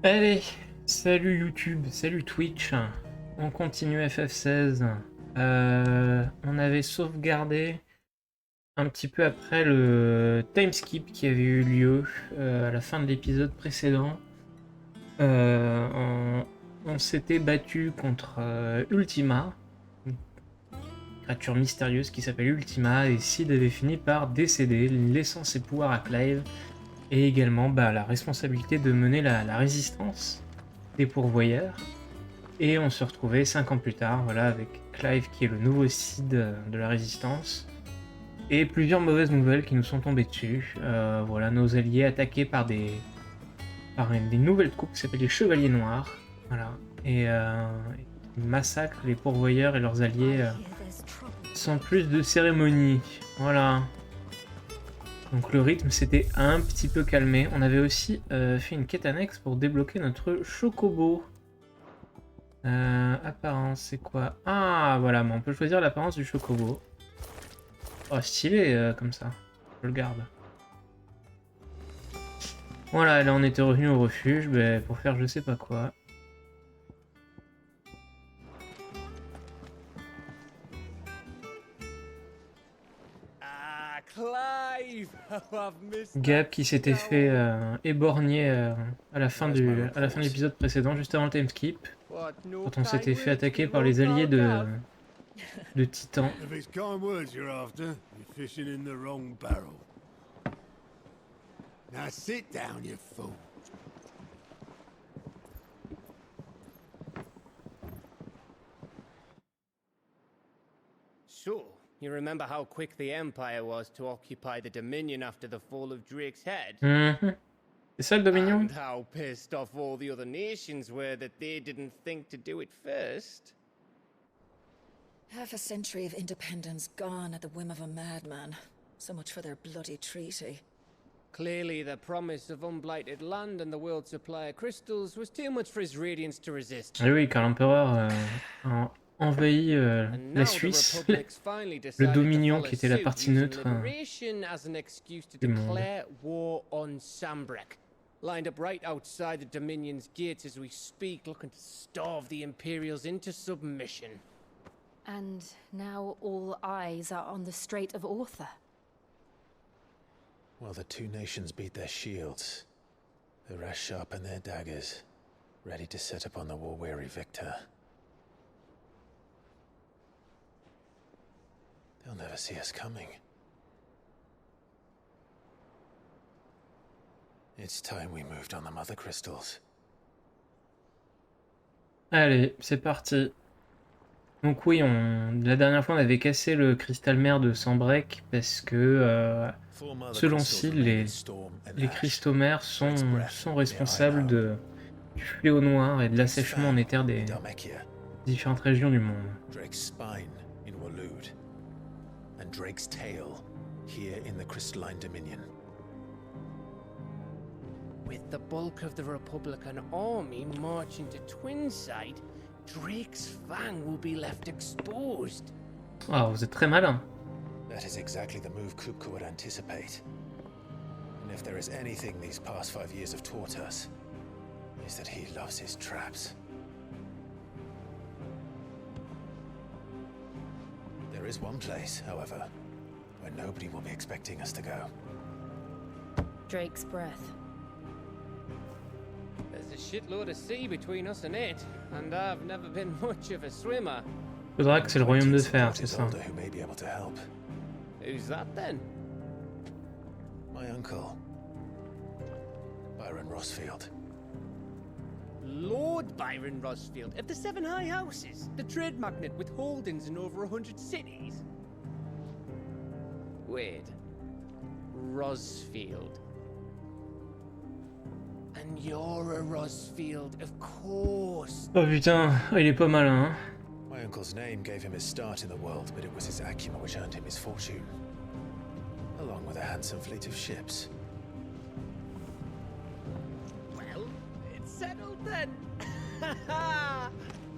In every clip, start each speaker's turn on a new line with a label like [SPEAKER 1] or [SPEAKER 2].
[SPEAKER 1] Allez, salut YouTube, salut Twitch, on continue FF16. On avait sauvegardé un petit peu après le timeskip qui avait eu lieu à la fin de l'épisode précédent. On s'était battu contre Ultima, une créature mystérieuse qui s'appelle Ultima, et Sid avait fini par décéder, laissant ses pouvoirs à Clive, et également la responsabilité de mener la résistance des pourvoyeurs. Et on se retrouvait 5 ans plus tard, voilà, avec Clive qui est le nouveau Cid de la Résistance. Et plusieurs mauvaises nouvelles qui nous sont tombées dessus. Voilà, nos alliés attaqués par des nouvelles troupes qui s'appellent les Chevaliers Noirs. Voilà. Et ils massacrent les pourvoyeurs et leurs alliés sans plus de cérémonie. Voilà. Donc le rythme s'était un petit peu calmé. On avait aussi fait une quête annexe pour débloquer notre chocobo. Apparence, c'est quoi? Ah, voilà, mais on peut choisir l'apparence du chocobo. Oh, stylé comme ça. Je le garde. Voilà, là on était revenu au refuge pour faire je sais pas quoi. Gab qui s'était fait éborgner à la fin de l'épisode précédent, juste avant le timeskip, quand on s'était fait attaquer par les alliés de Titan.
[SPEAKER 2] If it's kind words you're after, you're fishing in the wrong barrel. Now sit down, you fool.
[SPEAKER 3] So, you remember how quick the Empire was to occupy the Dominion after the fall of Drake's head?
[SPEAKER 1] Mhm. C'est ça le Dominion?
[SPEAKER 3] And how pissed off all the other nations were that they didn't think to do it first?
[SPEAKER 4] Half a century of independence gone at the whim of a madman. So much for their bloody treaty.
[SPEAKER 3] Clearly, the promise of unblighted land and the world's supply of crystals was too much for his radiance to resist.
[SPEAKER 1] Et oui, car l'empereur a envahi
[SPEAKER 3] And
[SPEAKER 1] la
[SPEAKER 3] now the
[SPEAKER 1] Suisse,
[SPEAKER 3] Republic's finally
[SPEAKER 1] le
[SPEAKER 3] decided to
[SPEAKER 1] Dominion
[SPEAKER 3] follow
[SPEAKER 1] qui était la
[SPEAKER 3] suit,
[SPEAKER 1] partie
[SPEAKER 3] using
[SPEAKER 1] neutre
[SPEAKER 3] liberation as an excuse to
[SPEAKER 1] du monde.
[SPEAKER 3] declare war on Sambrek. Lined up right outside the Dominion's gates as we speak, looking to starve the Imperials into submission.
[SPEAKER 5] And now all eyes are on the Strait of Author.
[SPEAKER 6] Well, the two nations beat their shields. The rest sharpen their daggers, ready to set upon the war-weary victor. They'll never see us coming. It's time we moved on the mother crystals.
[SPEAKER 1] Allez, c'est parti. Donc oui, la dernière fois on avait cassé le cristal mère de Sambrek parce que selon Sid, les cristaux mères sont responsables du fléau noir et de l'assèchement en éther des différentes régions du monde.
[SPEAKER 6] Drake's spine in Waloed, and Drake's tail here in the crystalline dominion.
[SPEAKER 3] With the bulk of the Republican army marching to Twinside, Drake's fang will be left exposed.
[SPEAKER 1] Ah, vous êtes très malin.
[SPEAKER 6] That is exactly the move Kupka would anticipate. And if there is anything these past 5 years have taught us, is that he loves his traps. There is one place, however, where nobody will be expecting us to go.
[SPEAKER 5] Drake's breath.
[SPEAKER 3] There's a shitload of sea between us and it, and I've never been much of a swimmer.
[SPEAKER 1] Faudra que c'est le royaume de fer, c'est ça.
[SPEAKER 6] Who may be able to help.
[SPEAKER 3] Who's that then?
[SPEAKER 6] My uncle, Byron Rossfield.
[SPEAKER 3] Lord Byron Rosfield of the Seven High Houses, the trade magnate with holdings in over 100 cities. Wait, Rosfield. And you're a Rosfield, of course.
[SPEAKER 1] Oh putain, il est pas malin, hein.
[SPEAKER 6] My uncle's name gave him his start in the world, but it was his acumen which earned him his fortune, along with a handsome fleet of ships.
[SPEAKER 3] Well, it's settled then.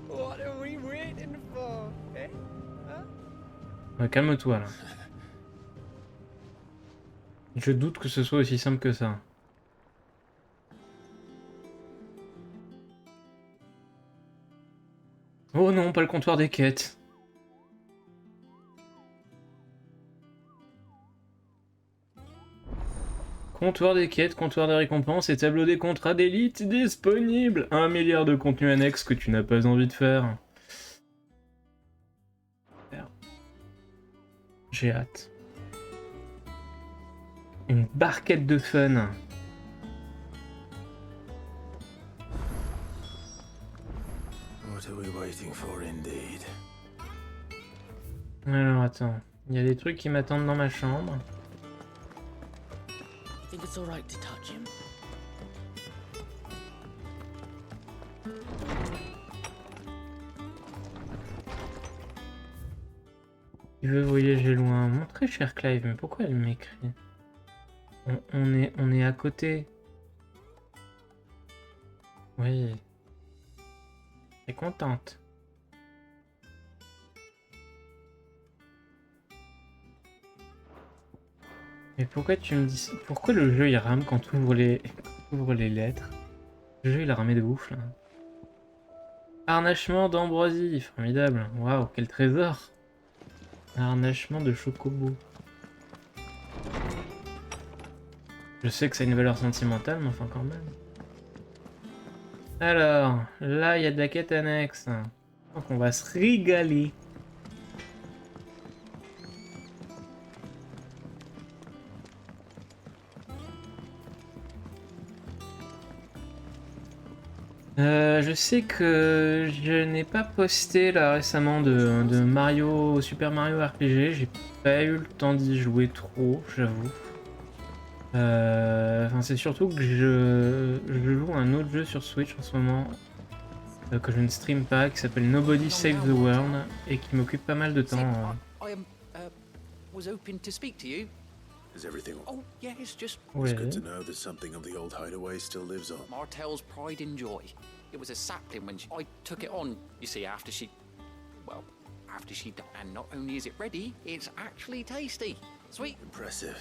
[SPEAKER 3] What are we waiting for, eh? Huh?
[SPEAKER 1] Ouais, calme-toi là. Je doute que ce soit aussi simple que ça. Oh non, pas le comptoir des quêtes. Comptoir des quêtes, comptoir des récompenses et tableau des contrats d'élite disponible. 1 milliard de contenus annexes que tu n'as pas envie de faire. J'ai hâte. Une barquette de fun.
[SPEAKER 6] What are we waiting for, indeed?
[SPEAKER 1] Alors attends, il y a des trucs qui m'attendent dans ma chambre.
[SPEAKER 3] I think it's all right to touch him.
[SPEAKER 1] Tu veux voyager loin. Mon très cher Clive, mais pourquoi elle m'écrit? On est à côté. Oui. Elle est contente. Mais pourquoi tu me dis... Pourquoi le jeu il rame quand tu ouvres les lettres? Le jeu il a ramé de ouf là. Harnachement d'ambroisie, formidable. Waouh, quel trésor. Harnachement de chocobo. Je sais que ça a une valeur sentimentale, mais enfin quand même. Alors, là il y a de la quête annexe. Donc on va se régaler. Je sais que je n'ai pas posté là récemment de Mario, Super Mario RPG. J'ai pas eu le temps d'y jouer trop, j'avoue. Enfin, c'est surtout que je joue à un autre jeu sur Switch en ce moment que je ne stream pas, qui s'appelle Nobody Save the World et qui m'occupe pas mal de temps.
[SPEAKER 7] I was hoping to speak to you.
[SPEAKER 6] Is everything
[SPEAKER 7] Oh, yeah, it's just
[SPEAKER 1] Ouais.
[SPEAKER 6] It's good to know that something of the old hideaway still lives on.
[SPEAKER 7] Martell's pride and joy. It was a sapling when I took it on, you see, after she died. And not only is it ready, it's actually tasty. Sweet.
[SPEAKER 6] Impressive.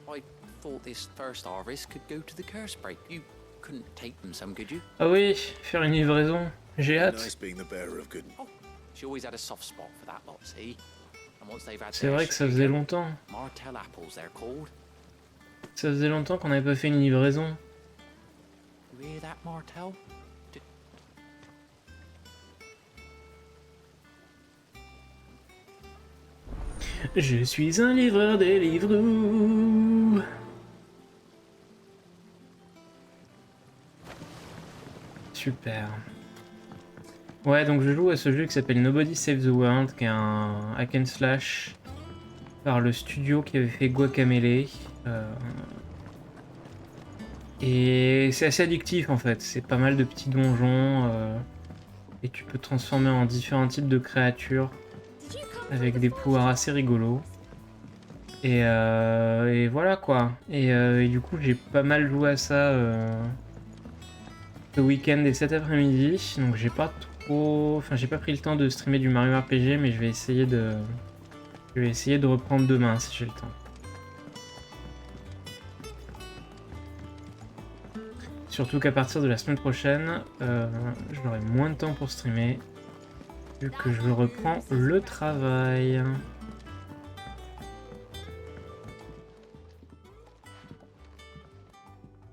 [SPEAKER 7] I thought this first harvest could go to the curse break. You couldn't take them some, could you?
[SPEAKER 1] Ah oui, faire une livraison, j'ai hâte.
[SPEAKER 6] Nice being the bearer of good.
[SPEAKER 7] Oh, she always had a soft spot for that lot, see? And once they've had
[SPEAKER 1] C'est
[SPEAKER 7] their
[SPEAKER 1] vrai que ça
[SPEAKER 7] sugar,
[SPEAKER 1] faisait longtemps.
[SPEAKER 7] Martell apples, they're called.
[SPEAKER 1] Ça faisait longtemps qu'on n'avait pas fait une livraison.
[SPEAKER 7] You hear that, Martell?
[SPEAKER 1] Je suis un livreur des livres. Super. Ouais, donc je joue à ce jeu qui s'appelle Nobody Save the World, qui est un hack and slash par le studio qui avait fait Guacamelee. Et c'est assez addictif en fait, c'est pas mal de petits donjons et tu peux te transformer en différents types de créatures avec des pouvoirs assez rigolos. Et voilà quoi. Et du coup j'ai pas mal joué à ça ce week-end et cet après-midi, donc j'ai pas pris le temps de streamer du Mario RPG, mais je vais essayer de reprendre demain si j'ai le temps. Surtout qu'à partir de la semaine prochaine, j'aurai moins de temps pour streamer, vu que je reprends le travail.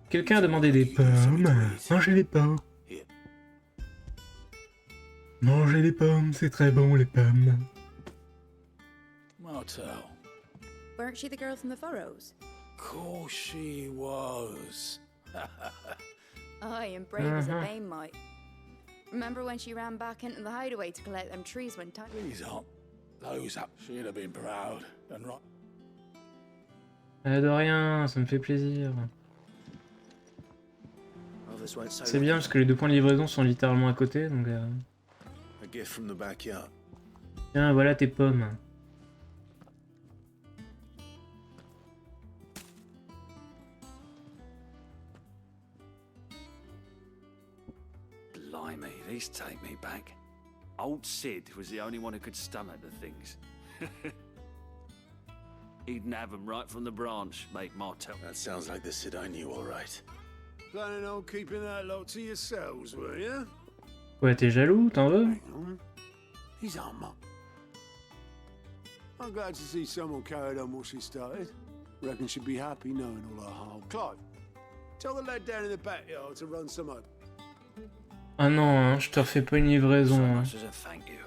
[SPEAKER 1] Quelqu'un a demandé des pommes. Mangez les pommes. Mangez les pommes, c'est très bon les pommes.
[SPEAKER 2] Martell.
[SPEAKER 8] Weren't she the girl from the furrows?
[SPEAKER 2] Course she was.
[SPEAKER 8] Aye, and brave as a bane might. Remember when she ran back into the hideaway to collect them trees one time?
[SPEAKER 2] Please up. Those up. She'd have been proud and right.
[SPEAKER 1] De rien, ça me fait plaisir. C'est bien parce que les deux points de livraison sont littéralement à côté, donc...
[SPEAKER 6] A gift from the backyard.
[SPEAKER 1] Tiens, voilà tes pommes.
[SPEAKER 9] Blimey, these take me back. Old Sid was the only one who could stomach the things. He'd nab 'em right from the branch, make Martell.
[SPEAKER 6] That sounds like the Sid I knew, all right.
[SPEAKER 2] Planning on keeping that lot to yourselves, were you?
[SPEAKER 1] Ouais, t'es jaloux, t'en veux?
[SPEAKER 2] Hang on. These aren't much. I'm glad to see someone carried on what she started. Reckon she'd be happy knowing all her harm. Clive, tell the lad down in the backyard to run some up.
[SPEAKER 1] Ah non, hein, je te refais pas une livraison.
[SPEAKER 9] So
[SPEAKER 1] Hein.
[SPEAKER 9] much as a thank you.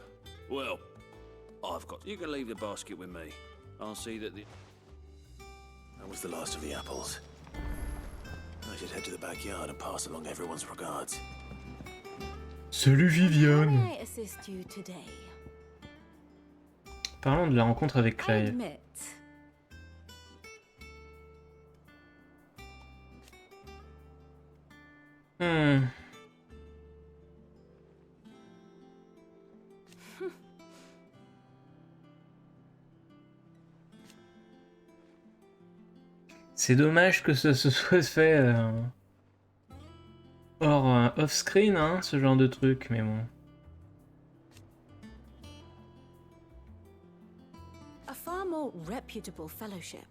[SPEAKER 9] Well, I've got. You can leave the basket with me. I'll see that the.
[SPEAKER 6] That was the last of the apples. I should head to the backyard and pass along everyone's regards.
[SPEAKER 1] Salut Viviane.
[SPEAKER 5] May I assist you today?
[SPEAKER 1] Parlons de la rencontre avec
[SPEAKER 5] I
[SPEAKER 1] Clive.
[SPEAKER 5] admit.
[SPEAKER 1] C'est dommage que ça se soit fait hors off-screen, hein, ce genre de truc, mais bon.
[SPEAKER 5] A far more reputable fellowship.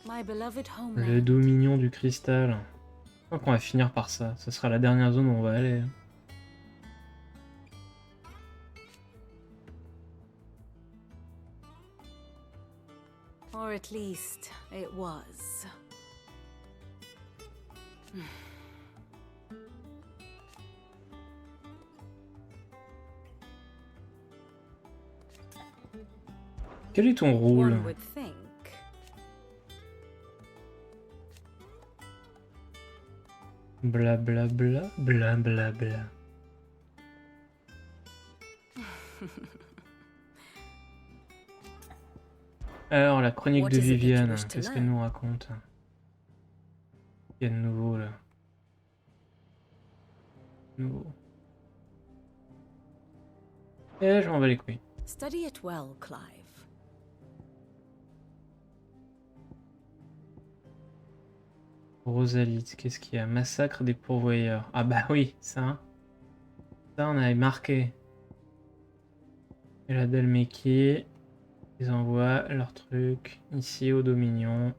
[SPEAKER 5] My beloved
[SPEAKER 1] Le
[SPEAKER 5] homeland.
[SPEAKER 1] dominion du cristal. Je crois qu'on va finir par ça. Ça sera la dernière zone où on va aller.
[SPEAKER 5] Or at least it was.
[SPEAKER 1] Quel est ton rôle?
[SPEAKER 5] One would think.
[SPEAKER 1] Bla bla bla bla bla bla. Alors, la chronique
[SPEAKER 5] What
[SPEAKER 1] de
[SPEAKER 5] is it that you
[SPEAKER 1] Viviane,
[SPEAKER 5] wish to
[SPEAKER 1] qu'est-ce qu'elle
[SPEAKER 5] learn?
[SPEAKER 1] nous raconte? Il y a de nouveau là. Nouveau. Et je m'en bats les couilles.
[SPEAKER 5] Study it well, Clive.
[SPEAKER 1] Rosalite, qu'est-ce qu'il y a? Massacre des pourvoyeurs. Ah bah oui, ça. Ça, on avait marqué. Et la Dalméki, ils envoient leur truc ici au Dominion.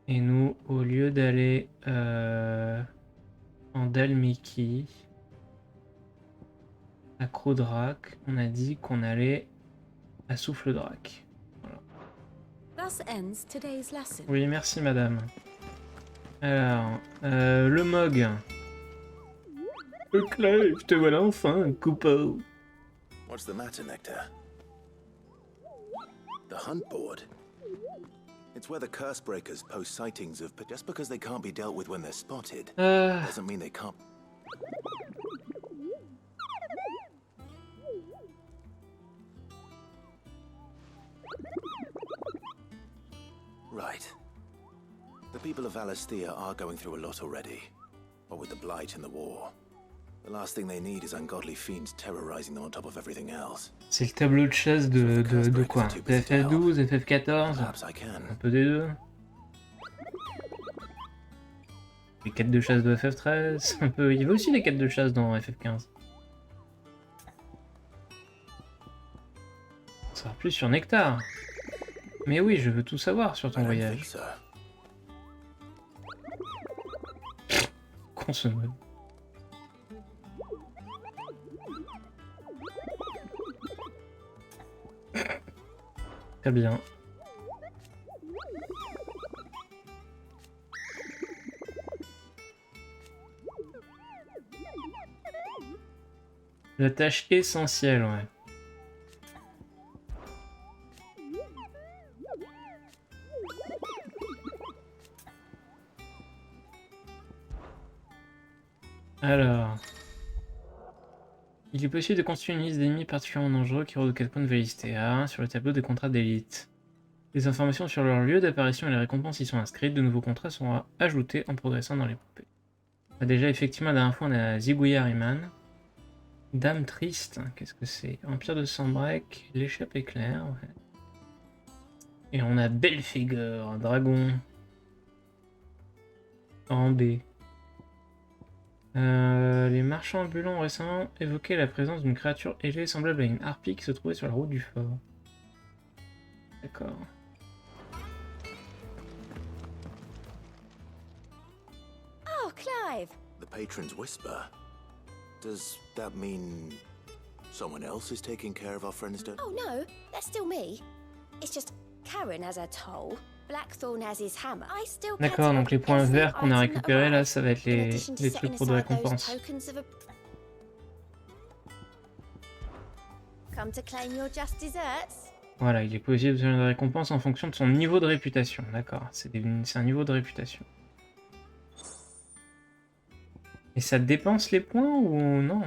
[SPEAKER 1] Et nous, au lieu d'aller en Dalméki, à Crodrac, on a dit qu'on allait à Souffle-Drac. Voilà.
[SPEAKER 5] Thus ends today's lesson.
[SPEAKER 1] Oui, merci madame. Alors, le Mog. Clive, te voilà enfin, coupeau.
[SPEAKER 6] What's the matter, Nectar? The hunt board? It's where the curse breakers post sightings of... Just because they can't be dealt with when they're spotted, doesn't mean they can't... Right. The people of Valisthea are going through a lot already. What with the Blight and the war. The last thing they need is ungodly fiends terrorizing them on top of everything else.
[SPEAKER 1] C'est le tableau de chasse de quoi? De FF12, FF14?
[SPEAKER 6] Perhaps I can.
[SPEAKER 1] Un peu des deux. Les quêtes de chasse de FF13, un peu. Il y avait aussi des quêtes de chasse dans FF15. Ça sera plus sur Nectar. Mais oui, je veux tout savoir sur ton
[SPEAKER 6] I don't think
[SPEAKER 1] voyage.
[SPEAKER 6] so.
[SPEAKER 1] Con ce mode. Très bien. La tâche essentielle, ouais. Alors... Il est possible de constituer une liste d'ennemis particulièrement dangereux qui redoutent 4 points de Valisthea sur le tableau des contrats d'élite. Les informations sur leur lieu d'apparition et les récompenses y sont inscrites. De nouveaux contrats seront ajoutés en progressant dans l'épopée. On a déjà effectivement la dernière fois on a Zigouya Riman. Dame Triste, qu'est-ce que c'est? Empire de Sambrec, l'échappe éclair, ouais. Et on a Belphégor, dragon. En B. Les marchands ambulants ont récemment évoqué la présence d'une créature ailée semblable à une harpie qui se trouvait sur la route du fort. D'accord.
[SPEAKER 8] Oh, alive.
[SPEAKER 10] The patron's whisper. Does that mean someone else is taking care of our friend's dead?
[SPEAKER 11] Oh no, that's still me. It's just Karen has her toll, Blackthorn has his hammer. I still
[SPEAKER 1] D'accord, donc les points verts qu'on a récupérés là, ça va être les trucs pour de récompense.
[SPEAKER 11] Come to claim your just desserts.
[SPEAKER 1] Voilà, il est possible d'obtenir des récompenses en fonction de son niveau de réputation. D'accord, c'est un niveau de réputation. Et ça dépense les points ou non?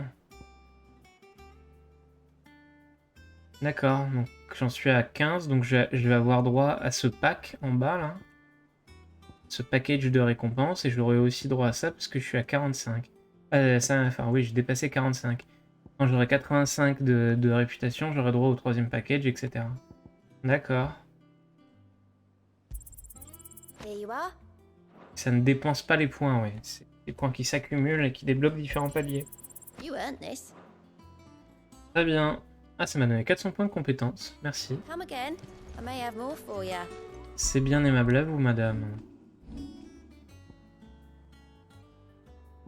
[SPEAKER 1] D'accord, donc j'en suis à 15, donc je vais avoir droit à ce pack en bas là. Ce package de récompenses, et j'aurai aussi droit à ça parce que je suis à 45. Enfin oui, j'ai dépassé 45. Quand j'aurai 85 de réputation, j'aurai droit au troisième package, etc. D'accord. Ça ne dépense pas les points, ouais. C'est des points qui s'accumulent et qui débloquent différents paliers. Très bien. Ah, ça m'a donné 400 points de compétences. Merci. C'est bien aimable à vous, madame.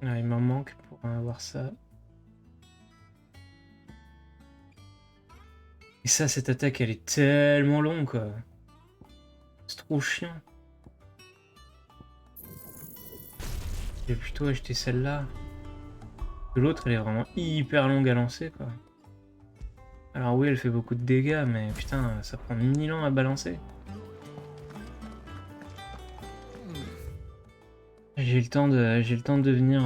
[SPEAKER 1] Ah, il m'en manque pour avoir ça. Et ça, cette attaque, elle est tellement longue, quoi. C'est trop chiant. J'ai plutôt acheté celle-là. L'autre, elle est vraiment hyper longue à lancer, quoi. Alors oui, elle fait beaucoup de dégâts, mais putain, ça prend 1000 ans à balancer. J'ai le temps de devenir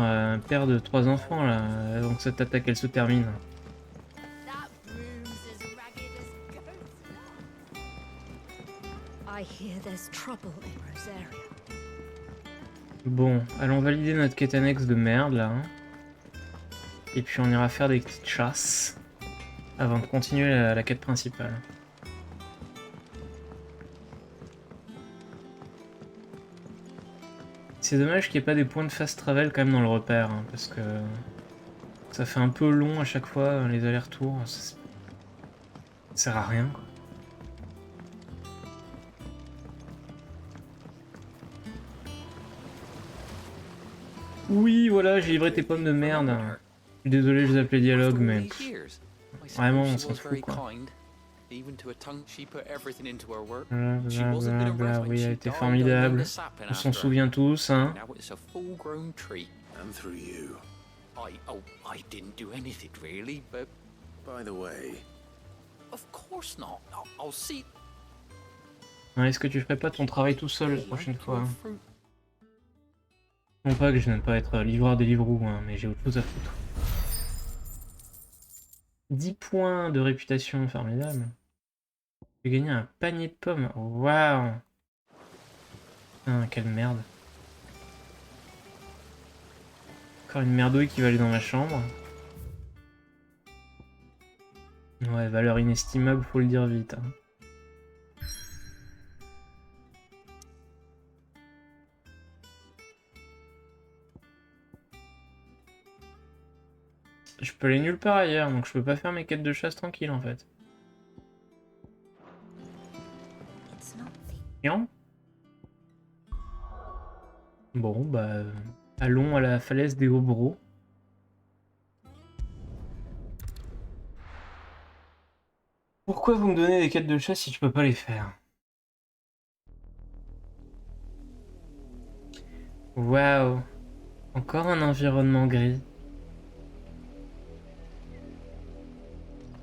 [SPEAKER 1] père de 3 enfants, là, avant que cette attaque, elle se termine. Bon, allons valider notre quête annexe de merde, là. Et puis on ira faire des petites chasses avant de continuer la quête principale. C'est dommage qu'il n'y ait pas des points de fast travel quand même dans le repère, hein, parce que ça fait un peu long à chaque fois, les allers-retours. Ça sert à rien, quoi. Oui, voilà, j'ai livré tes pommes de merde. Je suis désolé, je les appelais dialogue, mais vraiment, on s'en fout, quoi. Blablabla, oui, elle a été formidable. On s'en souvient tous, hein. Est-ce que tu ferais pas ton travail tout seul la prochaine fois? Non pas que je n'aime pas être livreur des Deliveroo, hein, mais j'ai autre chose à foutre. 10 points de réputation, formidable. J'ai gagné un panier de pommes. Waouh! Putain, quelle merde. Encore une merdouille qui va aller dans ma chambre. Ouais, valeur inestimable, faut le dire vite. Hein. Je peux aller nulle part ailleurs, donc je peux pas faire mes quêtes de chasse tranquille en fait. Non. Bon, bah... allons à la falaise des Hobros. Pourquoi vous me donnez des quêtes de chasse si je peux pas les faire? Waouh! Encore un environnement gris.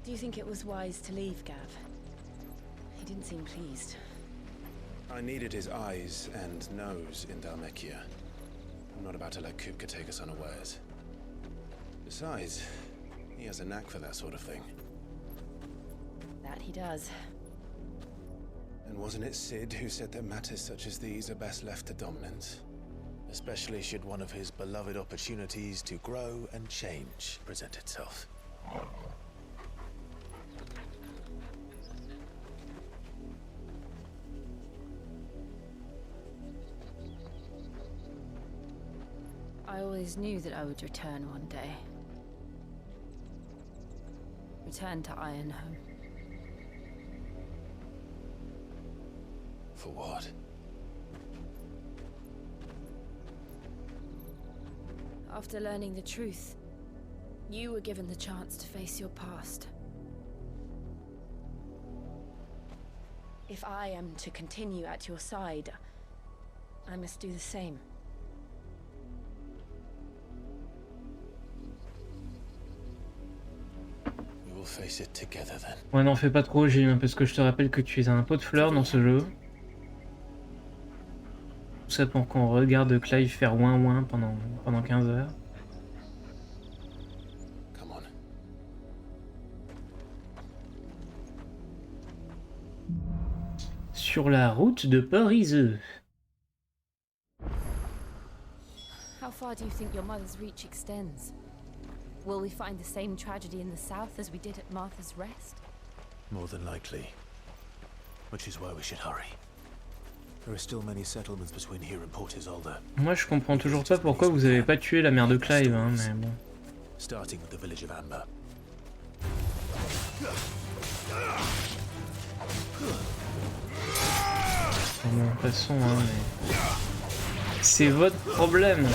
[SPEAKER 12] Do you think it was wise to leave, Gav? He didn't seem pleased.
[SPEAKER 6] I needed his eyes and nose in Dhalmekia. I'm not about to let Kupka take us unawares. Besides, he has a knack for that sort of thing.
[SPEAKER 12] That he does.
[SPEAKER 6] And wasn't it Sid who said that matters such as these are best left to dominance? Especially should one of his beloved opportunities to grow and change present itself.
[SPEAKER 12] I always knew that I would return one day. Return to Ironhome.
[SPEAKER 6] For what?
[SPEAKER 5] After learning the truth, you were given the chance to face your past. If I am to continue at your side, I must do the same.
[SPEAKER 6] We will face it together then.
[SPEAKER 1] Ouais, n'en fais pas trop, Jim, parce que je te rappelle que tu es un pot de fleurs dans ce jeu. Tout ça pour qu'on regarde Clive faire ouin pendant 15 heures.
[SPEAKER 6] Come on.
[SPEAKER 1] Sur la route de Partie.
[SPEAKER 5] How far do you think your mother's reach extends? Will we find the same tragedy in the south as we did at Martha's Rest?
[SPEAKER 10] More than likely. Which is why we should hurry. There are still many settlements between here and Port Isolde.
[SPEAKER 1] Moi je comprends toujours pas pourquoi vous avez pas tué la mère de Clive, hein, mais bon.
[SPEAKER 10] Starting with the village of Amber.
[SPEAKER 1] Bon, passons, hein, mais... C'est votre problème.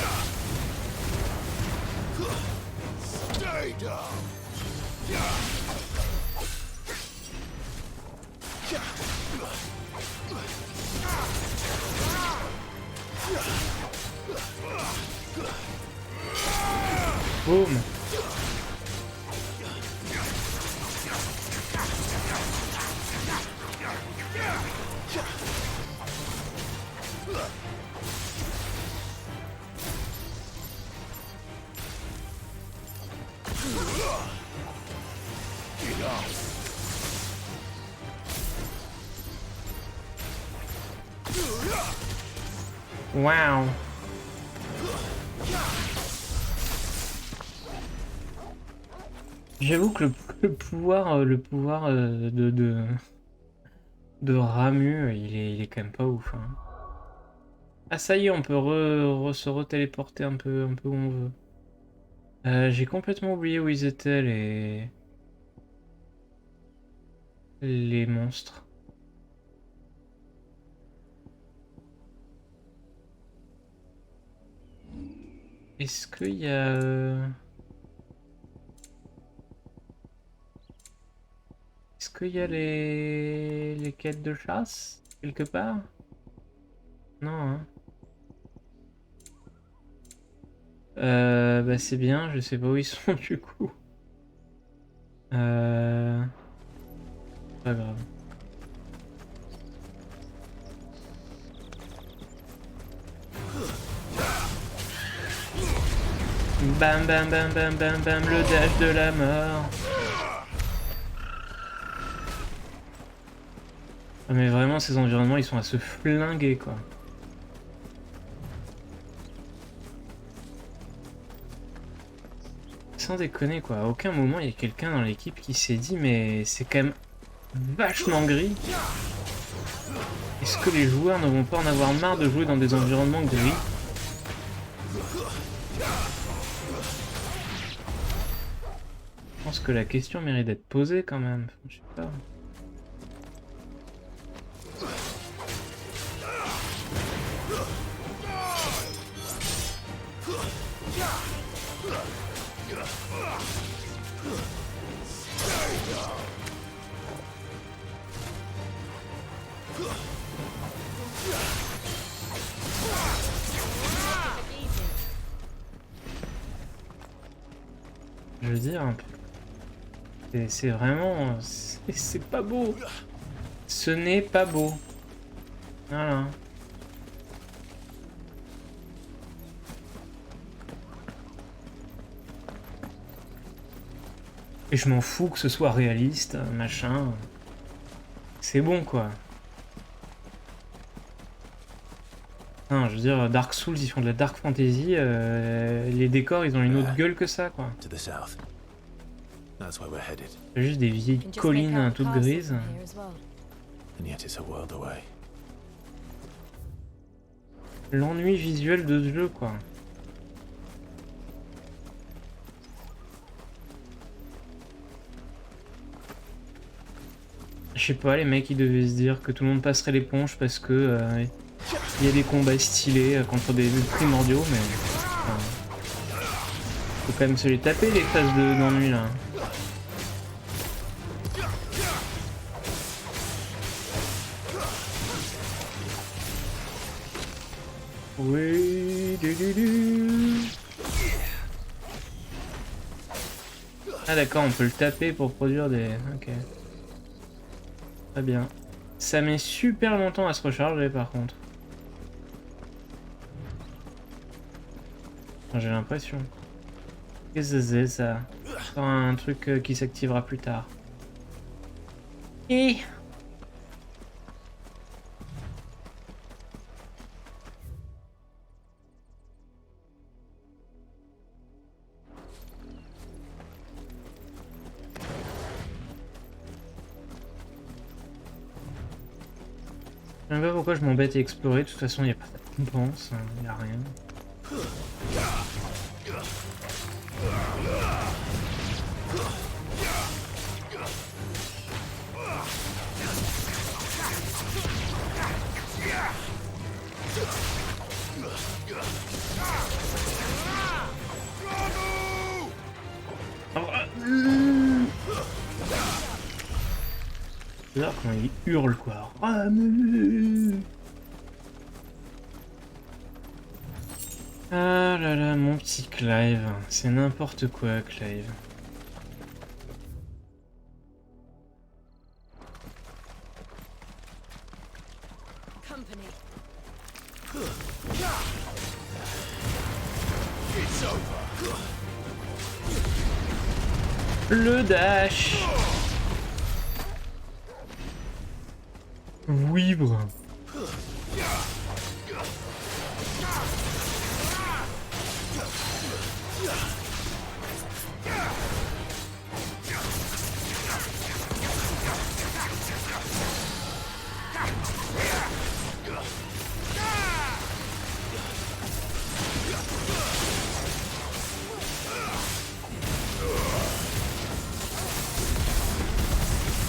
[SPEAKER 1] Boum. Wow. J'avoue que le pouvoir de Ramu, il est quand même pas ouf. Hein. Ah ça y est, on peut se retéléporter un peu où on veut. J'ai complètement oublié où ils étaient les monstres. Est-ce qu'il y a... Est-ce qu'il y a les quêtes de chasse quelque part? Non, hein. Bah c'est bien, je sais pas où ils sont du coup. Pas grave. Bam bam bam bam bam bam, le dash de la mort. Ah, mais vraiment ces environnements ils sont à se flinguer quoi. Sans déconner quoi, à aucun moment il y a quelqu'un dans l'équipe qui s'est dit mais c'est quand même vachement gris. Est-ce que les joueurs ne vont pas en avoir marre de jouer dans des environnements gris? Je pense que la question mérite d'être posée quand même, je sais pas. Je veux dire, c'est vraiment... C'est pas beau. Ce n'est pas beau. Voilà. Et je m'en fous que ce soit réaliste, machin. C'est bon quoi. Non, je veux dire, Dark Souls, ils font de la Dark Fantasy, les décors, ils ont une autre gueule que ça, quoi. C'est juste des vieilles collines toutes grises. L'ennui visuel de ce jeu, quoi. Je sais pas, les mecs, ils devaient se dire que tout le monde passerait l'éponge parce que... il y a des combats stylés contre des primordiaux, mais... Faut quand même se les taper les phases d'ennui là. Oui, Ah d'accord, on peut le taper pour produire des... Ok. Très bien. Ça met super longtemps à se recharger par contre. Enfin, j'ai l'impression. Qu'est-ce que c'est ça? Encore un truc qui s'activera plus tard. Et... Je sais pas pourquoi je m'embête à explorer, de toute façon il n'y a pas de récompense, il n'y a rien. Là quand il hurle quoi. Ah là là, mon petit Clive, c'est n'importe quoi Clive. Le dash. Oui, bro.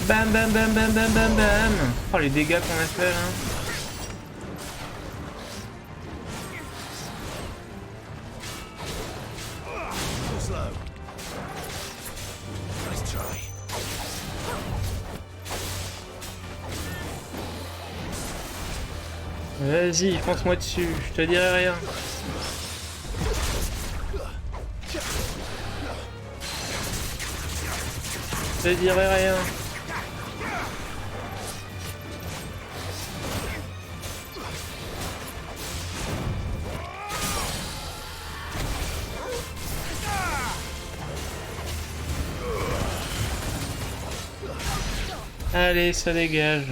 [SPEAKER 1] Bam bam bam bam bam bam bam. Oh les dégâts qu'on a fait là. Vas-y, fonce-moi dessus, je te dirai rien. Je te dirai rien. Allez, ça dégage.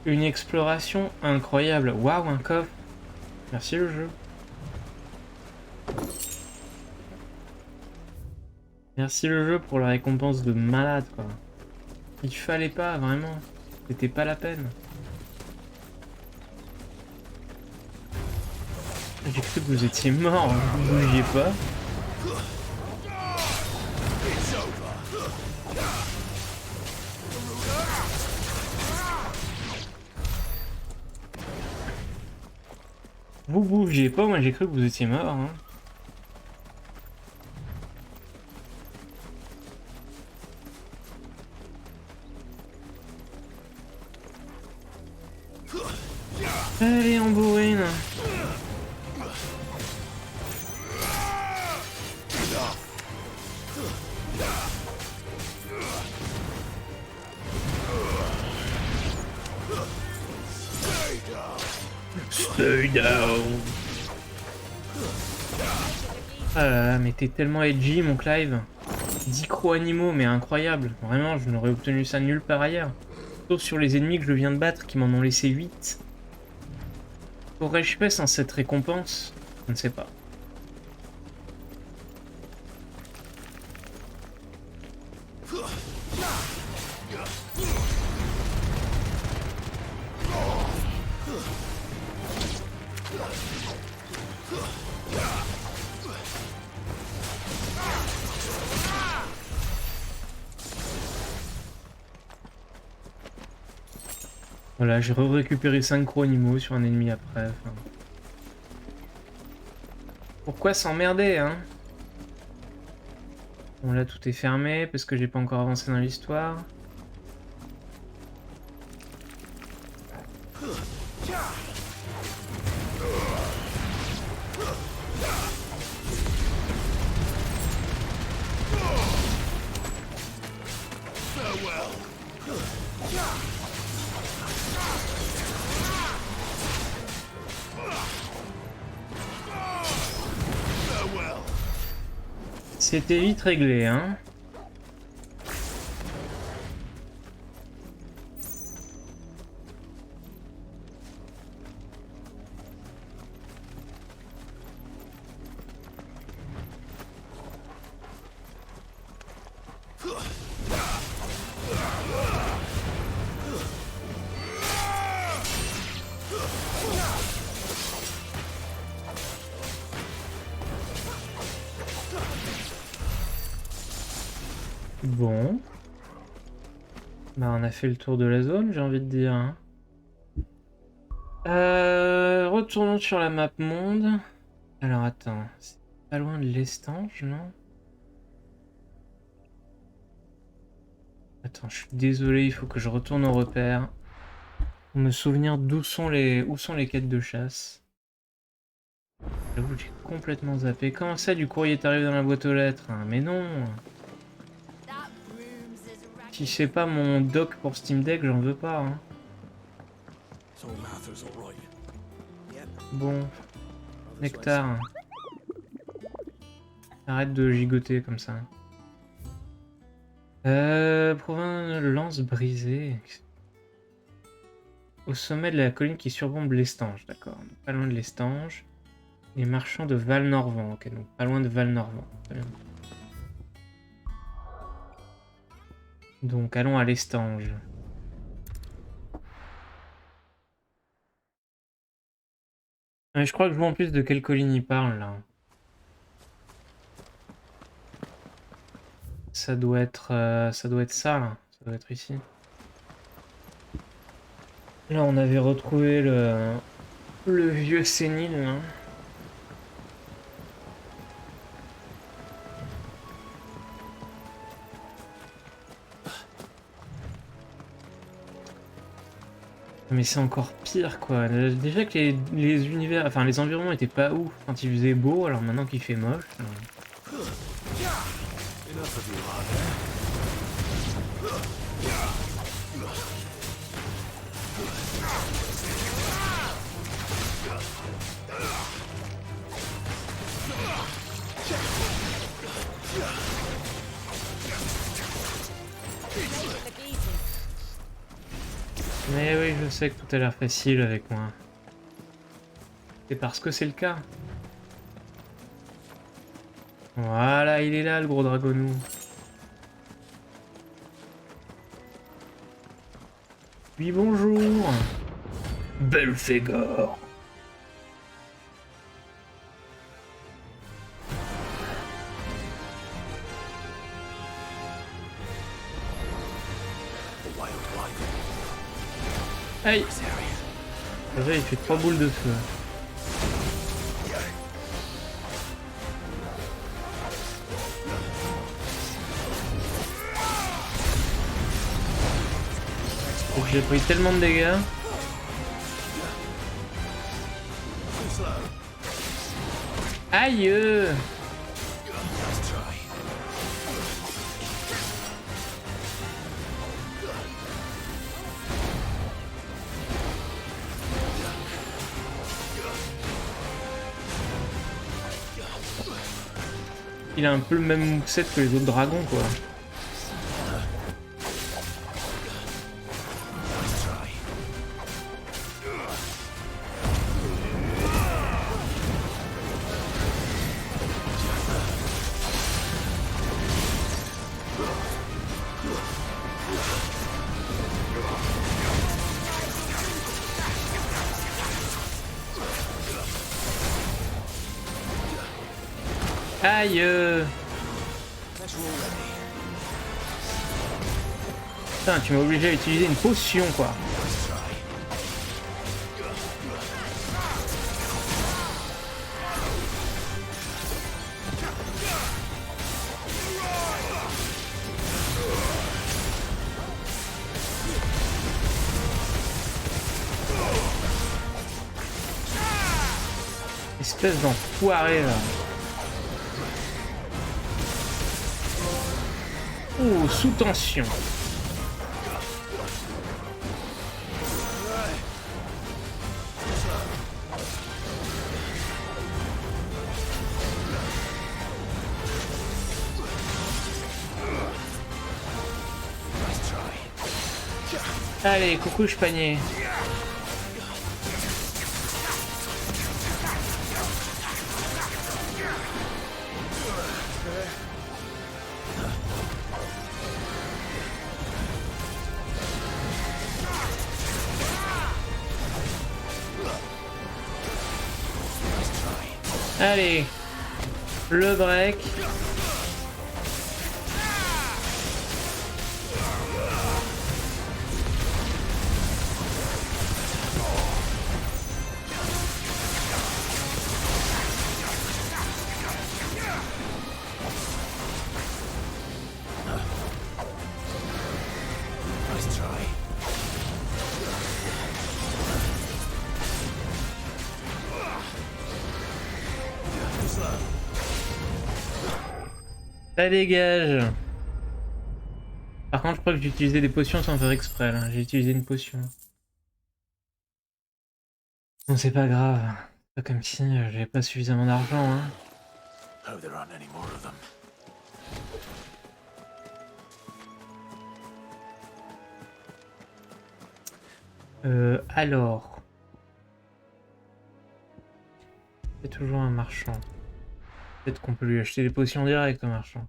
[SPEAKER 1] Une exploration incroyable. Waouh, un coffre. Merci le jeu. Merci le jeu pour la récompense de malade quoi. Il fallait pas vraiment. C'était pas la peine. J'ai cru que vous étiez mort, vous ne bougiez pas. Vous bougiez pas, moi j'ai cru que vous étiez mort. Hein. Allez, on bourrine. Stay down. Ah là là, mais t'es tellement edgy mon Clive. 10 crocs animaux, mais incroyable. Vraiment, je n'aurais obtenu ça nulle part ailleurs. Sauf sur les ennemis que je viens de battre, qui m'en ont laissé 8. Qu'aurais-je fait sans cette récompense? Je ne sais pas. Voilà, j'ai récupéré 5 gros animaux sur un ennemi après. Enfin... Pourquoi s'emmerder, hein? Bon, là, tout est fermé parce que j'ai pas encore avancé dans l'histoire. C'était vite réglé, hein. Bon. Bah on a fait le tour de la zone, j'ai envie de dire. Hein. Retournons sur la map monde. Alors attends, c'est pas loin de l'estange, non? Attends, je suis désolé, il faut que je retourne au repère. Pour me souvenir où sont les quêtes de chasse. J'avoue que j'ai complètement zappé. Comment ça, du courrier est arrivé dans la boîte aux lettres? Hein, mais non! Si c'est pas mon dock pour Steam Deck, j'en veux pas. Hein. Bon. Nectar. Arrête de gigoter comme ça. Province de lance brisée. Au sommet de la colline qui surplombe l'estange, d'accord. Pas loin de l'estange. Les marchands de Val-Norvent, ok, donc pas loin de Val-Norvent. Donc allons à l'estange. Je crois que je vois en plus de quelle colline il parle là. Ça doit être ça là. Ça doit être ici. Là on avait retrouvé le vieux sénile là. Mais c'est encore pire quoi. Déjà que les univers, enfin les environnements étaient pas ouf quand il faisait beau, alors maintenant qu'il fait moche. Mais oui, je sais que tout a l'air facile avec moi. C'est parce que c'est le cas. Voilà, il est là, le gros dragonou. Oui, bonjour. Belphégor. Aïe! Déjà, il fait 3 boules de feu. J'ai pris tellement de dégâts. Aïe! Il a un peu le même moveset que les autres dragons, quoi. Aïe! Putain, tu m'as obligé à utiliser une potion, quoi. Espèce d'enfoiré là. Oh, sous tension. Allez, coucou panier. Allez, le break. Ça dégage. Par contre, je crois que j'ai utilisé des potions sans faire exprès. Là. J'ai utilisé une potion. Bon, c'est pas grave. C'est pas comme si j'avais pas suffisamment d'argent. Hein. Alors. C'est toujours un marchand. Peut-être qu'on peut lui acheter des potions directes au marchand.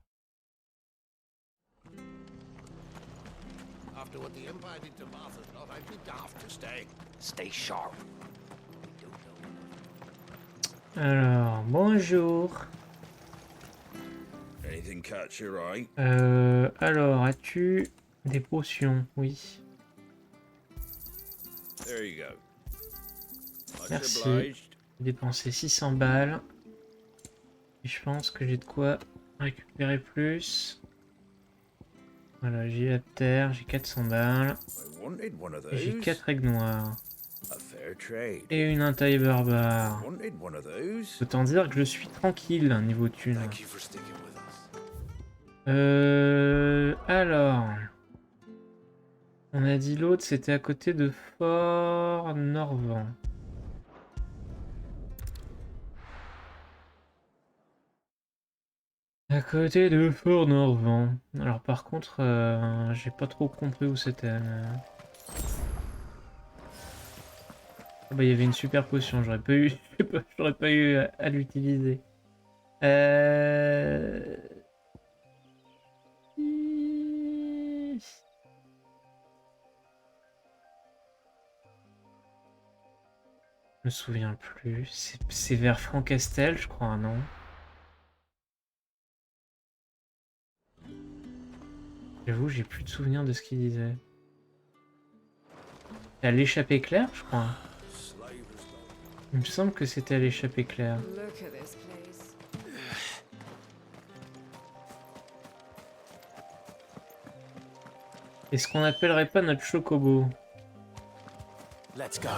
[SPEAKER 1] Alors, bonjour. Alors, as-tu des potions? Oui. Merci. J'ai dépensé 600 balles. Et je pense que j'ai de quoi récupérer plus. Voilà, j'ai la terre, j'ai 400 balles. Et j'ai 4 aigles noires. Et une entaille barbare. Autant dire que je suis tranquille niveau thune. Alors. On a dit l'autre, c'était à côté de Fort Norvent. À côté de Fort Norvent. Alors par contre, j'ai pas trop compris où c'était. Ah bah il y avait une super potion, j'aurais pas eu, j'aurais pas eu à l'utiliser. Je me souviens plus. C'est vers Francastel, je crois, non? J'avoue, j'ai plus de souvenirs de ce qu'il disait. C'est à l'échappée claire, je crois. Il me semble que c'était à l'échappée claire. Est-ce qu'on appellerait pas notre chocobo?
[SPEAKER 10] Let's go.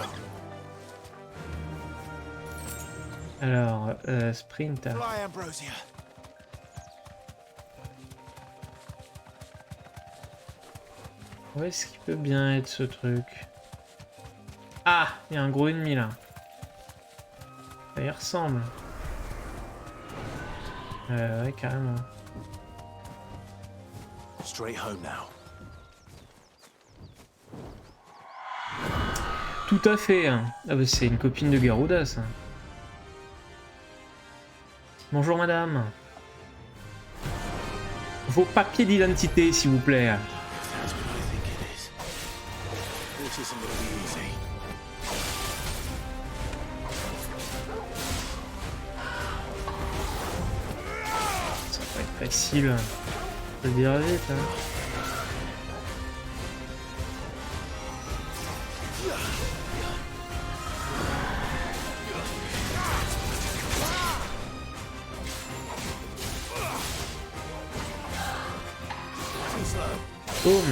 [SPEAKER 1] Alors, sprint. Où est-ce qu'il peut bien être ce truc? Ah, il y a un gros ennemi là. Ça y ressemble. Ouais, carrément.
[SPEAKER 10] Straight home now.
[SPEAKER 1] Tout à fait. Hein. Ah bah c'est une copine de Garuda ça. Bonjour madame. Vos papiers d'identité s'il vous plaît. Ça va être facile. Je peux le dire vite. Hein. Boum.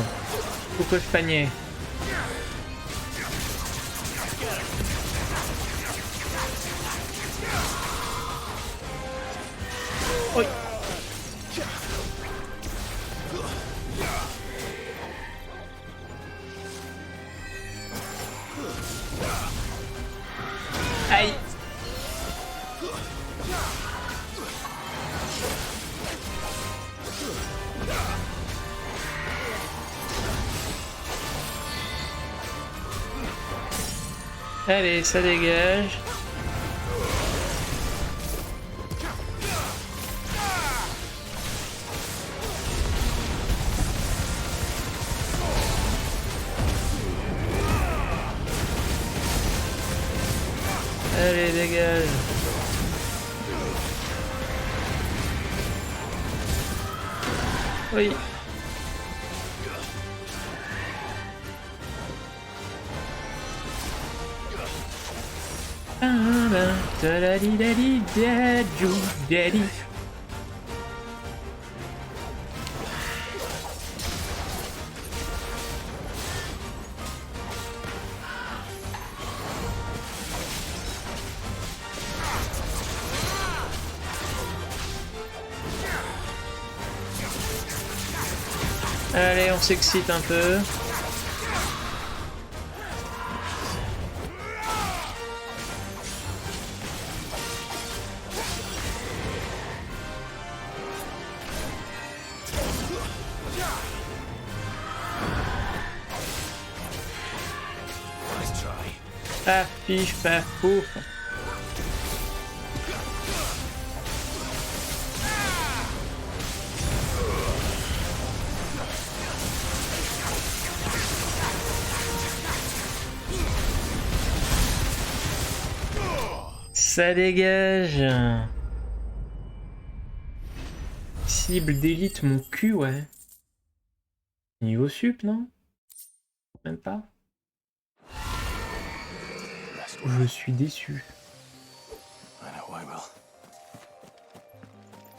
[SPEAKER 1] Coucou le panier. Oui. Aïe. Allez, ça dégage. Allez, dégage. Oui. Daddy. Allez, on s'excite un peu. Paf, pif, paf, pouf. Ça dégage. Cible d'élite, mon cul, ouais. Niveau sup, non? Même pas. Je suis déçu.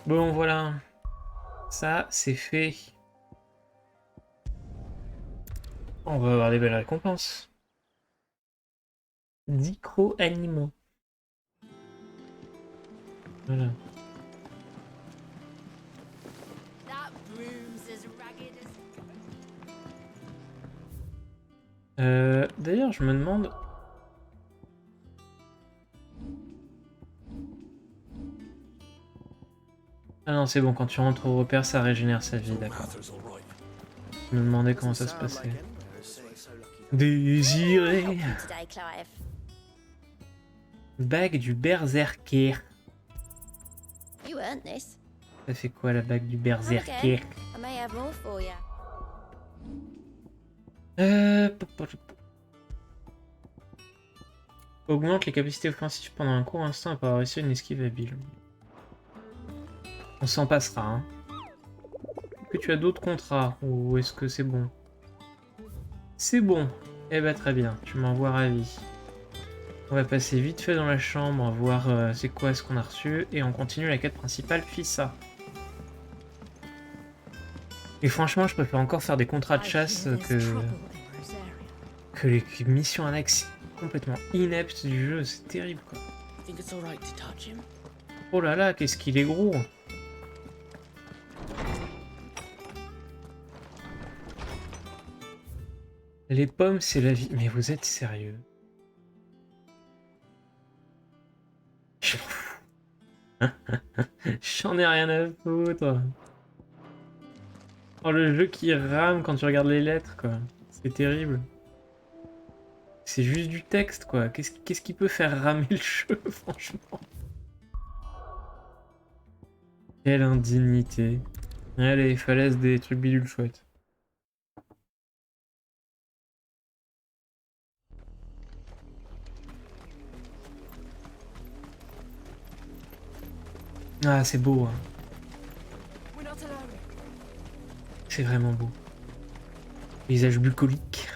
[SPEAKER 1] Bon, voilà. Ça, c'est fait. On va avoir des belles récompenses. 10 crocs animaux. Voilà. D'ailleurs, je me demande... Ah non, c'est bon, quand tu rentres au repère, ça régénère sa vie, d'accord. Je me demandais comment ça se passait. Désiré. Bague du berserker. Ça fait quoi la bague du berserker? Augmente les capacités offensives pendant un court instant après avoir réussi une esquive habile. On s'en passera, hein. Est-ce que tu as d'autres contrats ou est-ce que c'est bon? C'est bon. Eh ben très bien, tu m'envoies ravi. On va passer vite fait dans la chambre, voir c'est quoi ce qu'on a reçu, et on continue la quête principale, Fissa. Et franchement, je préfère encore faire des contrats de chasse que les missions annexes complètement ineptes du jeu, c'est terrible quoi. Oh là là, qu'est-ce qu'il est gros! Les pommes, c'est la vie. Mais vous êtes sérieux? J'en ai rien à foutre. Oh, le jeu qui rame quand tu regardes les lettres, quoi. C'est terrible. C'est juste du texte, quoi. Qu'est-ce qui peut faire ramer le jeu, franchement? Quelle indignité. Allez, falaise des trucs bidules chouettes. Ah, c'est beau, hein. C'est vraiment beau. Paysage bucolique.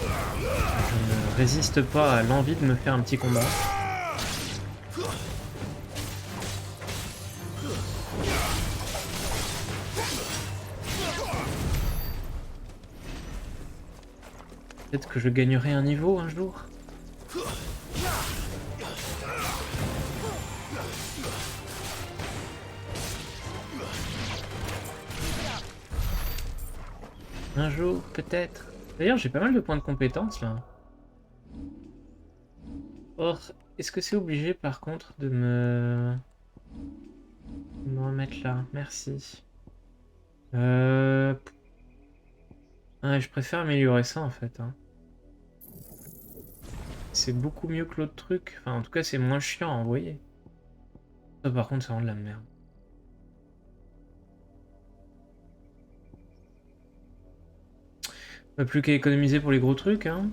[SPEAKER 1] Je ne résiste pas à l'envie de me faire un petit combat. Peut-être que je gagnerai un niveau un jour. Un jour, peut-être. D'ailleurs, j'ai pas mal de points de compétence là. Or, est-ce que c'est obligé par contre de me remettre là? Merci. Ah, je préfère améliorer ça en fait. Hein. C'est beaucoup mieux que l'autre truc. Enfin, en tout cas, c'est moins chiant à envoyer. Ça, par contre, c'est vraiment de la merde. Pas plus qu'à économiser pour les gros trucs, hein.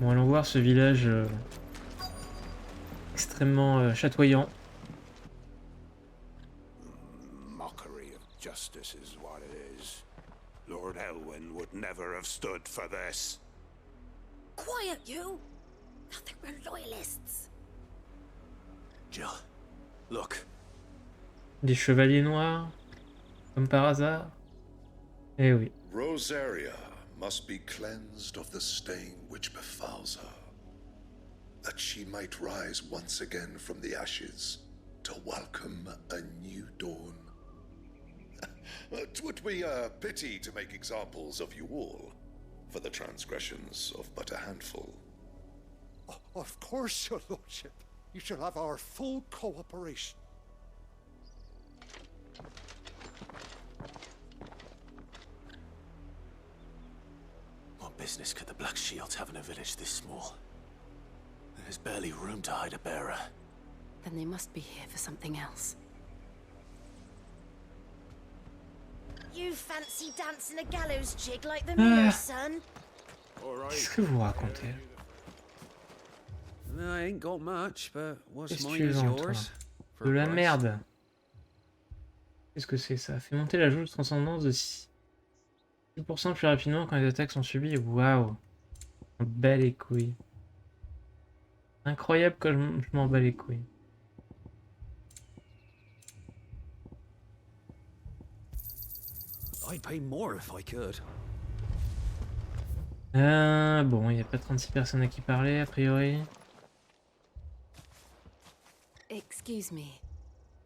[SPEAKER 1] Bon, allons voir ce village extrêmement chatoyant.
[SPEAKER 2] Mockery of justice is what it is. Lord Elwyn would never have stood for this.
[SPEAKER 11] Quiet, you! I think we're loyalists.
[SPEAKER 10] Jill, look.
[SPEAKER 1] Des chevaliers noirs, comme par hasard. Eh oui.
[SPEAKER 13] Rosaria must be cleansed of the stain which befouls her, that she might rise once again from the ashes to welcome a new dawn. 'Twould be a pity to make examples of you all, for the transgressions of but a handful.
[SPEAKER 2] Of course, your lordship. You shall have our full cooperation.
[SPEAKER 10] What business could the Black Shields have in a village this small? There's barely room to hide a bearer.
[SPEAKER 12] Then they must be here for something else.
[SPEAKER 11] You fancy dancing a gallows jig like the mirror, son?
[SPEAKER 1] Qu'est-ce que vous racontez?
[SPEAKER 9] I ain't got much, but what's
[SPEAKER 1] Qu'est-ce que
[SPEAKER 9] mine
[SPEAKER 1] tu
[SPEAKER 9] is
[SPEAKER 1] vends, toi?
[SPEAKER 9] yours.
[SPEAKER 1] De la merde. Qu'est-ce que c'est ça? Fait monter la jauge de transcendance de 6% plus rapidement quand les attaques sont subies. Waouh. On bat les couilles. Incroyable quand je m'en bats les couilles.
[SPEAKER 9] I'd pay more if I could.
[SPEAKER 1] Bon, il n'y a pas 36 personnes à qui parler, a priori.
[SPEAKER 5] Excuse me,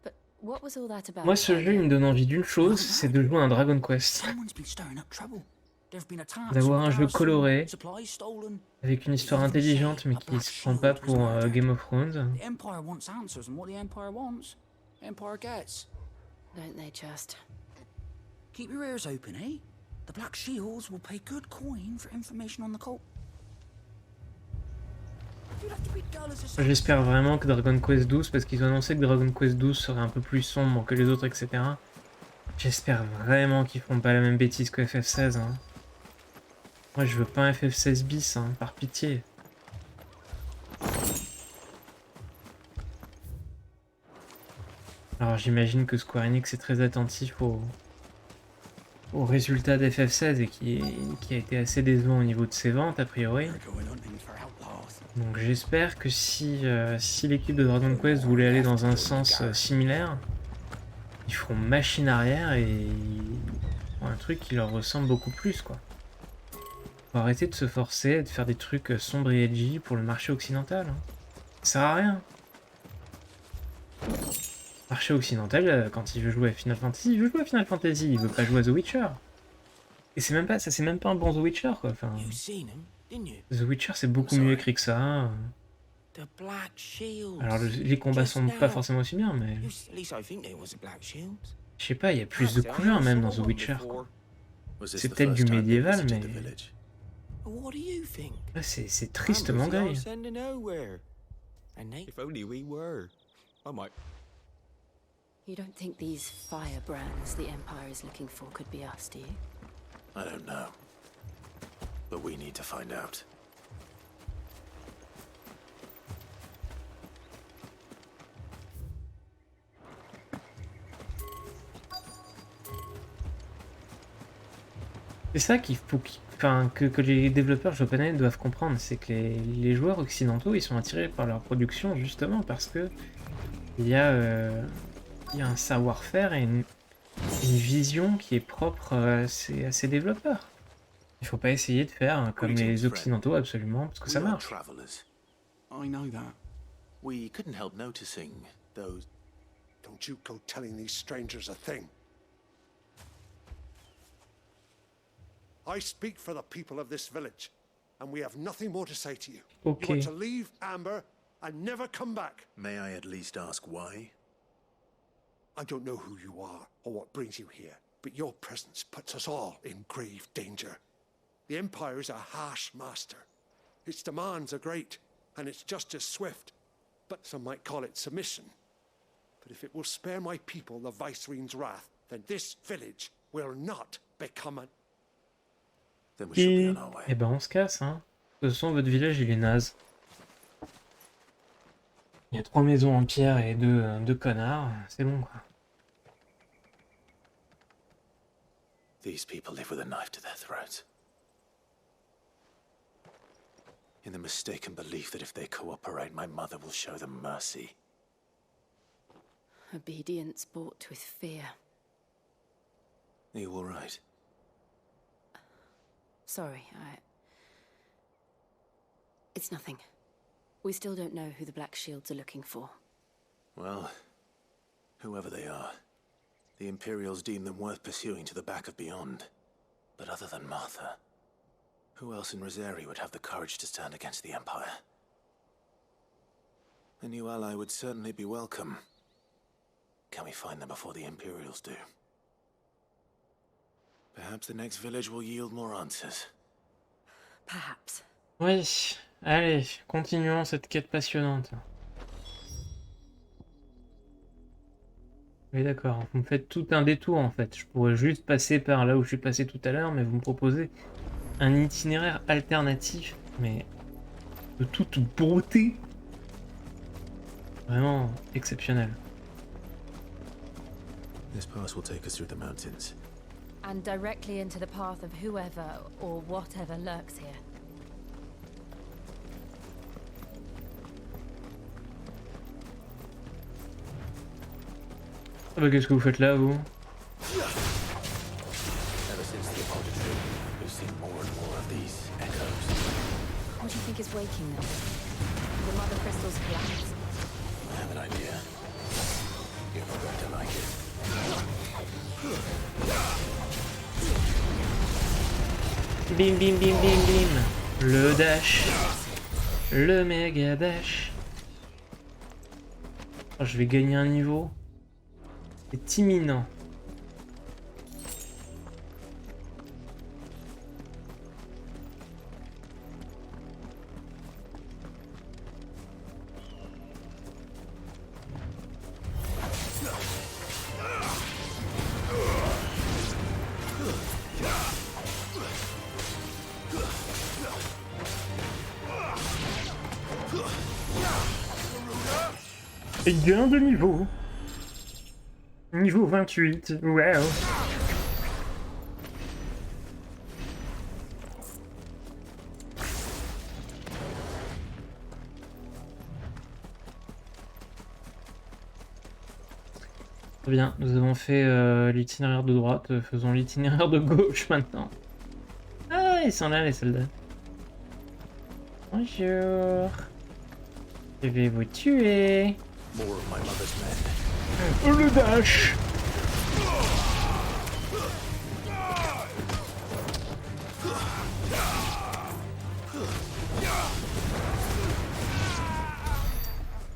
[SPEAKER 5] but what was all that about?
[SPEAKER 1] Moi, ce jeu, il me donne envie d'une chose, c'est de jouer à un Dragon Quest. D'avoir un jeu coloré, avec une histoire intelligente, mais qui se prend pas pour Game of Thrones.
[SPEAKER 9] The Empire wants answers, and what the Empire wants, Empire gets.
[SPEAKER 12] Don't they just?
[SPEAKER 9] Keep your ears open, eh? The Black Shields will pay good coin for information on the cult.
[SPEAKER 1] J'espère vraiment que Dragon Quest 12, parce qu'ils ont annoncé que Dragon Quest 12 serait un peu plus sombre que les autres, etc. J'espère vraiment qu'ils feront pas la même bêtise que FF16. Hein. Moi, je veux pas un FF16 bis, hein, par pitié. Alors, j'imagine que Square Enix est très attentif au résultat d'FF16 et qui a été assez décevant au niveau de ses ventes, a priori. Donc j'espère que si l'équipe de Dragon Quest voulait aller dans un sens similaire, ils feront machine arrière et ils feront un truc qui leur ressemble beaucoup plus, quoi. Faut arrêter de se forcer, de faire des trucs sombres et edgy pour le marché occidental. Hein. Ça sert à rien. Le marché occidental, quand il veut jouer à Final Fantasy, il veut jouer à Final Fantasy, il veut pas jouer à The Witcher. Et c'est même pas, ça c'est même pas un bon The Witcher, quoi. Enfin, The Witcher c'est beaucoup mieux écrit que ça. Alors les combats sont pas forcément aussi bien, mais... Je sais pas, il y a plus de couleurs même dans The Witcher, quoi. C'est peut-être du médiéval, mais... Là c'est tristement gris.
[SPEAKER 12] You don't think these firebrands the Empire is looking for could be us, do you?
[SPEAKER 10] I don't know. But we need to find out.
[SPEAKER 1] C'est ça qu'il faut que les développeurs japonais doivent comprendre, c'est que les joueurs occidentaux, ils sont attirés par leur production justement parce que il y a un savoir-faire et une vision qui est propre à ces développeurs. Il faut pas essayer de faire comme les occidentaux absolument, parce que ça marche.
[SPEAKER 10] I know that. We couldn't help noticing those.
[SPEAKER 2] Don't you go telling these strangers a thing. I speak for the people of this village, and we have nothing more to say to you.
[SPEAKER 1] Okay.
[SPEAKER 2] You are to leave Amber and never come back.
[SPEAKER 10] May I at least ask why?
[SPEAKER 2] I don't know who you are or what brings you here, but your presence puts us all in grave danger. The Empire is a harsh master. Its demands are great, and its justice swift, but some might call it submission. But if it will spare my people the Viceroy's wrath, then this village will not become a...
[SPEAKER 10] Then we should be on our way.
[SPEAKER 1] Eh ben on se casse, hein. De toute façon, votre village, il est naze. Il y a 3 maisons en pierre et 2 connards, c'est bon, quoi.
[SPEAKER 10] These people live with a knife to their throats. In the mistaken belief that if they cooperate, my mother will show them mercy.
[SPEAKER 12] Obedience bought with fear.
[SPEAKER 10] Are you all right?
[SPEAKER 12] Sorry, It's nothing. We still don't know who the Black Shields are looking for.
[SPEAKER 10] Well, whoever they are, the Imperials deem them worth pursuing to the back of beyond. But other than Martha, who else in Rosari would have the courage to stand against the Empire? A new ally would certainly be welcome. Can we find them before the Imperials do? Perhaps the next village will yield more answers.
[SPEAKER 12] Perhaps.
[SPEAKER 1] Oui, allez, continuons cette quête passionnante. Oui, d'accord, vous me faites tout un détour en fait. Je pourrais juste passer par là où je suis passé tout à l'heure, mais vous me proposez un itinéraire alternatif, mais de toute beauté. Vraiment exceptionnel.
[SPEAKER 10] This pass will take us through the mountains.
[SPEAKER 5] And directly into the path of whoever or whatever lurks here.
[SPEAKER 1] Ah bah qu'est-ce que vous faites là, vous?
[SPEAKER 10] Ever since the apothecary, we've seen more and more of these echoes.
[SPEAKER 5] What do you think is waking them? The mother crystal's collapse?
[SPEAKER 10] I have an idea. You're not going to like it.
[SPEAKER 1] Bim bim bim bim bim. Le dash. Le méga dash. Oh, je vais gagner un niveau. C'est imminent. Et gain de niveau. Niveau 28, wow. Très bien, nous avons fait l'itinéraire de droite, faisons l'itinéraire de gauche maintenant. Ah, ils sont là les soldats. Bonjour. Je vais vous tuer.
[SPEAKER 10] More of my mother's men.
[SPEAKER 1] Le dash.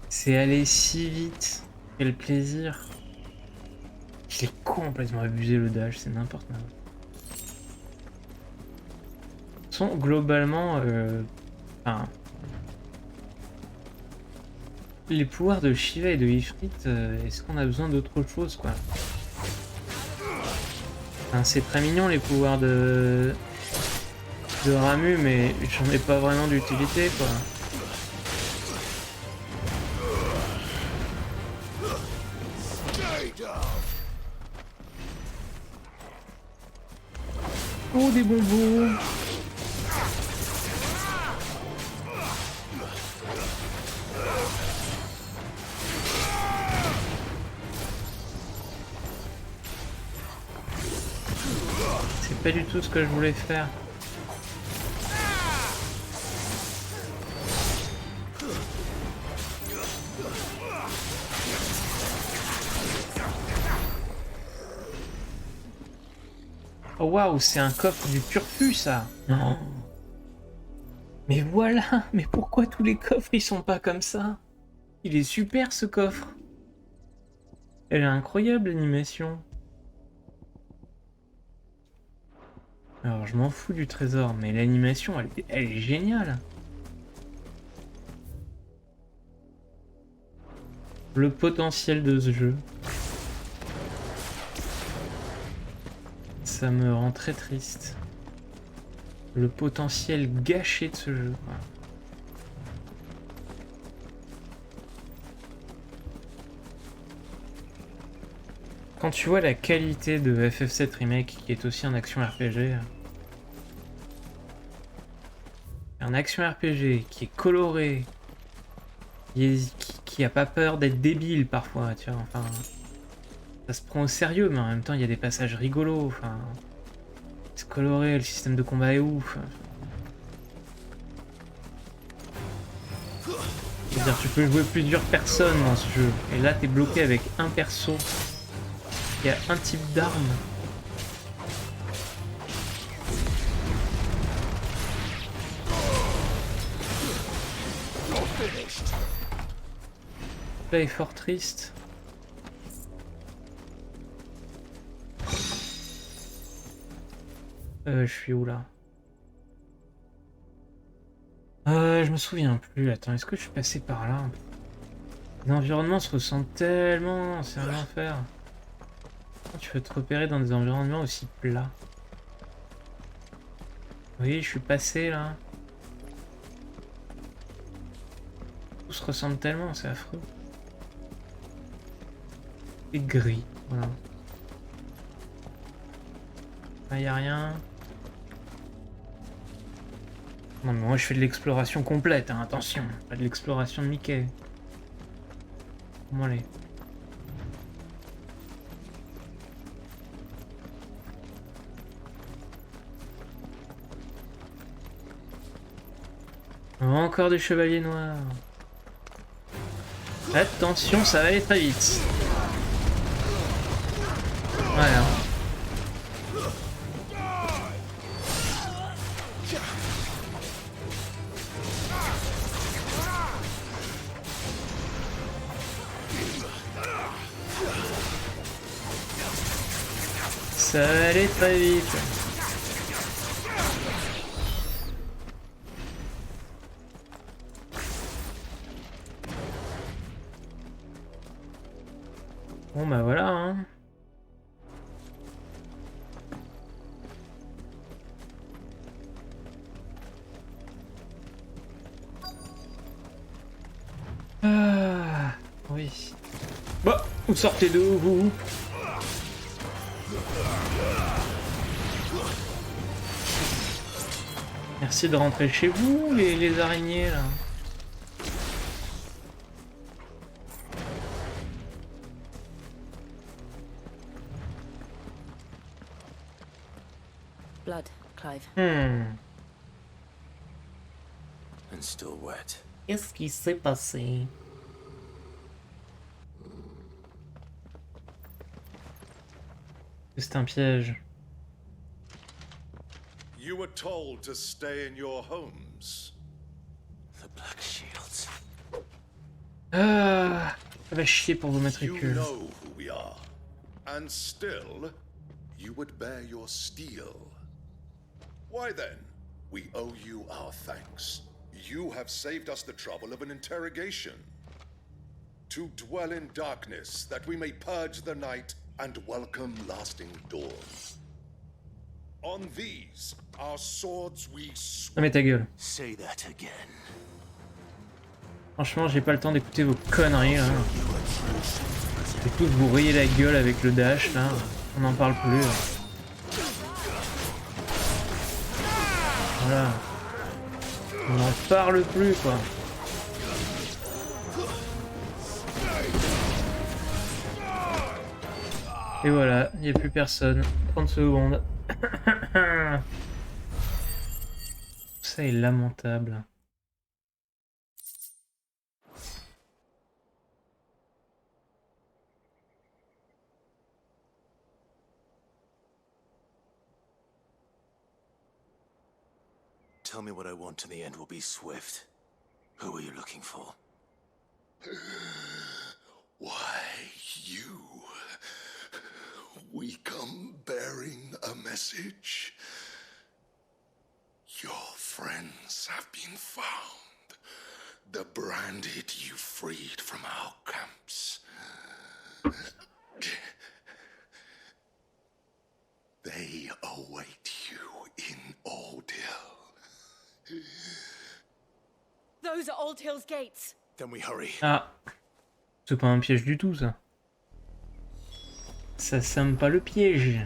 [SPEAKER 1] C'est allé si vite. Quel plaisir. Je l'ai complètement abusé le dash, c'est n'importe quoi. Sont globalement enfin, les pouvoirs de Shiva et de Ifrit, est-ce qu'on a besoin d'autre chose, quoi? Enfin, c'est très mignon les pouvoirs de Ramu, mais j'en ai pas vraiment d'utilité, quoi. Oh, des bonbons! pas du tout ce que je voulais faire. Oh waouh, c'est un coffre du turfu ça. Non. Mais voilà, mais pourquoi tous les coffres ils sont pas comme ça? Il est super ce coffre. Elle est incroyable l'animation. Alors je m'en fous du trésor, mais l'animation elle est géniale. Le potentiel de ce jeu. Ça me rend très triste. Le potentiel gâché de ce jeu. Voilà. Quand tu vois la qualité de FF7 Remake, qui est aussi un action RPG, un action RPG qui est coloré, qui a pas peur d'être débile parfois, tu vois, enfin, ça se prend au sérieux, mais en même temps il y a des passages rigolos, enfin, c'est coloré, le système de combat est ouf. C'est-à-dire tu peux jouer plusieurs personnes dans ce jeu, et là t'es bloqué avec un perso. Il y a un type d'arme. Là est fort triste. Je suis où là? Je me souviens plus. Attends, est-ce que je suis passé par là? L'environnement se ressent tellement, c'est un enfer. Tu peux te repérer dans des environnements aussi plats. Oui, je suis passé là. Tout se ressemble tellement, c'est affreux. Et gris, voilà. Là, y a rien. Non, mais moi je fais de l'exploration complète, hein, attention. Pas de l'exploration de Mickey. Comment aller? Encore des chevaliers noirs. Attention, ça va aller très vite. Voilà. Ça va aller très vite. Bon bah voilà hein. Ah oui. Bah, vous sortez d'où vous? Merci de rentrer chez vous les araignées là.
[SPEAKER 12] Blood, Clive.
[SPEAKER 10] And still wet.
[SPEAKER 1] Qu'est-ce qui s'est passé? C'est un piège.
[SPEAKER 13] You were told to stay in your homes.
[SPEAKER 10] The Black Shields.
[SPEAKER 1] Ah, ça va chier pour vos
[SPEAKER 13] You
[SPEAKER 1] matricules.
[SPEAKER 13] know who we are. And still, you would bear your steel. Why then, we owe you our thanks. You have saved us the trouble of an interrogation. To dwell in darkness, that we may purge the night and welcome lasting dawn. On these, our swords we
[SPEAKER 1] Non mais ta gueule.
[SPEAKER 10] Say that again.
[SPEAKER 1] Franchement, j'ai pas le temps d'écouter vos conneries là. Et tous vous rayez la gueule avec le dash là. On n'en parle plus. Là. Voilà. On n'en parle plus quoi. Et voilà, il n'y a plus personne. 30 secondes. Ça est lamentable.
[SPEAKER 10] Tell me what I want and the end will be swift. Who are you looking for?
[SPEAKER 13] Why, you. We come bearing a message. Your friends have been found. The branded you freed from our camps. They await you in Oldhill.
[SPEAKER 12] Those are Old Hill's gates.
[SPEAKER 10] Then we hurry.
[SPEAKER 1] Ah, c'est pas un piège du tout, ça. Ça sème pas le piège.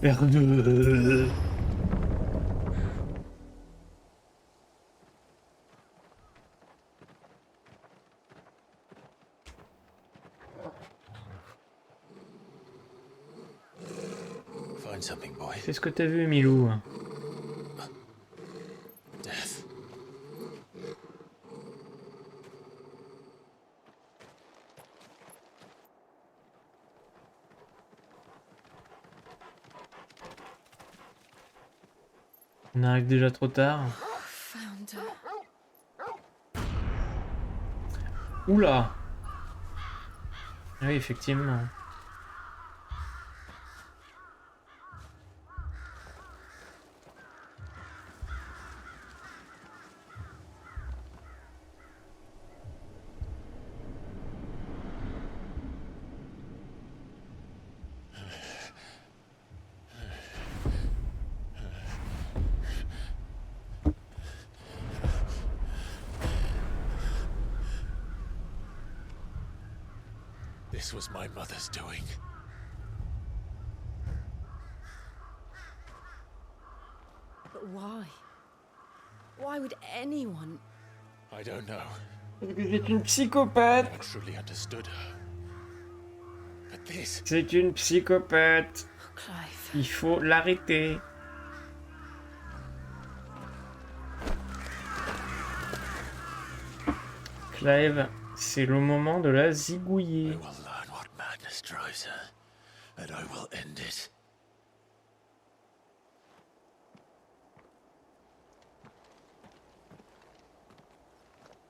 [SPEAKER 1] R2.
[SPEAKER 10] Find something, boy.
[SPEAKER 1] C'est ce que t'as vu, Milou.
[SPEAKER 10] Death.
[SPEAKER 1] On arrive déjà trop tard.
[SPEAKER 12] Found
[SPEAKER 1] Oula. Oui, effectivement.
[SPEAKER 10] This was my mother's doing.
[SPEAKER 12] But why? Why would anyone?
[SPEAKER 10] I don't know.
[SPEAKER 1] C'est une psychopathe.
[SPEAKER 10] I truly understood her. But this.
[SPEAKER 1] C'est une psychopathe.
[SPEAKER 12] Clive.
[SPEAKER 1] Il faut l'arrêter. Clive, c'est le moment de la zigouiller.
[SPEAKER 10] I will learn what madness drives her, and I will end it.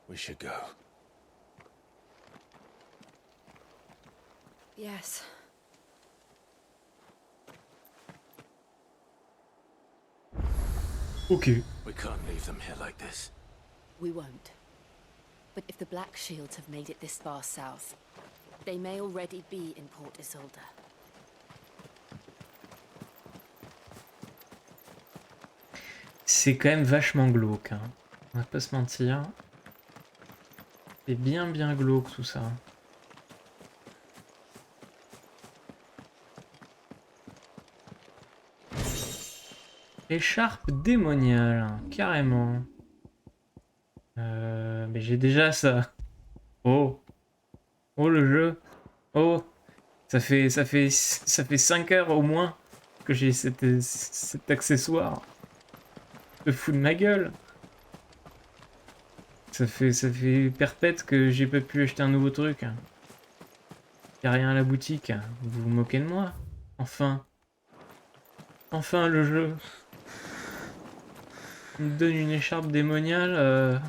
[SPEAKER 10] We should go.
[SPEAKER 12] Yes.
[SPEAKER 1] Ok.
[SPEAKER 10] We can't leave them here like this.
[SPEAKER 5] We won't. But if the Black Shields have made it this far south, they may already be in Port Isolde.
[SPEAKER 1] C'est quand même vachement glauque, hein. On va pas se mentir. C'est bien glauque tout ça. Écharpe démoniale, carrément. Mais j'ai déjà ça. Oh. Oh le jeu. Oh. Ça fait 5 heures au moins que j'ai cet accessoire. Je te fous de ma gueule. Ça fait perpète que j'ai pas pu acheter un nouveau truc. Y'a rien à la boutique. Vous vous moquez de moi? Enfin. Enfin le jeu. Il me donne une écharpe démoniale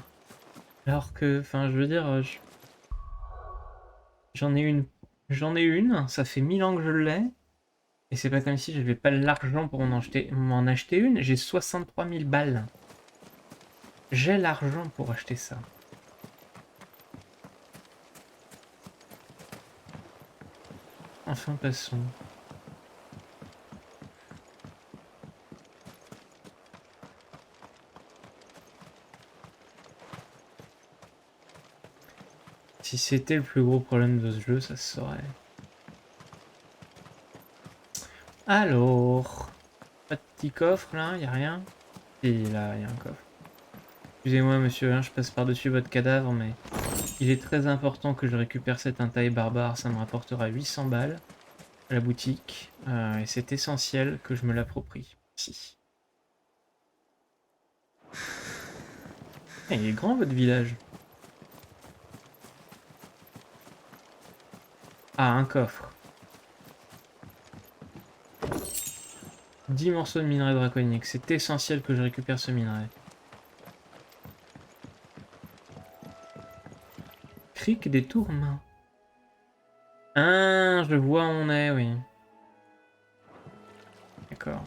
[SPEAKER 1] alors que, enfin je veux dire, j'en ai une, ça fait 1000 ans que je l'ai. Et c'est pas comme si j'avais pas l'argent pour m'en acheter une. J'ai 63 000 balles. J'ai l'argent pour acheter ça. Enfin, passons. Si c'était le plus gros problème de ce jeu, ça se saurait. Alors, pas de petit coffre là, y a rien. Et là, il y a un coffre. Excusez-moi, monsieur, hein, je passe par-dessus votre cadavre, mais il est très important que je récupère cette entaille barbare. Ça me rapportera 800 balles à la boutique. Et c'est essentiel que je me l'approprie. Si. Il est grand, votre village. Ah, un coffre. 10 morceaux de minerai draconique. C'est essentiel que je récupère ce minerai. Crique des tourments. Ah, je vois où on est, oui. D'accord.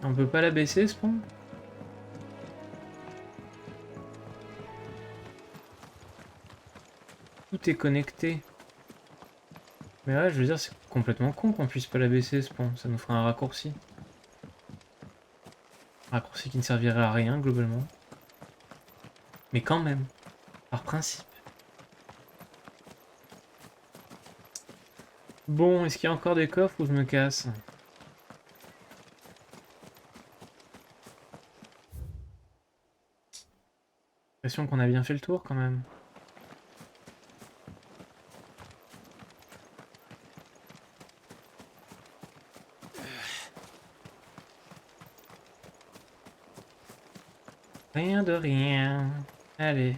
[SPEAKER 1] On peut pas la baisser, ce pont? Tout est connecté. Mais ouais, je veux dire, c'est complètement con qu'on puisse pas la baisser, ce pont. Ça nous fera un raccourci. Un raccourci qui ne servirait à rien, globalement. Mais quand même, par principe. Bon, est-ce qu'il y a encore des coffres ou je me casse? J'ai l'impression qu'on a bien fait le tour, quand même. Rien de rien. Allez.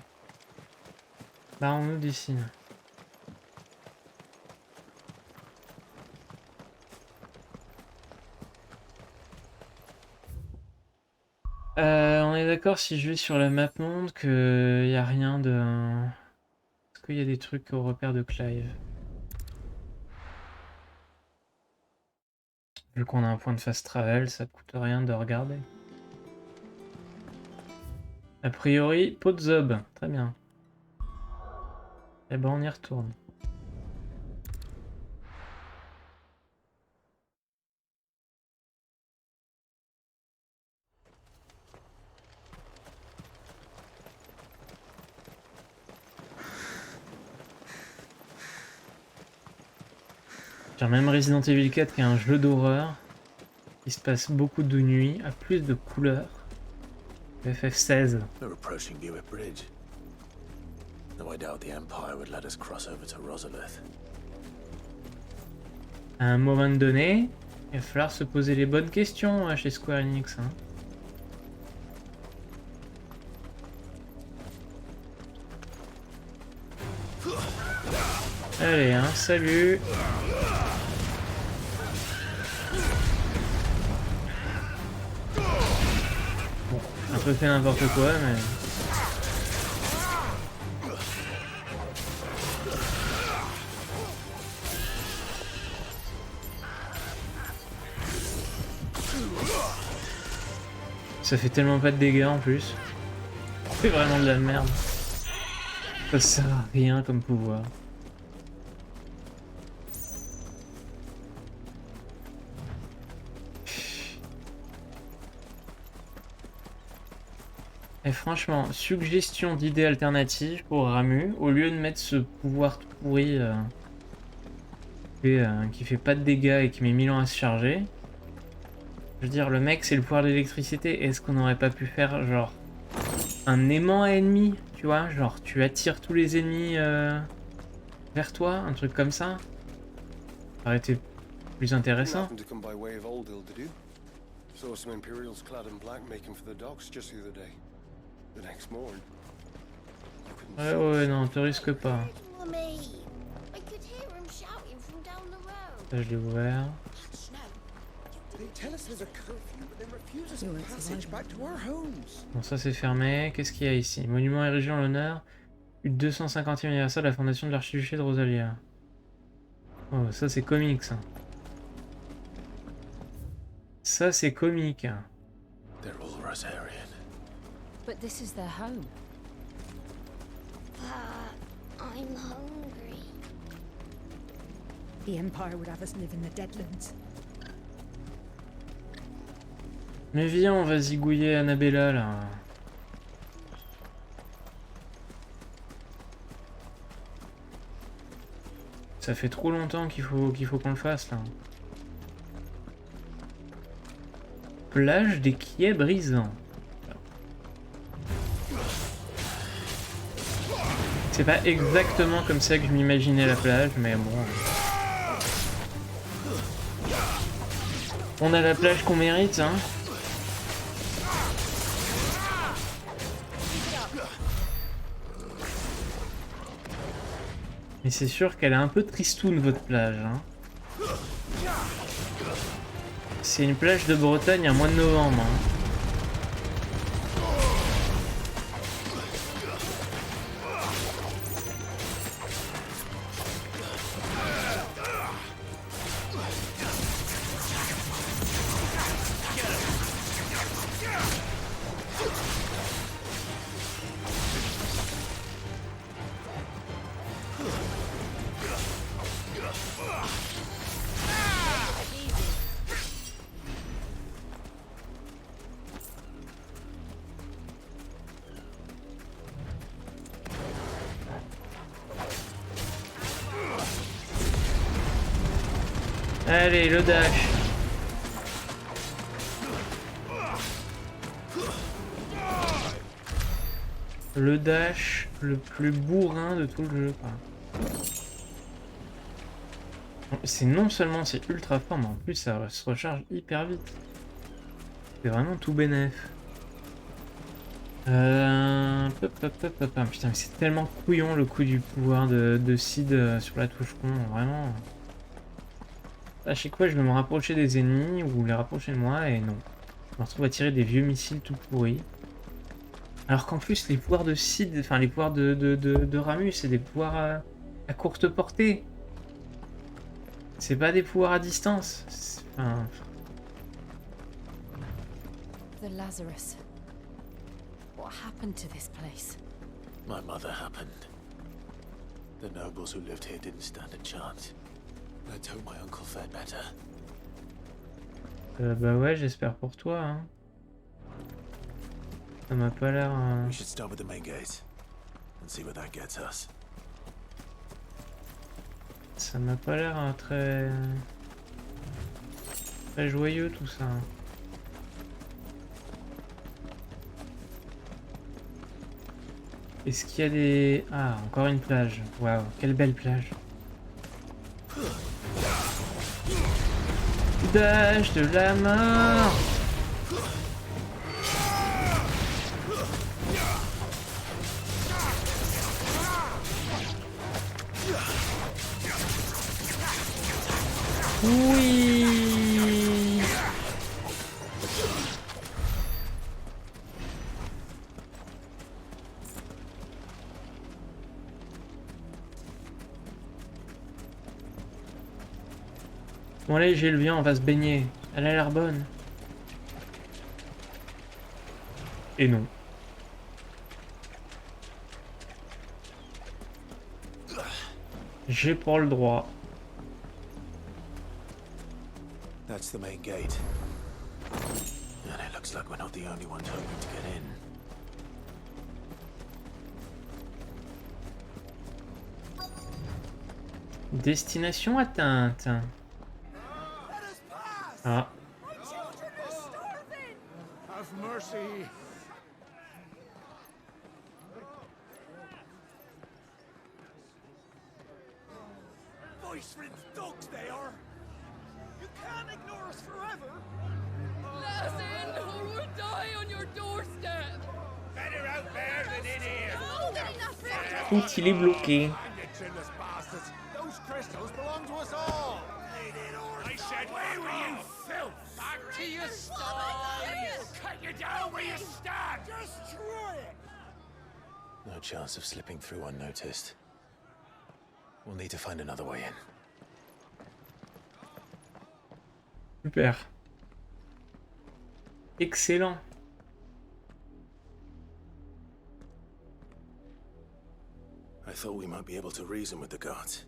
[SPEAKER 1] Barrons-nous d'ici. On est d'accord si je vais sur la map monde qu'il n'y a rien de... Est-ce qu'il y a des trucs au repère de Clive? Vu qu'on a un point de fast travel, ça coûte rien de regarder. A priori, pot de zob. Très bien. Eh ben on y retourne. J'ai même Resident Evil 4 qui est un jeu d'horreur. Il se passe beaucoup de nuit, à plus de couleurs. Le FF16.
[SPEAKER 10] We're approaching Buick Bridge. No, I doubt the Empire would let us cross over to Rosalith.
[SPEAKER 1] À un moment donné, il va falloir se poser les bonnes questions chez Square Enix. Hein. Allez, hein, salut. Bon, un peu fait n'importe quoi, mais... Ça fait tellement pas de dégâts en plus. C'est vraiment de la merde. Ça sert à rien comme pouvoir. Et franchement, suggestion d'idées alternatives pour Ramu, au lieu de mettre ce pouvoir tout pourri qui fait pas de dégâts et qui met 1000 ans à se charger. Je veux dire, le mec, c'est le pouvoir de l'électricité. Est-ce qu'on n'aurait pas pu faire, genre, un aimant à ennemis, tu vois? Genre, tu attires tous les ennemis vers toi, un truc comme ça? Ça aurait été plus intéressant. Ouais, non, te risque pas. Ça, je l'ai ouvert. Bon, ça c'est fermé. Qu'est-ce qu'il y a ici? Monument érigé en l'honneur du 250e anniversaire de la fondation de l'archiduché de Rosalia. Oh, ça c'est comique, ça. Ça c'est comique.
[SPEAKER 10] They're all Rosarian.
[SPEAKER 5] But this is their home.
[SPEAKER 11] I'm hungry.
[SPEAKER 14] The Empire would have us live in the Deadlands.
[SPEAKER 1] Mais viens, on va zigouiller Annabella là. Ça fait trop longtemps qu'il faut qu'on le fasse là. Plage des quais brisants. C'est pas exactement comme ça que je m'imaginais la plage, mais bon. On a la plage qu'on mérite, hein. Mais c'est sûr qu'elle est un peu tristoune, votre plage, hein. C'est une plage de Bretagne à mois de novembre, hein. Allez, le dash. Le dash le plus bourrin de tout le jeu, quoi. C'est non seulement c'est ultra fort, mais en plus ça se recharge hyper vite. C'est vraiment tout bénef. Putain, mais c'est tellement couillon le coup du pouvoir de Sid sur la touche con, vraiment. À chaque fois je vais me rapprocher des ennemis ou les rapprocher de moi et non. Je me retrouve à tirer des vieux missiles tout pourris. Alors qu'en plus les pouvoirs de Sid, enfin les pouvoirs de Ramus, c'est des pouvoirs à courte portée. C'est pas des pouvoirs à distance. Enfin...
[SPEAKER 5] The Lazarus. What happened to this place?
[SPEAKER 10] My mother happened. The nobles who lived here didn't stand a chance. Let's hope my uncle fared better.
[SPEAKER 1] Bah ouais, j'espère pour toi, hein. Ça m'a pas l'air...
[SPEAKER 10] We should start with the main gate and see where that gets us.
[SPEAKER 1] Ça m'a pas l'air très joyeux tout ça. Est-ce qu'il y a des... Ah, encore une plage. Waouh, quelle belle plage. Dash de la mort. Oui. Bon allez, j'ai le viande, on va se baigner. Elle a l'air bonne. Et non. J'ai pas le droit.
[SPEAKER 10] That's the main gate. And it looks like we're not the only ones hoping to get in.
[SPEAKER 1] Destination atteinte. Ah.
[SPEAKER 2] Have mercy. Voice-ridden dogs they are. You can't ignore us forever.
[SPEAKER 15] Let us in or we'll die on your doorstep.
[SPEAKER 2] Better out there than in here.
[SPEAKER 1] Tout il est bloqué.
[SPEAKER 2] Those crystals belong to us all. I said, where were you, filth? Back to your sties. Cut you down where you stand. Destroy it.
[SPEAKER 10] No chance of slipping through unnoticed. We'll need to find another way in.
[SPEAKER 1] Super. Excellent.
[SPEAKER 10] I thought we might be able to reason with the guards.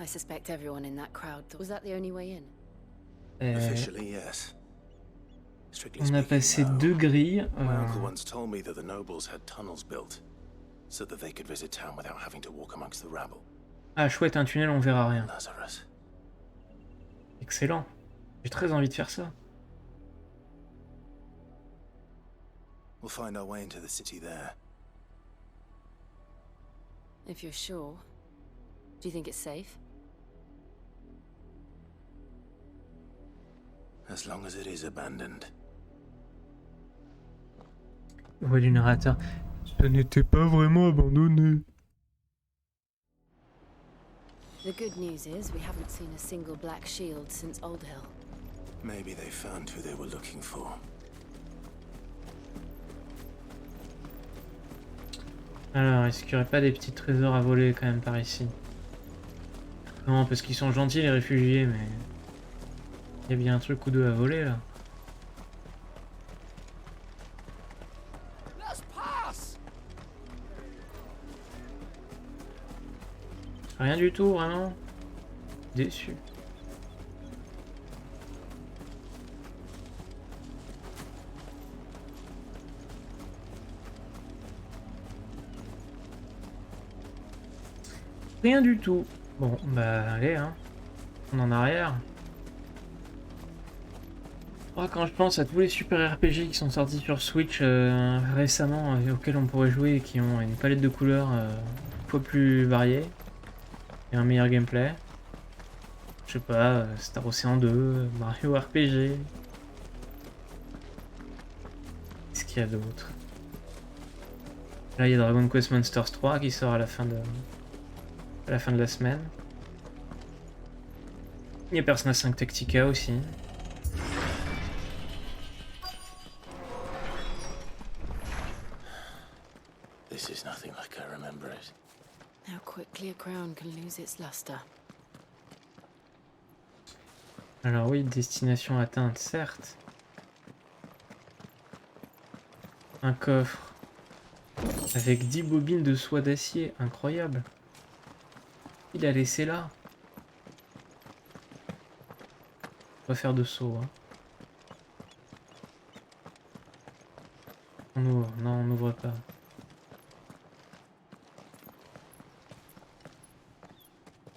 [SPEAKER 12] I suspect everyone in that crowd thought... Was that the only way in?
[SPEAKER 10] Officially, yes. Strictly
[SPEAKER 1] On a passé deux grilles.
[SPEAKER 10] My uncle once told me that the nobles had tunnels built so that they could visit town without having to walk amongst the rabble.
[SPEAKER 1] Ah chouette, un tunnel, on verra rien.
[SPEAKER 10] Lazarus.
[SPEAKER 1] Excellent. J'ai très envie de faire ça.
[SPEAKER 10] We'll find our way into the city there.
[SPEAKER 5] If you're sure. Do you think it's safe?
[SPEAKER 10] As long as it is abandoned.
[SPEAKER 1] Voix du narrateur. Ça n'était pas vraiment abandonné.
[SPEAKER 5] The good news is we haven't seen a single black shield since Old Hill.
[SPEAKER 10] Maybe they found who they were looking for.
[SPEAKER 1] Alors, est-ce qu'il n'y aurait pas des petits trésors à voler quand même par ici? Non, parce qu'ils sont gentils les réfugiés, mais... Il y a bien un truc ou deux à voler là. Rien du tout, vraiment. Déçu. Rien du tout. Bon, bah allez, hein. On en arrière. Oh, quand je pense à tous les super RPG qui sont sortis sur Switch récemment, auxquels on pourrait jouer et qui ont une palette de couleurs fois plus variée et un meilleur gameplay. Je sais pas, Star Ocean 2, Mario RPG. Qu'est-ce qu'il y a d'autre? Là, il y a Dragon Quest Monsters 3 qui sort à la fin de la semaine. Il y a Persona 5 Tactica aussi.
[SPEAKER 10] This is nothing like I remember it.
[SPEAKER 5] How quickly a crown can lose its luster.
[SPEAKER 1] Alors oui, destination atteinte, certes. Un coffre. Avec 10 bobines de soie d'acier, incroyable. Il a laissé là. On va faire de saut. Hein. On ouvre, non on n'ouvre pas.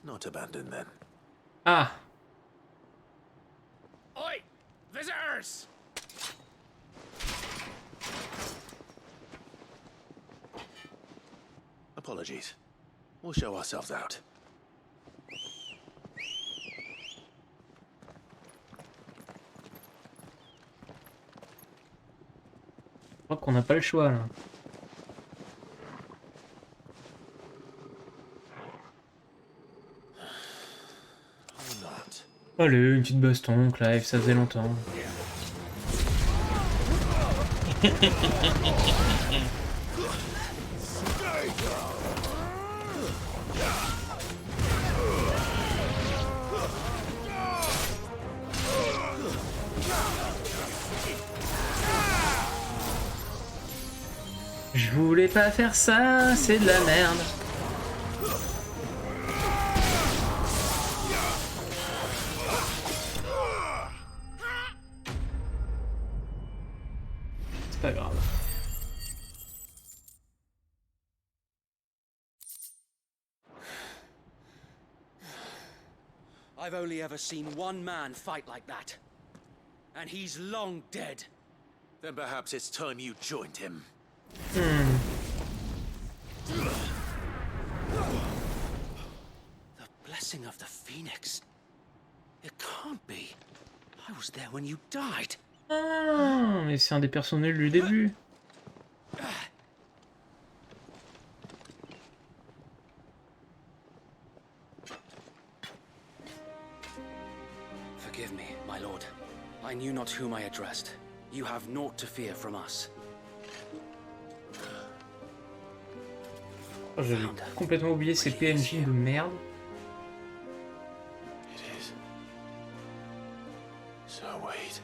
[SPEAKER 10] Not abandoned then.
[SPEAKER 1] Ah!
[SPEAKER 3] Oi! Visitors!
[SPEAKER 10] Apologies. We'll show ourselves out.
[SPEAKER 1] Je crois qu'on n'a pas le choix là. Allez, une petite baston, Clive, ça faisait longtemps. Je voulais pas faire ça, c'est de la merde. C'est pas grave.
[SPEAKER 16] I've only ever seen one man fight like that. And he's long dead.
[SPEAKER 10] Then perhaps it's time you joined him.
[SPEAKER 16] The blessing of the Phoenix. It can't be. I was there when you died.
[SPEAKER 1] Ah, mais c'est un des personnels du début.
[SPEAKER 16] Forgive me, my lord. I knew not whom I addressed. You have naught to fear from us.
[SPEAKER 1] Oh, j'avais complètement oublié ces PNJ de merde.
[SPEAKER 10] Sir Wade.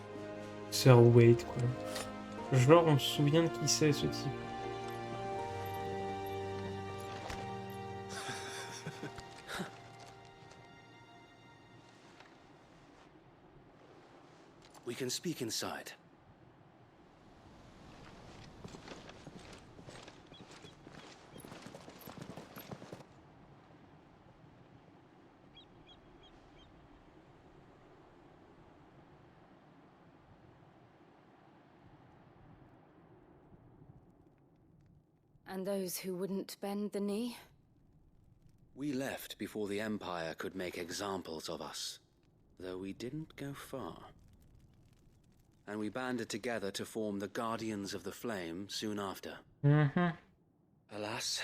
[SPEAKER 1] Sir Wade, quoi. Genre, on se souvient de qui c'est ce type.
[SPEAKER 16] We can speak inside.
[SPEAKER 5] And those who wouldn't bend the knee?
[SPEAKER 16] We left before the Empire could make examples of us, though we didn't go far. And we banded together to form the Guardians of the Flame soon after. Alas,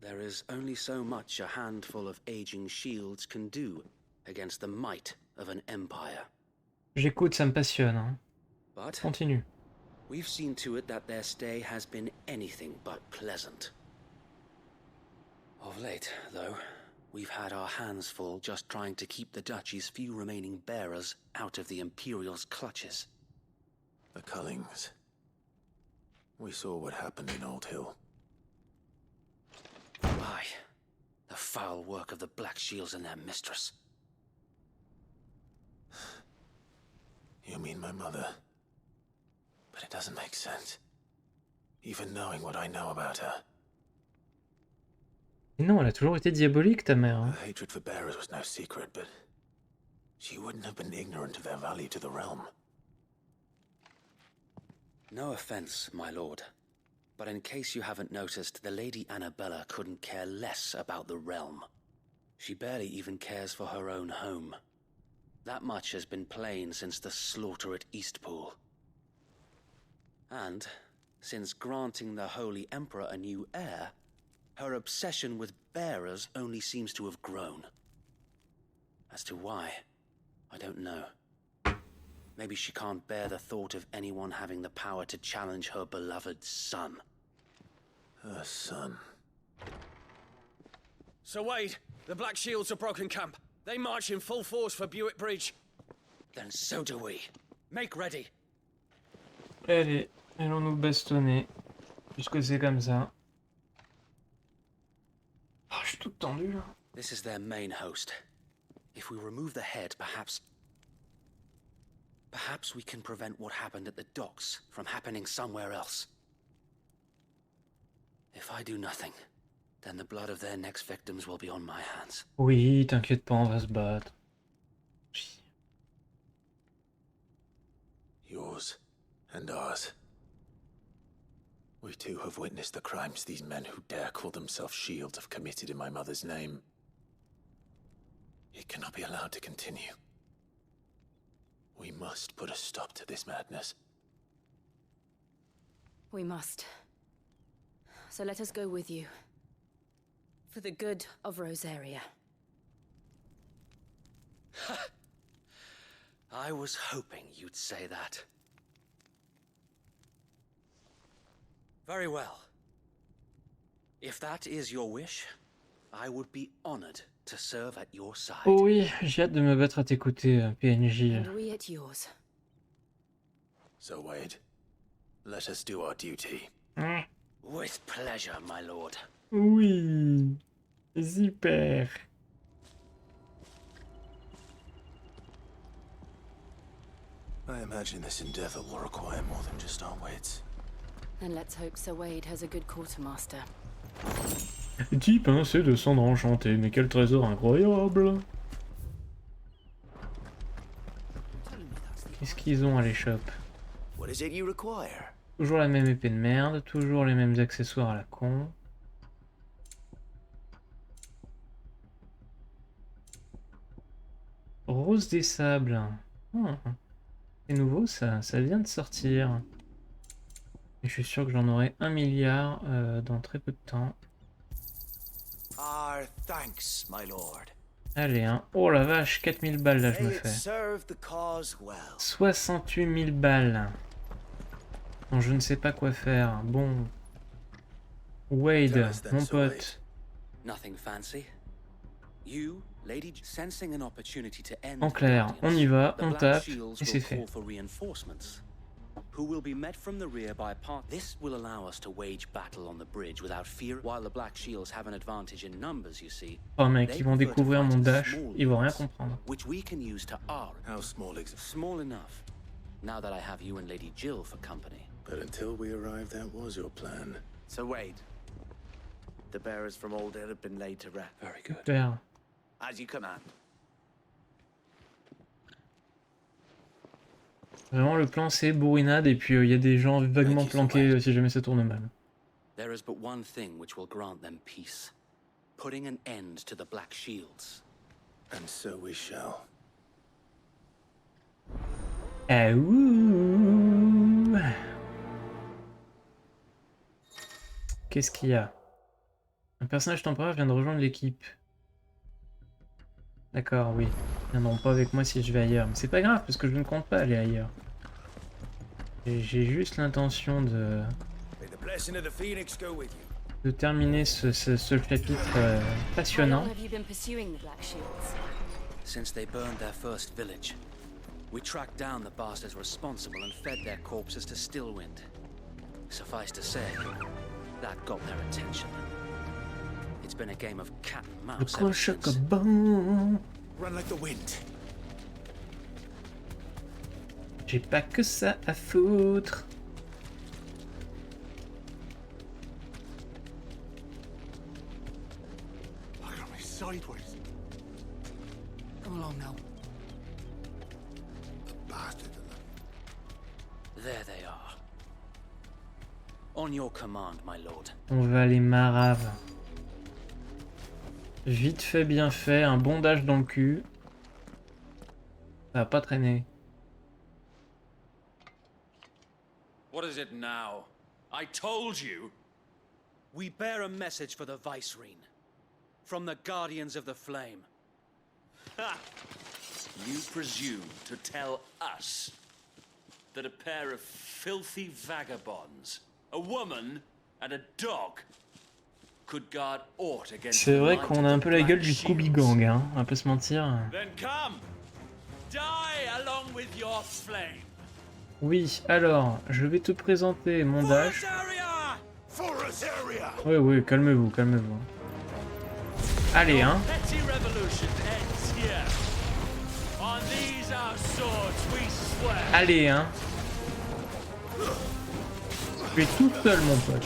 [SPEAKER 16] there is only so much a handful of aging shields can do against the might of an empire.
[SPEAKER 1] J'écoute, ça me passionne. Hein.
[SPEAKER 16] But
[SPEAKER 1] continue.
[SPEAKER 16] We've seen to it that their stay has been anything but pleasant. Of late, though, we've had our hands full just trying to keep the Duchy's few remaining bearers out of the Imperial's clutches.
[SPEAKER 10] The Cullings. We saw what happened in Old Hill.
[SPEAKER 16] Aye. The foul work of the Black Shields and their mistress.
[SPEAKER 10] You mean my mother? But it doesn't make sense. Even knowing what I know about her.
[SPEAKER 1] Non, elle a toujours été diabolique, ta mère. Hein.
[SPEAKER 10] Her hatred for bearers was no secret, but she wouldn't have been ignorant of their value to the realm.
[SPEAKER 16] No offense, my lord. But in case you haven't noticed, the Lady Annabella couldn't care less about the realm. She barely even cares for her own home. That much has been plain since the slaughter at Eastpool. And, since granting the Holy Emperor a new heir, her obsession with bearers only seems to have grown. As to why, I don't know. Maybe she can't bear the thought of anyone having the power to challenge her beloved son.
[SPEAKER 10] Her son.
[SPEAKER 9] Sir Wade, the Black Shields have broken camp. They march in full force for Buick Bridge.
[SPEAKER 16] Then so do we.
[SPEAKER 9] Make ready.
[SPEAKER 1] Allez, allons nous bastonner. Puisque c'est comme ça. Oh, je suis tout tendu là.
[SPEAKER 16] This is their main host. If we remove the head, perhaps we can prevent what happened at the docks from happening somewhere else. If I do nothing, then the blood of their next victims will be on my hands.
[SPEAKER 1] Oui, t'inquiète pas, on va se battre.
[SPEAKER 10] Yours and ours. We too have witnessed the crimes these men who dare call themselves shields have committed in my mother's name. It cannot be allowed to continue. We must put a stop to this madness.
[SPEAKER 12] We must. So let us go with you. For the good of Rosaria.
[SPEAKER 16] I was hoping you'd say that. Very well. If that is your wish, I would be honored to serve at your side.
[SPEAKER 1] Oh oui, j'ai hâte de me battre à tes côtés, PNJ.
[SPEAKER 12] And we at yours.
[SPEAKER 10] So Wade, let us do our duty.
[SPEAKER 16] With pleasure, my lord.
[SPEAKER 1] Oui, super.
[SPEAKER 10] I imagine this endeavor will require more than just our wits.
[SPEAKER 12] Then let's hope Sir Wade has a good quartermaster.
[SPEAKER 1] Type, hein, c'est de cendres enchantées, mais quel trésor incroyable. Qu'est-ce qu'ils ont à l'échoppe? Toujours la même épée de merde, toujours les mêmes accessoires à la con. Rose des sables. C'est nouveau ça, ça vient de sortir. Et je suis sûr que j'en aurai 1 milliard dans très peu de temps. Allez, hein. Oh la vache, 4000 balles là je me fais. 68 000 balles. Non, je ne sais pas quoi faire. Bon. Wade, mon pote. En clair, on y va, on tape, et c'est fait.
[SPEAKER 16] Who will be met from the rear by Partie. This will allow us to wage battle on the bridge without fear, while the Black Shields have an advantage in numbers, you see.
[SPEAKER 1] Oh mec, ils vont découvrir mon dash, ils vont rien comprendre.
[SPEAKER 16] Which we can use to our...
[SPEAKER 10] How small is it?
[SPEAKER 16] Small enough. Now that I have you and Lady Jill for company.
[SPEAKER 10] But until we arrived, that was your plan.
[SPEAKER 17] So Wade, the bearers from Old Hill have been laid to rest.
[SPEAKER 16] Very good.
[SPEAKER 1] Super.
[SPEAKER 17] As you command.
[SPEAKER 1] Vraiment, le plan c'est bourrinade et puis il y a des gens vaguement planqués si jamais ça tourne mal.
[SPEAKER 16] There is but one thing which will grant them peace. putting an end to the Black Shields.
[SPEAKER 10] And so we shall.
[SPEAKER 1] Ah ouh. Qu'est-ce qu'il y a? Un personnage temporaire vient de rejoindre l'équipe. D'accord, oui. Ils viendront pas avec moi si je vais ailleurs. Mais c'est pas grave, parce que je ne compte pas aller ailleurs. J'ai juste l'intention de terminer ce chapitre passionnant.
[SPEAKER 16] Since they burned their first village, we tracked down the bastards responsible and fed their corpses to Stillwind. Suffice to say, that got their attention. It's been a game of cat and mouse ever since.
[SPEAKER 1] Run
[SPEAKER 10] like the wind.
[SPEAKER 1] J'ai pas que ça à foutre.
[SPEAKER 2] Look at me sideways.
[SPEAKER 16] Come along now.
[SPEAKER 2] The bastard.
[SPEAKER 16] There they are. On your command, my lord.
[SPEAKER 1] On va les maraves. Vite fait, bien fait, un bondage dans le cul. Ça va pas traîner.
[SPEAKER 9] What is it now? I told you.
[SPEAKER 16] We bear a message for the Vicereine. From the Guardians of the Flame.
[SPEAKER 9] Ha! You presume to tell us that a pair of filthy vagabonds, a woman and a dog, could guard aught against.
[SPEAKER 1] C'est vrai qu'on a un peu la gueule du Scooby Gang, hein, on va pas se mentir.
[SPEAKER 9] Then come, die along with your flame.
[SPEAKER 1] Oui, alors, je vais te présenter mon dash. Oui, oui, calmez-vous, calmez-vous. Allez, hein. Allez, hein. Je suis tout seul, mon pote.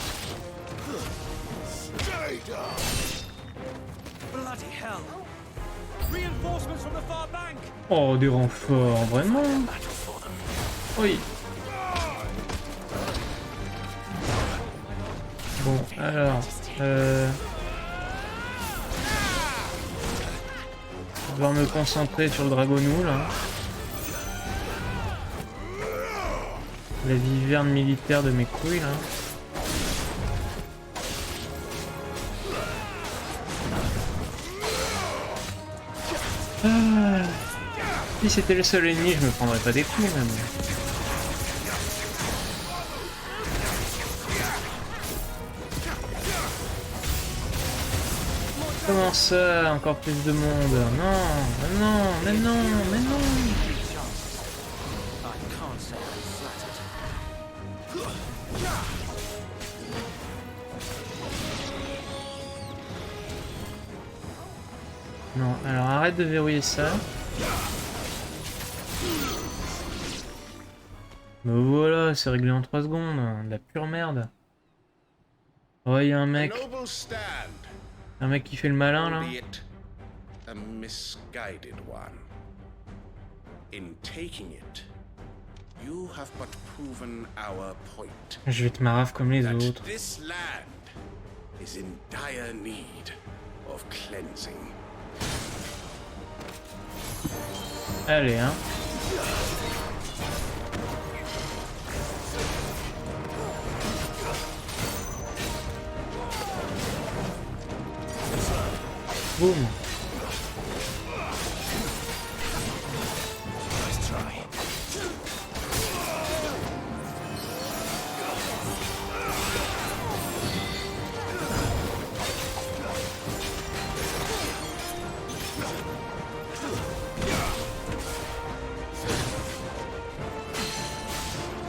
[SPEAKER 1] Oh, des renforts, vraiment. Oui. Bon, alors... Je vais devoir me concentrer sur le dragonou, là. La viverne militaire de mes couilles, là. Ah. Si c'était le seul ennemi, je me prendrais pas des coups, même. Comment ça? Encore plus de monde? Non, mais non, mais non, mais non. Non, alors arrête de verrouiller ça. Mais voilà, c'est réglé en 3 secondes. De la pure merde. Oh, il y a un mec. Un mec qui fait le malin là.
[SPEAKER 18] A misguided one. In taking it, you have but proven our point.
[SPEAKER 1] Je vais te marave comme les autres.
[SPEAKER 18] This land is in dire need of cleansing.
[SPEAKER 1] Allez, hein. Boum.
[SPEAKER 18] Nice try.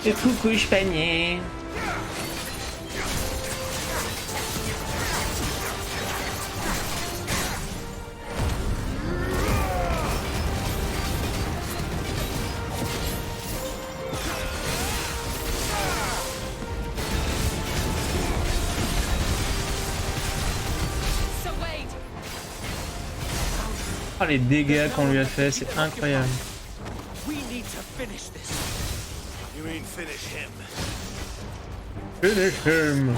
[SPEAKER 1] Et coucou, panier. Oh, les dégâts qu'on lui a fait, c'est incroyable.
[SPEAKER 10] You mean finish him?
[SPEAKER 1] Finish him.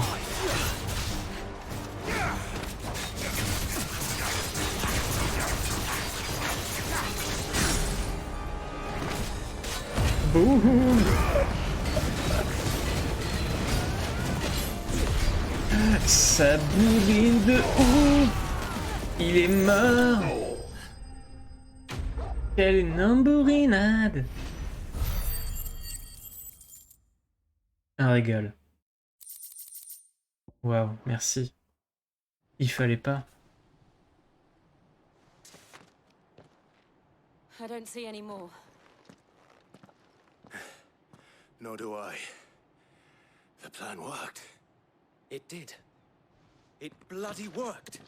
[SPEAKER 1] Boum. Ça bourrine de ouf. Il est mort. Quelle namborinade. Un régal. Waouh, merci. Il fallait pas.
[SPEAKER 12] I don't see any more.
[SPEAKER 10] Nor do I. The plan worked.
[SPEAKER 16] It did. It bloody worked.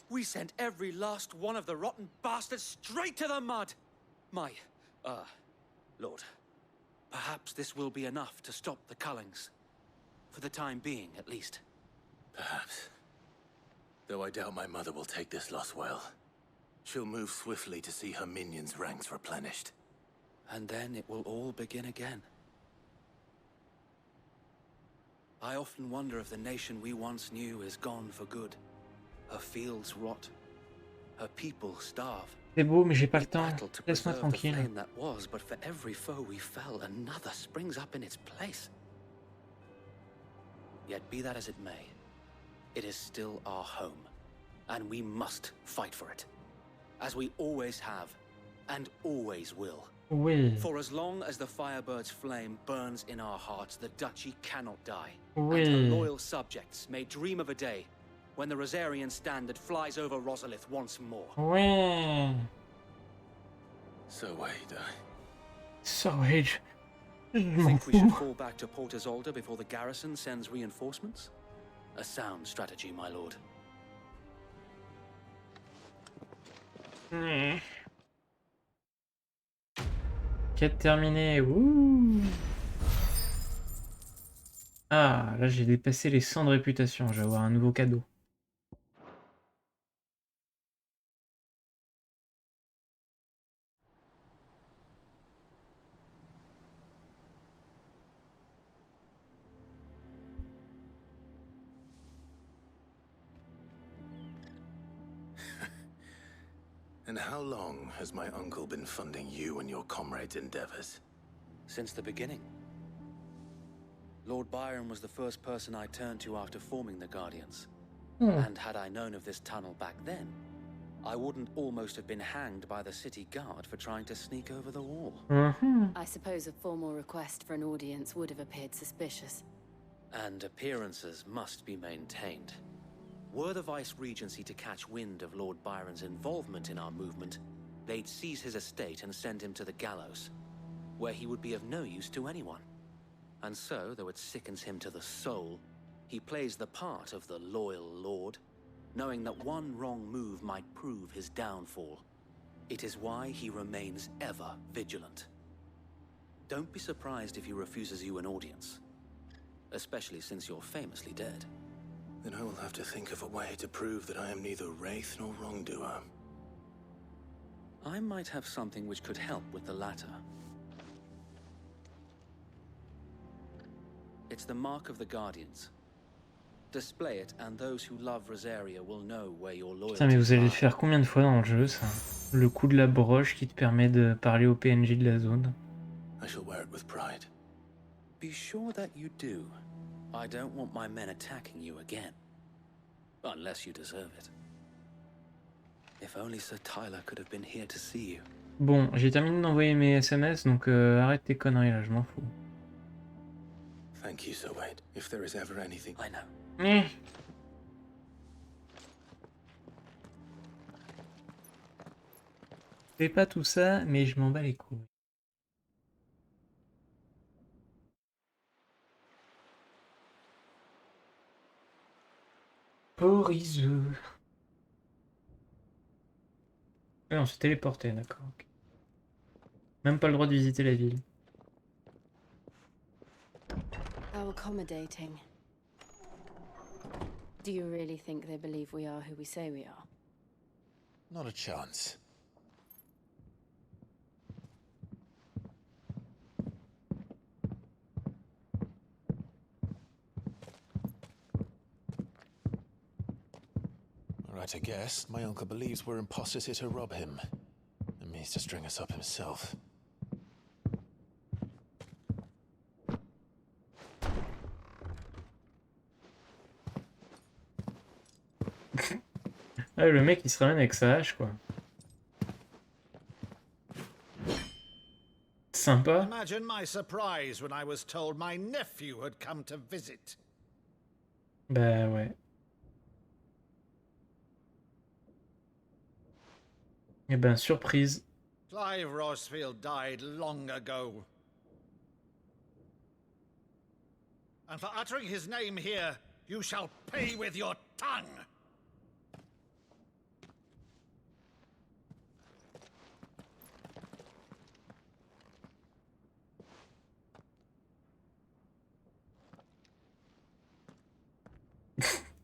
[SPEAKER 16] We sent every last one of the rotten bastards straight to the mud. My, Lord, perhaps this will be enough to stop the Cullings. For the time being, at least.
[SPEAKER 10] Perhaps. Though I doubt my mother will take this loss well. She'll move swiftly to see her minions' ranks replenished.
[SPEAKER 16] And then it will all begin again. I often wonder if the nation we once knew is gone for good. Her fields rot. Her people starve.
[SPEAKER 1] C'est beau, mais j'ai pas le temps.
[SPEAKER 16] Battled to
[SPEAKER 1] Laisse-moi
[SPEAKER 16] preserve the
[SPEAKER 1] tranquille.
[SPEAKER 16] flame that was, but for every foe we fell, another springs up in its place. Yet be that as it may, it is still our home, and we must fight for it, as we always have, and always will.
[SPEAKER 1] Oui.
[SPEAKER 16] For as long as the Firebird's flame burns in our hearts, the Duchy cannot die,
[SPEAKER 1] Oui.
[SPEAKER 16] and her loyal subjects may dream of a day when the Rosarian standard flies over Rosalith once more.
[SPEAKER 1] Oui.
[SPEAKER 10] So Wade,
[SPEAKER 1] So Wade. Je m'en
[SPEAKER 16] Think we should
[SPEAKER 1] fous.
[SPEAKER 16] fall back to Port Isolde before the garrison sends reinforcements? A sound strategy, my lord.
[SPEAKER 1] Quête terminée. Wouh. Ah, là j'ai dépassé les 100 de réputation. Je vais avoir un nouveau cadeau.
[SPEAKER 10] And how long has my uncle been funding you and your comrades' endeavors?
[SPEAKER 16] Since the beginning. Lord Byron was the first person I turned to after forming the Guardians. And had I known of this tunnel back then, I wouldn't almost have been hanged by the city guard for trying to sneak over the wall.
[SPEAKER 12] I suppose a formal request for an audience would have appeared suspicious.
[SPEAKER 16] And appearances must be maintained. Were the Vice-Regency to catch wind of Lord Byron's involvement in our movement, they'd seize his estate and send him to the gallows, where he would be of no use to anyone. And so, though it sickens him to the soul, he plays the part of the loyal lord, knowing that one wrong move might prove his downfall. It is why he remains ever vigilant. Don't be surprised if he refuses you an audience, especially since you're famously dead.
[SPEAKER 10] Then I will have to think of a way to prove that I am neither wraith nor wrongdoer.
[SPEAKER 16] I might have something which could help with the latter. It's the mark of the Guardians. Display it, and those who love Rosaria will know where your loyalty
[SPEAKER 1] Putain, mais vous allez le
[SPEAKER 16] lies.
[SPEAKER 1] faire combien de fois dans le jeu, ça? Le coup de la broche qui te permet de parler au PNJ de la zone.
[SPEAKER 10] I shall wear it with pride.
[SPEAKER 16] Be sure that you do. I don't want my men attacking you again. Unless you deserve it. If only Sir Tyler could have been here to see you.
[SPEAKER 1] Bon, j'ai terminé d'envoyer mes SMS, donc arrête tes conneries là, je m'en fous.
[SPEAKER 10] Thank you, Sir Wade. If there is ever anything...
[SPEAKER 16] I know.
[SPEAKER 1] Fais pas tout ça, mais je m'en bats les couilles. Horizon. Ouais, on s'est téléporté, d'accord. Ok. Même pas le droit de visiter la ville.
[SPEAKER 12] How accommodating. Do you really think they believe we are who we say we are?
[SPEAKER 6] Not a chance. Right, I guess. My uncle believes we're imposters here to rob him. And means to string us up himself.
[SPEAKER 1] Ouais, le mec il se ramène avec sa hache quoi. Sympa.
[SPEAKER 19] Imagine my surprise when I was told my nephew had come to visit.
[SPEAKER 1] Bah ouais. Eh ben surprise.
[SPEAKER 19] Clive Rosfield died long ago. And for uttering his name here, you shall pay with your tongue.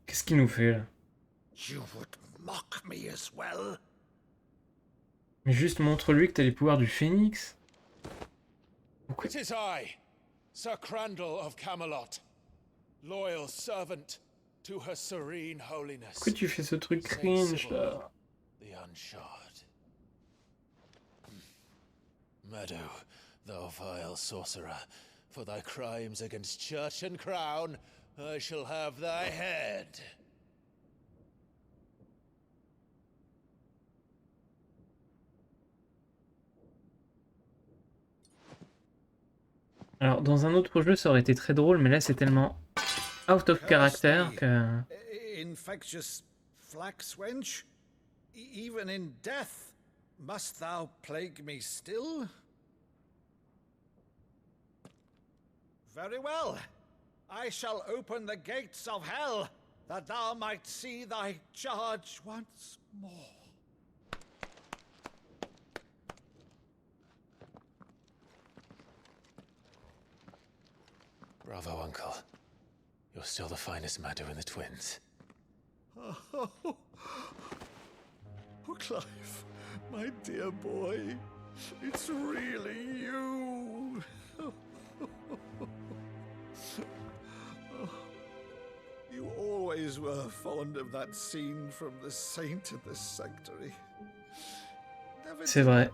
[SPEAKER 1] Qu'est-ce qu'il nous fait là?
[SPEAKER 19] You would mock me as well.
[SPEAKER 1] Mais juste montre-lui que t'as les pouvoirs du phénix.
[SPEAKER 20] It is I, Sir Crandall of Camelot, loyal servant to her serene holiness.
[SPEAKER 1] Pourquoi tu fais ce truc cringe là?
[SPEAKER 20] The Unshod. Meadow, thou vile sorcerer, for thy crimes against church and crown, I shall have thy head.
[SPEAKER 1] Alors dans un autre jeu ça aurait été très drôle, mais là c'est tellement out of character que...
[SPEAKER 19] Infectious flax wench, even in death, must thou plague me still? Very well. I shall open the gates of hell, that thou might see thy charge once more.
[SPEAKER 6] Bravo, Uncle. You're still the finest Maddo in the twins.
[SPEAKER 19] Oh, Clive, my dear boy, it's really you. You always were fond of that scene from The Saint of the Sanctuary.
[SPEAKER 1] C'est vrai.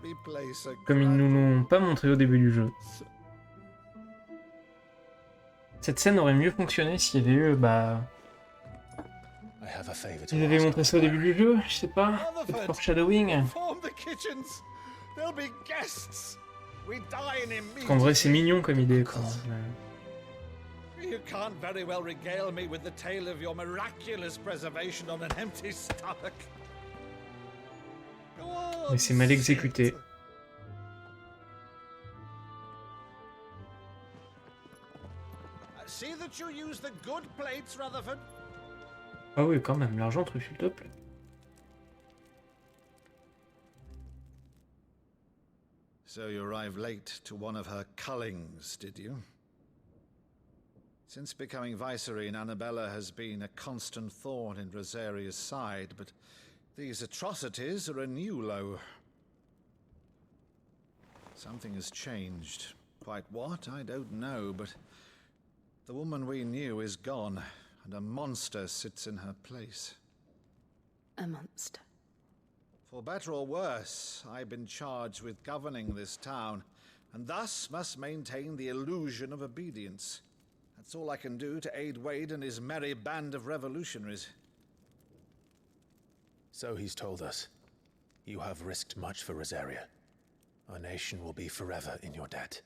[SPEAKER 1] Comme ils nous l'ont pas montré au début du jeu. Cette scène aurait mieux fonctionné s'il y avait eu, bah... Ils avaient montré ça au début du jeu, je sais pas. Peut-être foreshadowing. Parce qu'en vrai c'est mignon comme idée quoi.
[SPEAKER 19] You can't very well regale me with the tale of your miraculous preservation on an empty stomach.
[SPEAKER 1] Mais c'est mal exécuté.
[SPEAKER 19] See that you use the good plates, Rutherford.
[SPEAKER 1] Ah oui, quand même, l'argent truffe, s'il te plaît.
[SPEAKER 19] So you arrived late to one of her cullings, did you? Since becoming Vicereine, Annabella has been a constant thorn in Rosaria's side, but these atrocities are a new low. Something has changed. Quite what, I don't know, but the woman we knew is gone, and a monster sits in her place.
[SPEAKER 12] A monster.
[SPEAKER 19] For better or worse, I've been charged with governing this town, and thus must maintain the illusion of obedience. That's all I can do to aid Wade and his merry band of revolutionaries.
[SPEAKER 6] So he's told us. You have risked much for Rosaria. Our nation will be forever in your debt.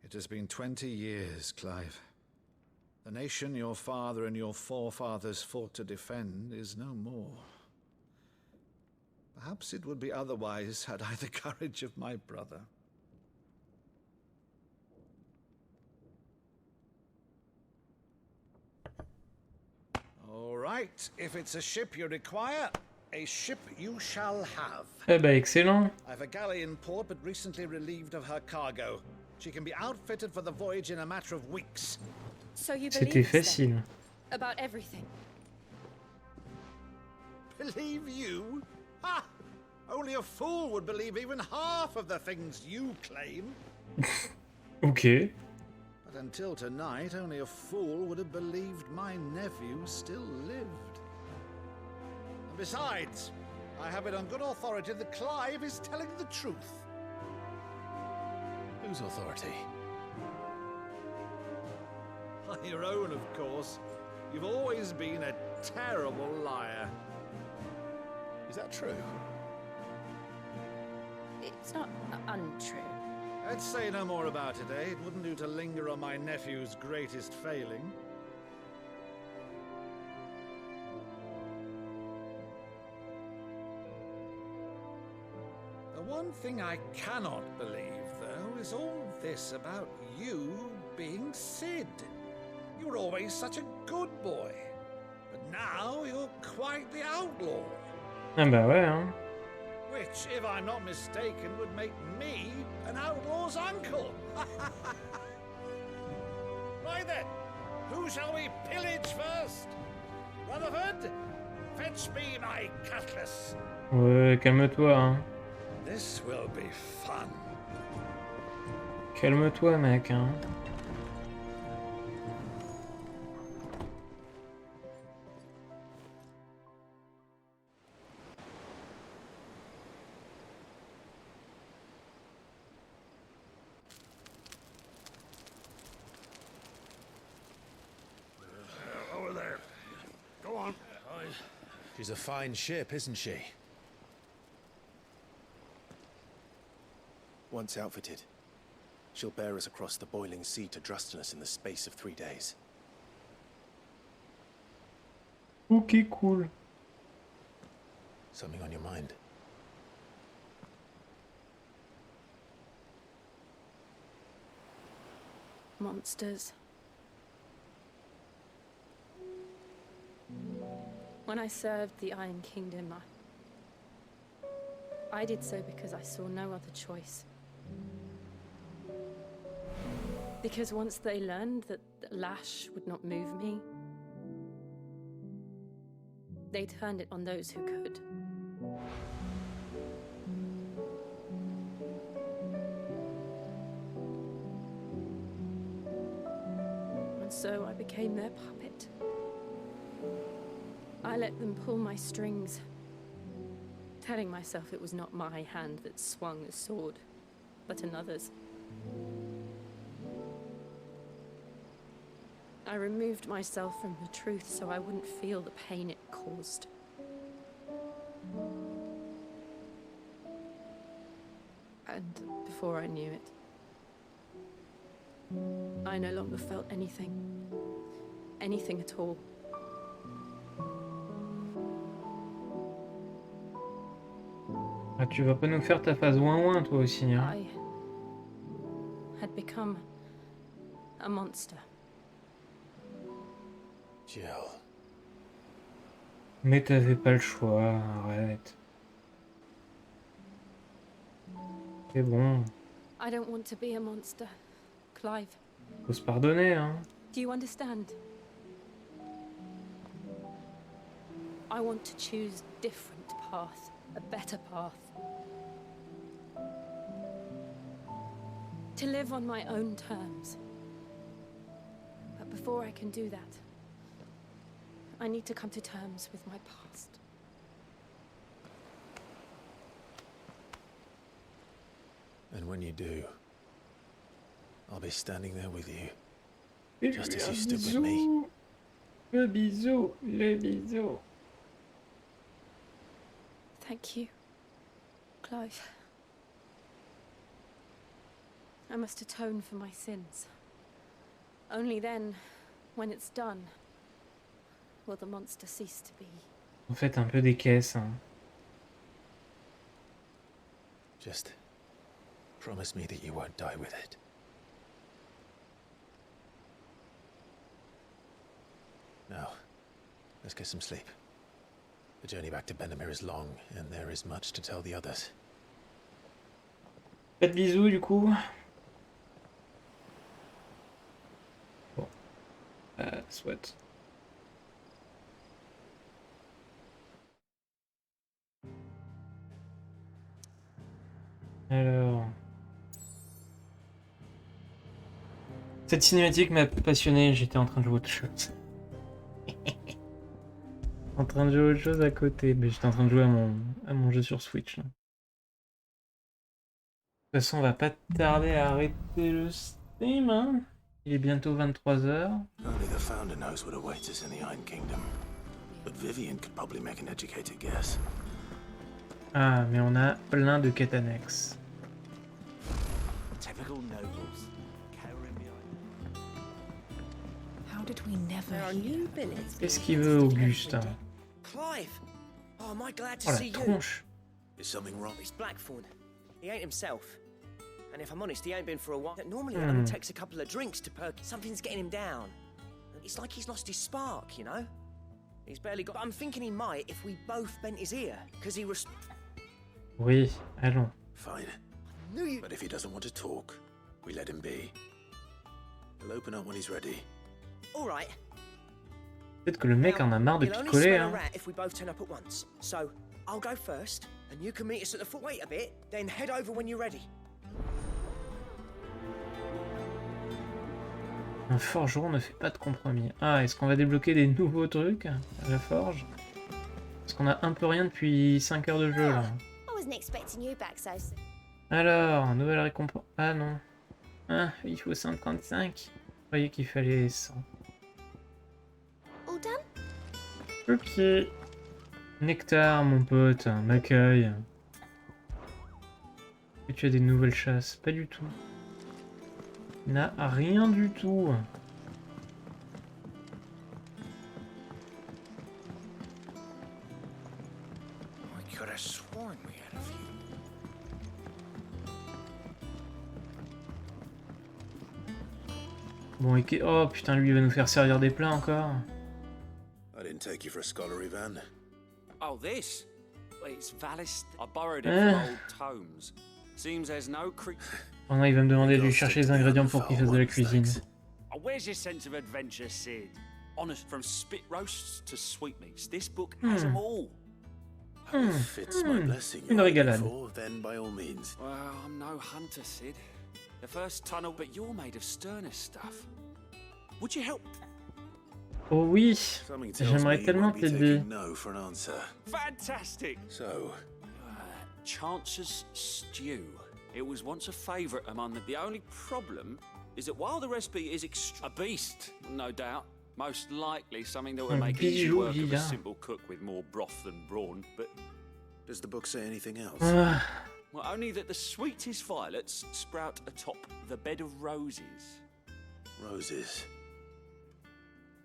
[SPEAKER 19] It has been 20 years, Clive. The nation your father and your forefathers fought to defend is no more. Perhaps it would be otherwise had I the courage of my brother. All right, if it's a ship you require, a ship you shall have.
[SPEAKER 1] Eh ben, excellent.
[SPEAKER 19] I've a galley in port, but recently relieved of her cargo. She can be outfitted for the voyage in a matter of weeks.
[SPEAKER 12] So you
[SPEAKER 1] C'était
[SPEAKER 12] believe us
[SPEAKER 1] facile.
[SPEAKER 12] then? About everything?
[SPEAKER 19] Believe you? Ha! Only a fool would believe even half of the things you claim.
[SPEAKER 1] Ok.
[SPEAKER 19] But until tonight, only a fool would have believed my nephew still lived. And besides, I have it on good authority that Clive is telling the truth.
[SPEAKER 6] Whose authority?
[SPEAKER 19] Your own, of course. You've always been a terrible liar.
[SPEAKER 10] Is that true?
[SPEAKER 12] It's not untrue.
[SPEAKER 19] Let's say no more about it, eh? It wouldn't do to linger on my nephew's greatest failing. The one thing I cannot believe, though, is all this about you being Sid. You were always such a good boy. But now you're quite the outlaw.
[SPEAKER 1] Ah bah ouais, hein.
[SPEAKER 19] Which, if I'm not mistaken, would make me an outlaw's uncle. Right then, who shall we pillage first? Rutherford, fetch me my cutlass.
[SPEAKER 1] Ouais, calme-toi, hein.
[SPEAKER 19] This will be fun.
[SPEAKER 1] Calme-toi, mec, hein.
[SPEAKER 19] Over there. Go on.
[SPEAKER 10] She's a fine ship, isn't she? Once outfitted, she'll bear us across the boiling sea to Drustenus in the space of 3 days.
[SPEAKER 1] Ok, cool.
[SPEAKER 10] Something on your mind?
[SPEAKER 12] Monsters. When I served the Iron Kingdom, I did so because I saw no other choice. Because once they learned that the lash would not move me, they turned it on those who could. And so I became their puppet. I let them pull my strings, telling myself it was not my hand that swung the sword, but another's. I removed myself from the truth so I wouldn't feel the pain it caused. And before I knew it, I no longer felt anything. Anything at all.
[SPEAKER 1] Ah, tu vas pas nous faire ta phase ouin-ouin, toi aussi, hein.
[SPEAKER 12] I had become a monster.
[SPEAKER 10] Jill.
[SPEAKER 1] Mais t'avais pas le choix, arrête. C'est bon,
[SPEAKER 12] I don't want to be a monster, Clive.
[SPEAKER 1] faut se pardonner, hein.
[SPEAKER 12] Do you understand? I want to choose a different path, a better path. To live on my own terms. But before I can do that, I need to come to terms with my past.
[SPEAKER 10] And when you do, I'll be standing there with you.
[SPEAKER 1] Et
[SPEAKER 10] Just
[SPEAKER 1] lui,
[SPEAKER 10] as
[SPEAKER 1] un
[SPEAKER 10] you stood with me.
[SPEAKER 1] bisou. Le bisou, le bisou.
[SPEAKER 12] Thank you, Clive. I must atone for my sins. Only then, when it's done, will the monster cease to be.
[SPEAKER 1] En fait, un peu des caisses, hein.
[SPEAKER 10] Just promise me that you won't die with it. Now, let's get some sleep. The journey back to Benamir is long, and there is much to tell the others.
[SPEAKER 1] Pas de bisous, du coup. Bon. Soit. Alors... Cette cinématique m'a passionné, j'étais en train de jouer autre chose. En train de jouer autre chose à côté, mais j'étais en train de jouer à mon jeu sur Switch. Là. De toute façon, on va pas tarder à arrêter le stream, hein. Il est bientôt 23h.
[SPEAKER 10] Only the founder knows what awaits us in the Iron Kingdom. But Vivian could probably make an educated guess.
[SPEAKER 1] Ah, mais on a plein de quêtes annexes.
[SPEAKER 17] Typical nobles.
[SPEAKER 4] How did we never
[SPEAKER 8] There are new billets.
[SPEAKER 1] Qu'est-ce qu'il veut, Auguste?
[SPEAKER 21] Clive! Oh, am I glad to
[SPEAKER 1] Oh,
[SPEAKER 21] see
[SPEAKER 1] la
[SPEAKER 21] you?
[SPEAKER 1] tronche.
[SPEAKER 10] Is something wrong?
[SPEAKER 21] It's Blackthorn. He ain't himself. And if I'm honest, he ain't been for a while. Normally it only takes a couple of drinks to perk. Something's getting him down. It's like he's lost his spark, you know? He's barely got... But I'm thinking he might if we both bent his ear. Because he was...
[SPEAKER 1] Oui, allons.
[SPEAKER 10] Fine.
[SPEAKER 21] Knew you...
[SPEAKER 10] But if he doesn't want to talk, we let him be. He'll open up when he's ready.
[SPEAKER 21] All right.
[SPEAKER 1] Peut-être que le mec en a marre de
[SPEAKER 21] He'll only
[SPEAKER 1] picoler,
[SPEAKER 21] smell a
[SPEAKER 1] hein.
[SPEAKER 21] rat if we both turn up at once. So, I'll go first, and you can meet us at the foot. Wait a bit, then head over when you're ready.
[SPEAKER 1] Un forgeron ne fait pas de compromis. Ah, est-ce qu'on va débloquer des nouveaux trucs à la forge? Parce qu'on a un peu rien depuis 5 heures de jeu, là.
[SPEAKER 11] I wasn't expecting you back so soon.
[SPEAKER 1] Alors, nouvelle récompense... Ah non. Ah, il faut 135. Je croyais qu'il fallait 100.
[SPEAKER 11] All done?
[SPEAKER 1] Ok. Nectar, mon pote, m'accueille. Et tu as des nouvelles chasses? Pas du tout. N'a rien du tout.
[SPEAKER 21] I could have sworn we had a few.
[SPEAKER 1] Bon, et oh putain, lui il va nous faire servir des plats encore.
[SPEAKER 10] I didn't take you for a scholar, Ivan.
[SPEAKER 9] Oh, this? Well, it's Valist. I borrowed it from old tomes. Seems there's no
[SPEAKER 1] Oh non, il va me demander de lui chercher les ingrédients pour qu'il fasse de la cuisine.
[SPEAKER 9] Oh, where's your sense of adventure, Sid? Honest, from spit roasts to sweetmeats, this book has them all.
[SPEAKER 10] Fits my blessing.
[SPEAKER 1] Une régalade.
[SPEAKER 10] Then by all means.
[SPEAKER 9] Well, I'm no hunter, Sid. The first tunnel, but you're made of sterner stuff. Would you help?
[SPEAKER 1] Oh oui,
[SPEAKER 10] Something tells
[SPEAKER 1] j'aimerais
[SPEAKER 10] me you
[SPEAKER 1] tellement
[SPEAKER 10] won't be
[SPEAKER 1] t'aider.
[SPEAKER 10] taking no for an answer.
[SPEAKER 9] Fantastic!
[SPEAKER 10] So,
[SPEAKER 9] Chance's stew. It was once a favourite among the only problem is that while the recipe is a beast, no doubt, most likely something that would make easy work of a simple cook with more broth than brawn, but...
[SPEAKER 10] Does the book say anything else?
[SPEAKER 9] Well, only that the sweetest violets sprout atop the bed of roses.
[SPEAKER 10] Roses.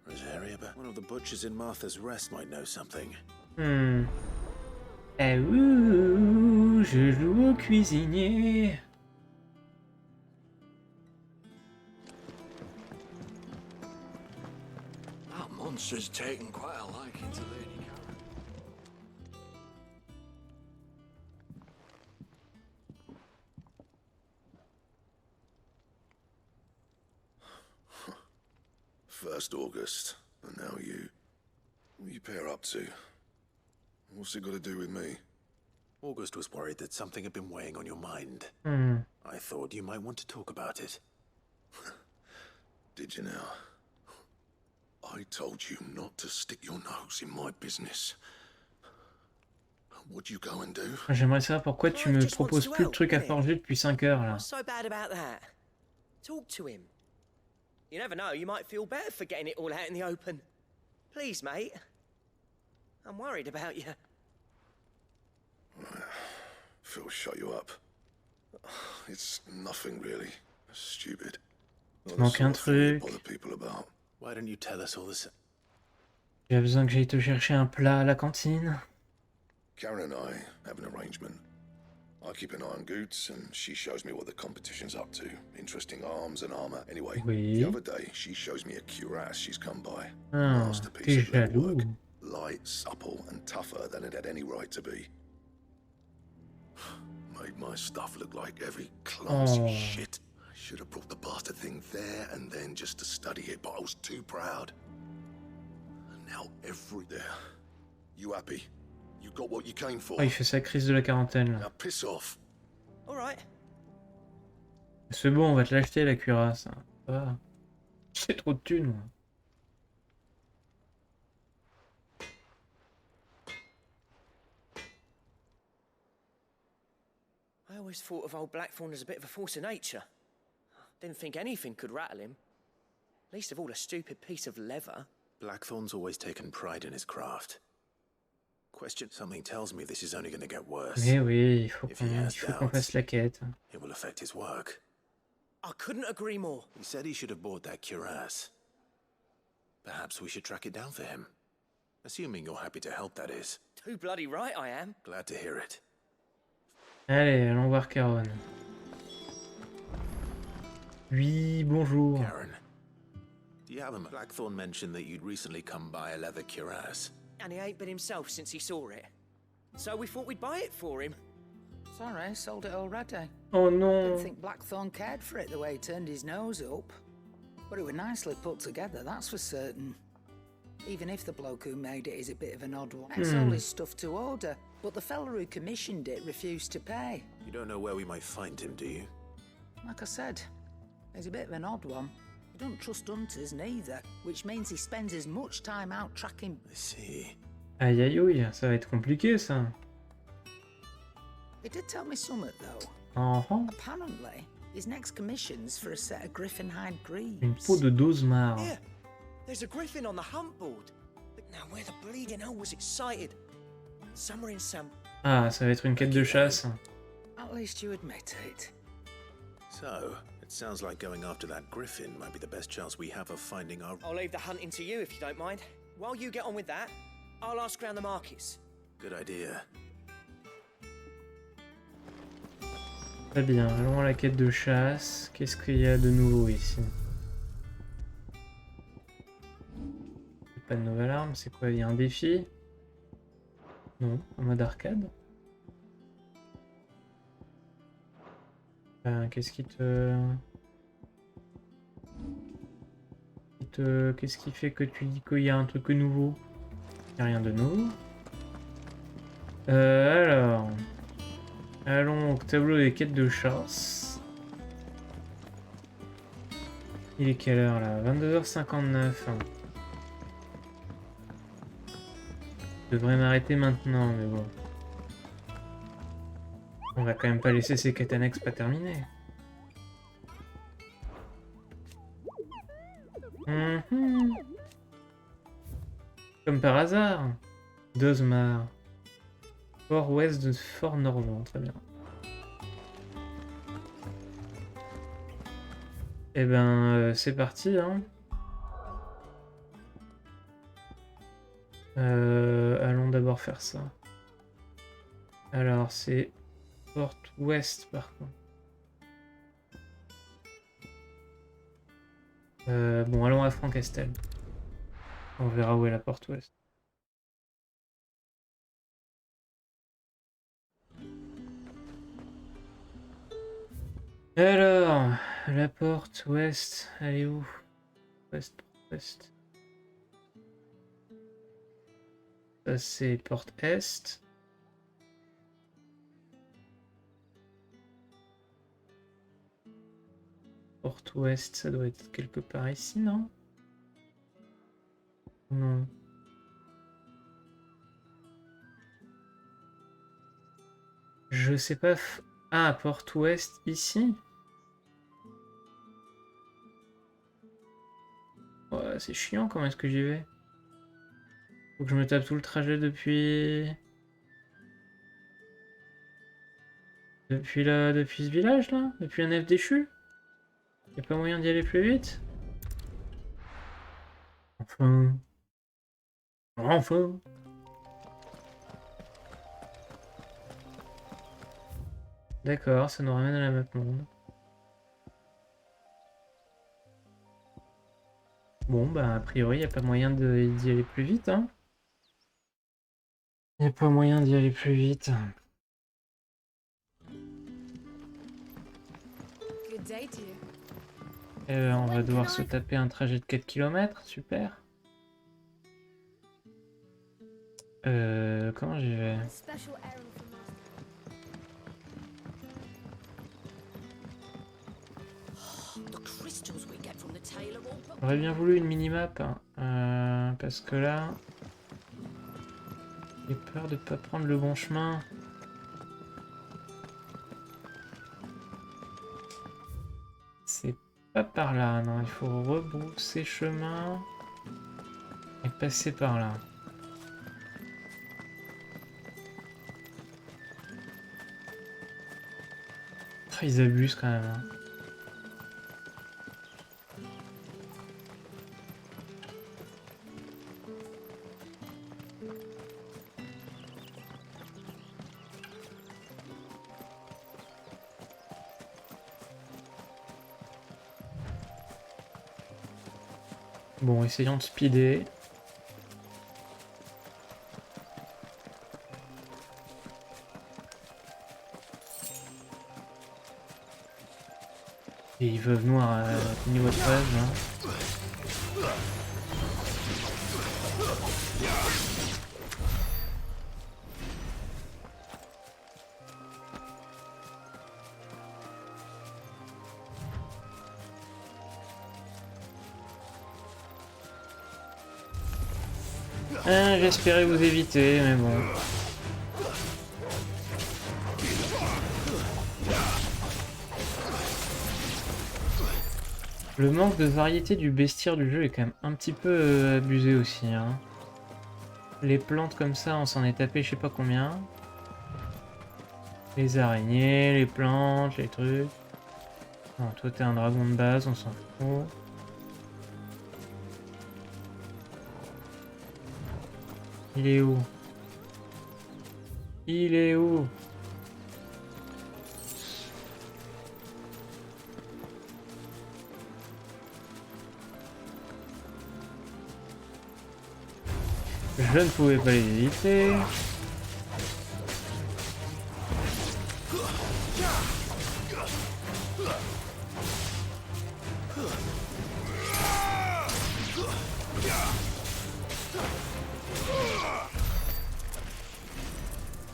[SPEAKER 10] Rosaria, but one of the butchers in Martha's Rest might know something.
[SPEAKER 1] Eh ouh, je joue au cuisinier.
[SPEAKER 2] That monster's taken quite a liking to Lady Karen.
[SPEAKER 13] First August, and now you. What you pair up to? What's it got to do with me?
[SPEAKER 10] August was worried that something had been weighing on your mind. I thought you might want to talk about it.
[SPEAKER 13] Did you now? I told you not to stick your nose in my business. What'd you go and do?
[SPEAKER 1] J'aimerais savoir pourquoi tu me proposes plus de trucs à forger depuis 5 heures là.
[SPEAKER 21] What's so bad about that? Talk to him. You never know, you might feel better for getting it all out in the open. Please, mate. I'm worried about you.
[SPEAKER 13] Phil shut you up. It's nothing really. Stupid.
[SPEAKER 1] Il manque un truc.
[SPEAKER 13] Bother people about.
[SPEAKER 10] Why don't you tell us all this?
[SPEAKER 1] J'ai besoin que j'aille te chercher un plat à la cantine.
[SPEAKER 13] Karen and I have an arrangement. I keep an eye on Goots, and she shows me what the competition's up to. Interesting arms and armor. Anyway, the other day, she shows me a cuirass she's come by.
[SPEAKER 1] Ah, t'es jaloux.
[SPEAKER 13] Light, supple, and tougher than it had any right to be. Made my stuff look like every clumsy shit. I should have brought the bastard thing there and then just to study it, but I was too proud. And now there. You happy? You got what you came for?
[SPEAKER 1] Oh, il fait sa crise de la quarantaine là.
[SPEAKER 13] Now piss off.
[SPEAKER 21] All right.
[SPEAKER 1] C'est bon, on va te l'acheter la cuirasse. Ah. J'ai trop de thunes moi.
[SPEAKER 21] I always thought of old Blackthorn as a bit of a force of nature. Didn't think anything could rattle him. Least of all a stupid piece of leather.
[SPEAKER 10] Blackthorn's always taken pride in his craft. Question. Something tells me this is only going to get worse.
[SPEAKER 1] Mais oui, il faut
[SPEAKER 10] If he has
[SPEAKER 1] qu'on fasse la quête.
[SPEAKER 10] it will affect his work.
[SPEAKER 21] I couldn't agree more.
[SPEAKER 10] He said he should have bought that cuirass. Perhaps we should track it down for him. Assuming you're happy to help, that is.
[SPEAKER 21] Too bloody right I am.
[SPEAKER 10] Glad to hear it.
[SPEAKER 1] Allez, allons voir Karen. Oui, bonjour.
[SPEAKER 10] Karen, do you have a... Blackthorn mentioned that you'd recently come by a leather cuirass.
[SPEAKER 21] And he ain't been himself since he saw it. So we thought we'd buy it for him.
[SPEAKER 7] Sorry, sold it already.
[SPEAKER 1] Oh no.
[SPEAKER 7] Didn't think Blackthorn cared for it the way he turned his nose up. But it was nicely put together, that's for certain. Even if the bloke who made it is a bit of an odd one. It's all his stuff to order, but the fella who commissioned it refused to pay.
[SPEAKER 10] You don't know where we might find him, do you?
[SPEAKER 7] Like I said, he's a bit of an odd one. He don't trust hunters neither, which means he spends as much time out tracking.
[SPEAKER 10] I see.
[SPEAKER 1] Aïe aïe aïe, ça va être compliqué ça.
[SPEAKER 7] He did tell me something though. Apparently, his next commission's for a set of griffin hide greaves.
[SPEAKER 1] Une peau de 12 marre.
[SPEAKER 21] Yeah, there's a griffin on the hunt board. But now where the bleeding hell was it sighted? Somewhere in Sam.
[SPEAKER 1] Ah, ça va être une quête de chasse.
[SPEAKER 7] At least you admit it.
[SPEAKER 10] So, it sounds like going after that griffin might be the best chance we have of finding our...
[SPEAKER 21] I'll leave the hunting to you if you don't mind. While you get on with that, I'll ask around the markets.
[SPEAKER 10] Good idea.
[SPEAKER 1] Très bien, allons à la quête de chasse. Qu'est-ce qu'il y a de nouveau ici? Pas de nouvelle arme, c'est quoi? Il y a un défi? Non, en mode arcade. Qu'est-ce qui te... Qu'est-ce qui fait que tu dis qu'il y a un truc nouveau? Il n'y a rien de nouveau. Alors... Allons au tableau des quêtes de chasse. Il est quelle heure là? 22h59. Je devrais m'arrêter maintenant, mais bon. On va quand même pas laisser ces quêtes annexes pas terminées. Comme par hasard. Dozmar. Fort ouest de Fort Norvent, très bien. Eh ben, c'est parti, hein. Allons d'abord faire ça. Alors, c'est Fort ouest, par contre. Bon, allons à Francastel. On verra où est la porte ouest. Alors, la porte ouest, elle est où? Ouest, ouest. Ça c'est porte est. Porte ouest, ça doit être quelque part ici, non? Non. Je sais pas. Ah, porte ouest ici? Ouais, c'est chiant, comment est-ce que j'y vais? Faut que je me tape tout le trajet depuis... Depuis ce village là? Depuis un F déchu? Y'a pas moyen d'y aller plus vite? Enfin... Enfin... D'accord, ça nous ramène à la map monde. Bon, bah, a priori, il n'y a pas moyen d'y aller plus vite, hein. Il n'y a pas moyen d'y aller plus vite. On va devoir se taper un trajet de 4 km, super. Comment j'y vais? J'aurais bien voulu une minimap, hein, parce que là, j'ai peur de pas prendre le bon chemin. C'est Pas par là, non, il faut rebrousser chemin et passer par là. Ah, ils abusent quand même. Hein. Bon, essayons de speeder. Et ils veulent noir niveau 13. Hein. J'espérais vous éviter, mais bon. Le manque de variété du bestiaire du jeu est quand même un petit peu abusé aussi. Hein. Les plantes comme ça, on s'en est tapé je sais pas combien. Les araignées, les plantes, les trucs. Non, toi t'es un dragon de base, on s'en fout. Il est où? Il est où? Je ne pouvais pas les éviter.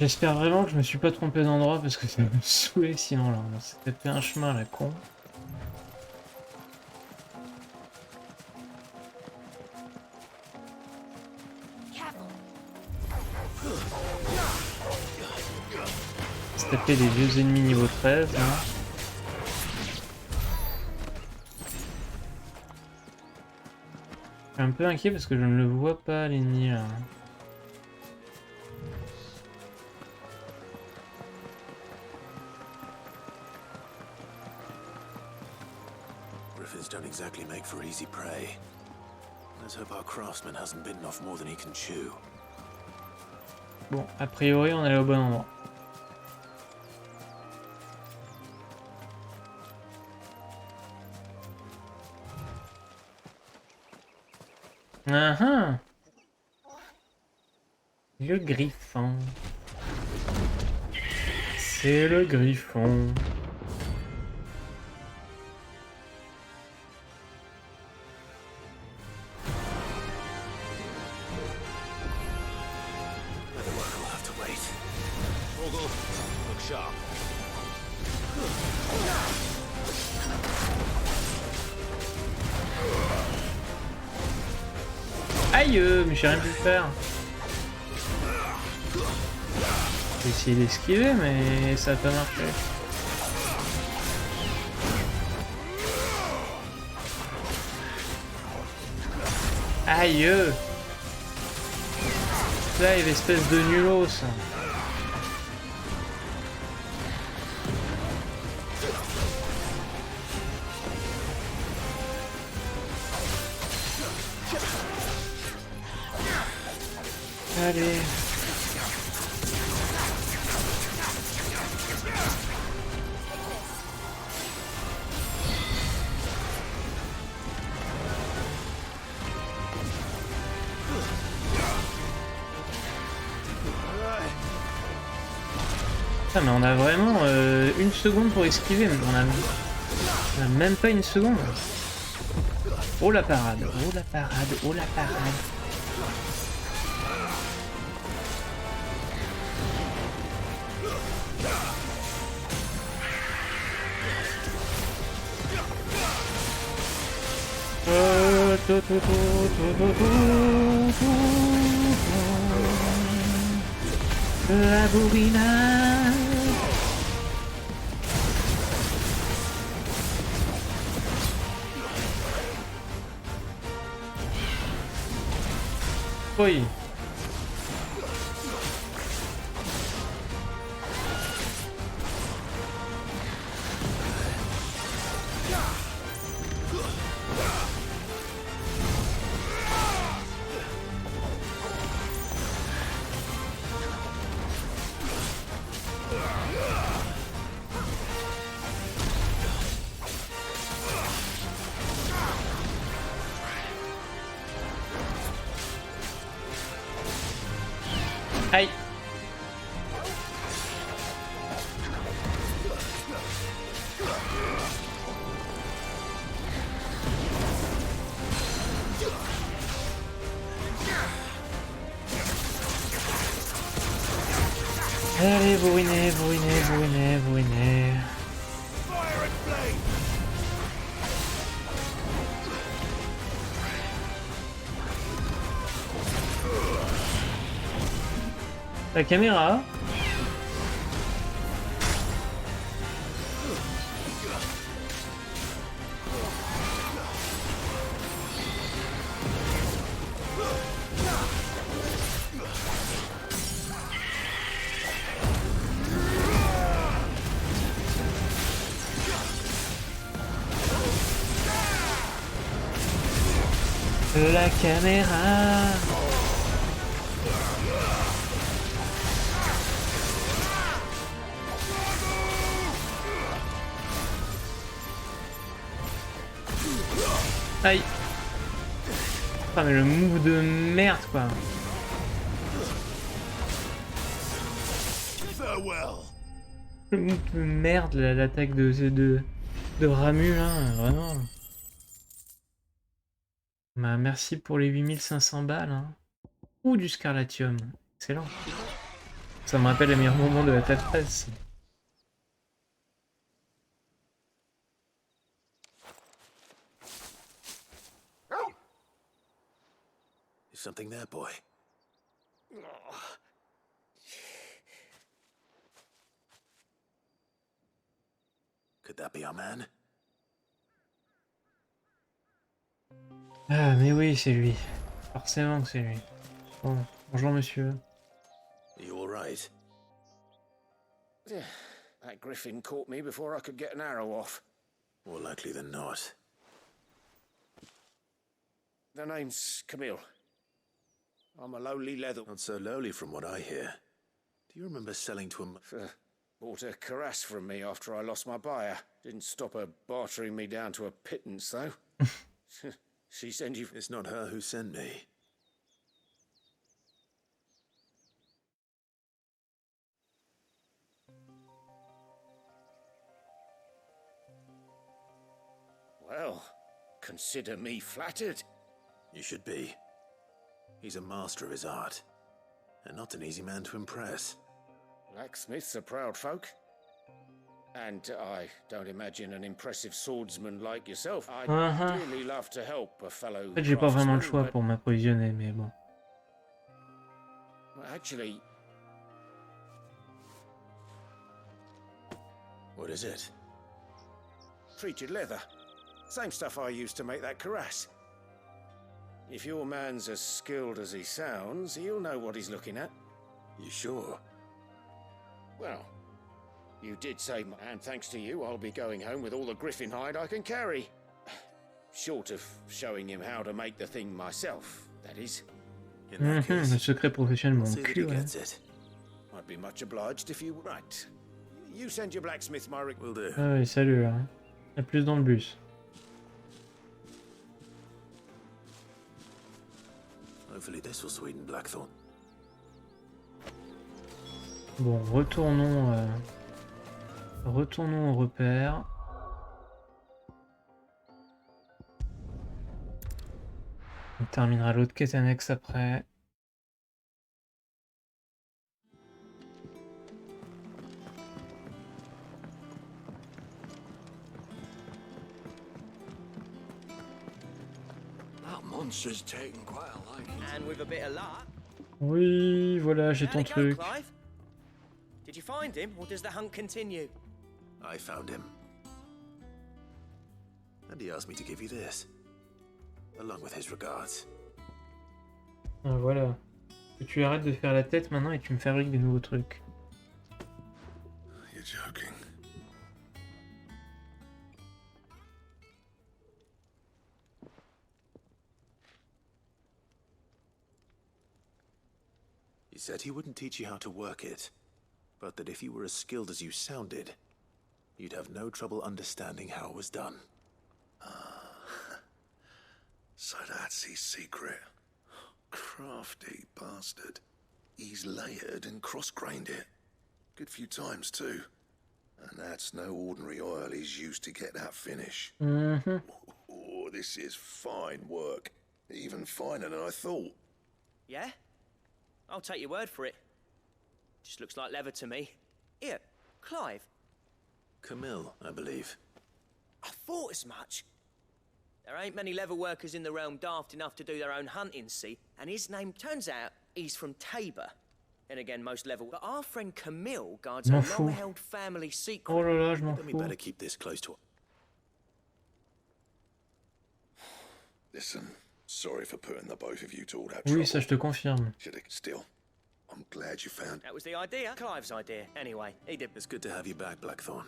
[SPEAKER 1] J'espère vraiment que je me suis pas trompé d'endroit parce que ça me saoulait sinon là. On s'est tapé un chemin là, con. On s'est tapé des vieux ennemis niveau 13 là. Je suis un peu inquiet parce que je ne le vois pas l'ennemi là.
[SPEAKER 10] Don't exactly make for easy prey. Let's hope our craftsman hasn't bitten off more than he can chew.
[SPEAKER 1] Bon, a priori, on est au bon endroit. Le griffon. C'est le griffon. Aïe, mais j'ai rien pu faire. J'ai essayé d'esquiver, mais ça n'a pas marché. Aïe! Live, espèce de nulos. Allez. Ah, mais on a vraiment une seconde pour esquiver, mais on a même pas une seconde. Oh la parade, oh la parade, oh la parade. La bourrinade. Oui. Aïe. Allez, vous winez, vous winez, vous winez, vous winez. La caméra. La caméra. Aïe. Ah mais le move de merde quoi. Le move de merde, l'attaque de Ramu là, vraiment. Bah, merci pour les 8500 balles. Hein. Ou du Scarlatium. Excellent. Ça me rappelle les meilleurs moments de la tête presse.
[SPEAKER 10] Is something there, boy? Could that be our man?
[SPEAKER 1] Ah mais oui, c'est lui. Forcément que c'est lui. Bon, bonjour monsieur.
[SPEAKER 10] Are you all right?
[SPEAKER 18] That griffin caught me before I could get an arrow off.
[SPEAKER 10] More likely than not.
[SPEAKER 18] The name's Camille. I'm a lowly leather...
[SPEAKER 10] Not so lowly from what I hear. Do you remember selling to him?
[SPEAKER 18] Bought a cuirass from me after I lost my buyer. Didn't stop her bartering me down to a pittance, though. She sent you...
[SPEAKER 10] It's not her who sent me.
[SPEAKER 18] Well, consider me flattered.
[SPEAKER 10] You should be. He's a master of his art, and not an easy man to impress.
[SPEAKER 18] Blacksmiths are proud folk. And I don't imagine an impressive swordsman like yourself. I'd really love to help a fellow.
[SPEAKER 1] En fait, j'ai pas vraiment le choix pour m'approvisionner, mais bon.
[SPEAKER 18] Actually...
[SPEAKER 10] What is it?
[SPEAKER 18] Treated leather. Same stuff I used to make that cuirass. If your man's as skilled as he sounds, he'll know what he's looking at.
[SPEAKER 10] You sure?
[SPEAKER 18] Well, you did say, and thanks to you, I'll be going home with all the griffin hide I can carry. Short of showing him how to make the thing myself, that is.
[SPEAKER 1] Le secret professionnel, mon cul, ouais.
[SPEAKER 18] I'd be much obliged if you were right. You send your blacksmith my ring.
[SPEAKER 10] Will do.
[SPEAKER 1] Ah ouais, salut là. A plus dans le bus.
[SPEAKER 10] Hopefully this will sweeten Blackthorn.
[SPEAKER 1] Bon, retournons au repère. On terminera l'autre quête annexe après. Oui, voilà, j'ai ton truc.
[SPEAKER 21] Did you find him, or does the hunt continue?
[SPEAKER 10] I found him. And he asked me to give you this, along with his regards.
[SPEAKER 1] Ah, voilà. Que tu arrêtes de faire la tête maintenant et tu me fabriques des nouveaux trucs.
[SPEAKER 13] You're joking.
[SPEAKER 10] He said he wouldn't teach you how to work it, but that if you were as skilled as you sounded, you'd have no trouble understanding how it was done.
[SPEAKER 13] So that's his secret. Crafty bastard. He's layered and cross-grained it. Good few times too. And that's no ordinary oil he's used to get that finish. Oh, this is fine work. Even finer than I thought.
[SPEAKER 21] Yeah? I'll take your word for it. Just looks like leather to me. Here, Clive.
[SPEAKER 10] Camille, I believe.
[SPEAKER 21] I thought as much. There ain't many leather workers in the realm daft enough to do their own hunting, see? And his name, turns out, he's from Tabor. And again, most leather... But our friend Camille guards a long-held family secret.
[SPEAKER 1] Oh là là, je m'en
[SPEAKER 10] Then we
[SPEAKER 1] fous.
[SPEAKER 10] better keep this close to...
[SPEAKER 13] Listen, sorry for putting the both of you to all that
[SPEAKER 1] Oui,
[SPEAKER 13] trouble.
[SPEAKER 1] ça je te confirme.
[SPEAKER 13] Still, I'm glad you found...
[SPEAKER 21] That was the idea. Clive's idea. Anyway, he did...
[SPEAKER 10] It's good to have you back, Blackthorn.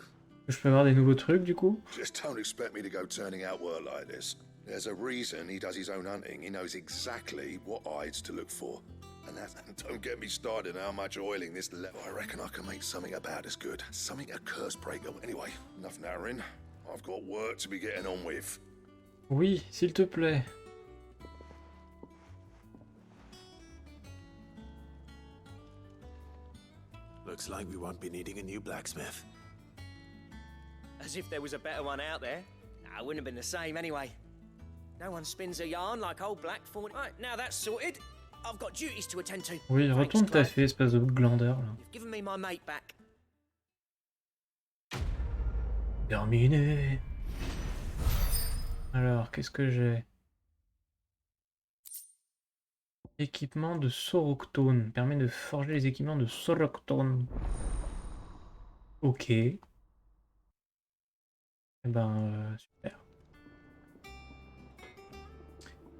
[SPEAKER 1] Je peux avoir des nouveaux trucs du coup?
[SPEAKER 13] Just don't expect me to go turning out work like this. There's a reason he does his own hunting. He knows exactly what hides to look for. And that, don't get me started on how much oiling this level. I reckon I can make something about as good. Something a curse breaker. Anyway, enough narrowing. I've got work to be getting on with.
[SPEAKER 1] Oui, s'il te plaît.
[SPEAKER 10] Looks like we won't be needing a new blacksmith.
[SPEAKER 21] As if there was a better one out there. Nah, it wouldn't have been the same anyway. No one spins a yarn like old Blackthorn. Right, now that's sorted. I've got duties to attend to.
[SPEAKER 1] Oui, retourne ta fait, espèce de glandeur là.
[SPEAKER 21] You've given me my mate back.
[SPEAKER 1] Terminé. Alors, qu'est-ce que j'ai? Équipement de Soroctone. Permet de forger les équipements de Soroctone. Ok. Eh ben, super.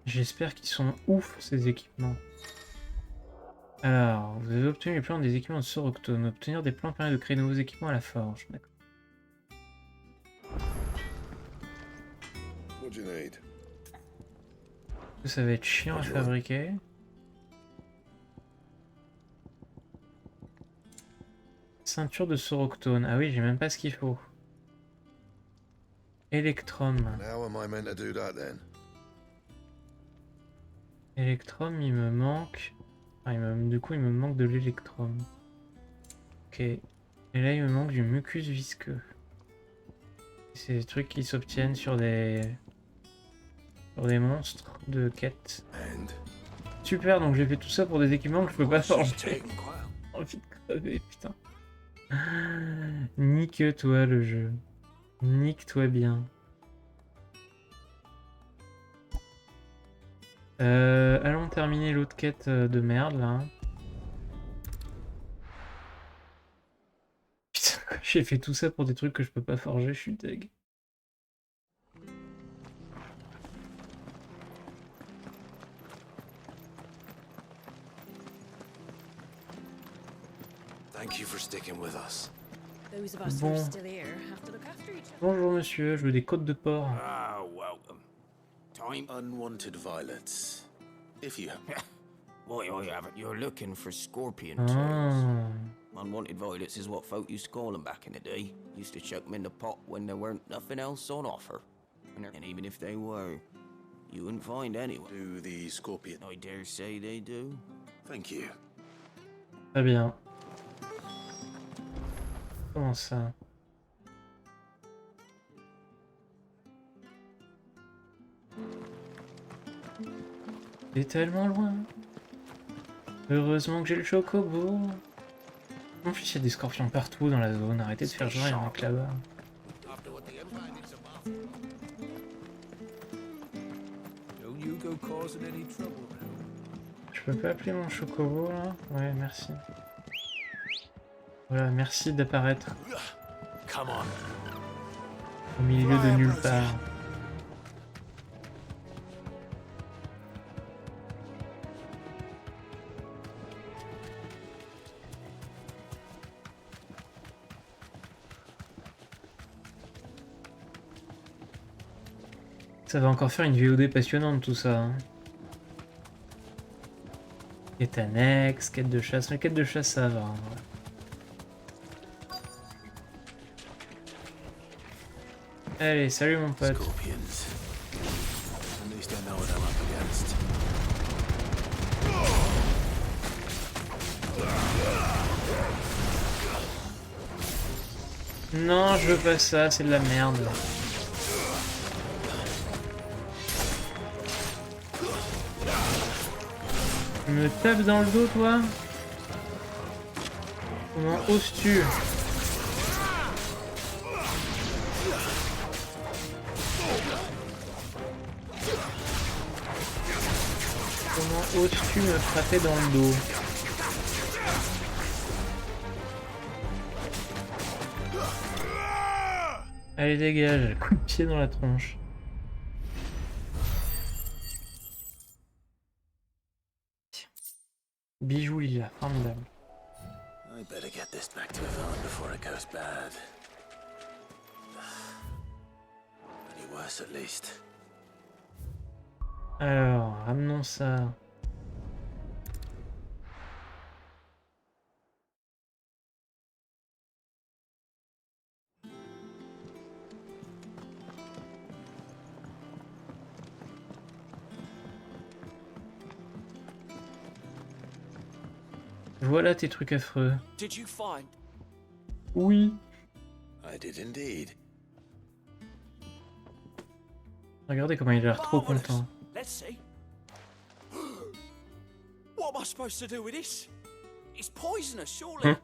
[SPEAKER 1] J'espère qu'ils sont ouf, ces équipements. Alors, vous avez obtenu les plans des équipements de Soroctone. Obtenir des plans permet de créer de nouveaux équipements à la forge. D'accord.
[SPEAKER 13] What do you need?
[SPEAKER 1] Ça va être chiant à fabriquer. Ceinture de Soroctone. Ah oui, j'ai même pas ce qu'il faut. Electrum.
[SPEAKER 13] How am I meant to do that then?
[SPEAKER 1] Electrum, il me manque. Ah, du coup, il me manque de l'électrum. Ok. Et là, il me manque du mucus visqueux. C'est des trucs qui s'obtiennent sur des monstres de quête. Super, donc j'ai fait tout ça pour des équipements que je peux pas forger. J'ai envie de crever, putain. Nique-toi le jeu. Nique-toi bien. Allons terminer l'autre quête de merde là. Putain, j'ai fait tout ça pour des trucs que je peux pas forger, je suis deg.
[SPEAKER 10] Thank you for sticking with us.
[SPEAKER 12] Those of us who are still here have to look after each other.
[SPEAKER 1] Bonjour monsieur, je veux des côtes de porc.
[SPEAKER 10] Ah, welcome. Time unwanted violets. If you have.
[SPEAKER 14] Why I haven't. You're looking for scorpion
[SPEAKER 1] Ah.
[SPEAKER 14] tails. Unwanted violets is what folk used to call them back in the day. Used to chuck them in the pot when there weren't nothing else on offer. And even if they were, you wouldn't find anyone.
[SPEAKER 10] Do the scorpion?
[SPEAKER 14] I dare say they do.
[SPEAKER 10] Thank you.
[SPEAKER 1] Très bien. Comment ça? C'est tellement loin. Heureusement que j'ai le chocobo. En plus, il y a des scorpions partout dans la zone. Arrêtez de faire genre, il y en a que là-bas. Je peux pas appeler mon chocobo là? Ouais, merci. Voilà, merci d'apparaître. Au milieu de nulle part. Ça va encore faire une VOD passionnante tout ça. Hein. Quête annexe, quête de chasse. Mais quête de chasse ça va. Hein, ouais. Allez, salut mon pote. Non, je veux pas ça, c'est de la merde. Tu me tapes dans le dos, toi? Comment oses-tu? Comment oses-tu me frapper dans le dos? Allez, dégage, coup de pied dans la tronche. Bijou, il a formidable.
[SPEAKER 10] I better get this back to Yvonne before it goes bad. Any worse at least.
[SPEAKER 1] Alors, ramenons ça. Voilà tes trucs affreux.
[SPEAKER 16] Did you find?
[SPEAKER 1] Oui.
[SPEAKER 10] I did indeed.
[SPEAKER 1] Regardez comment il a l'air trop content.
[SPEAKER 16] Let's see. What am I supposed to do with this? It's poisonous, surely.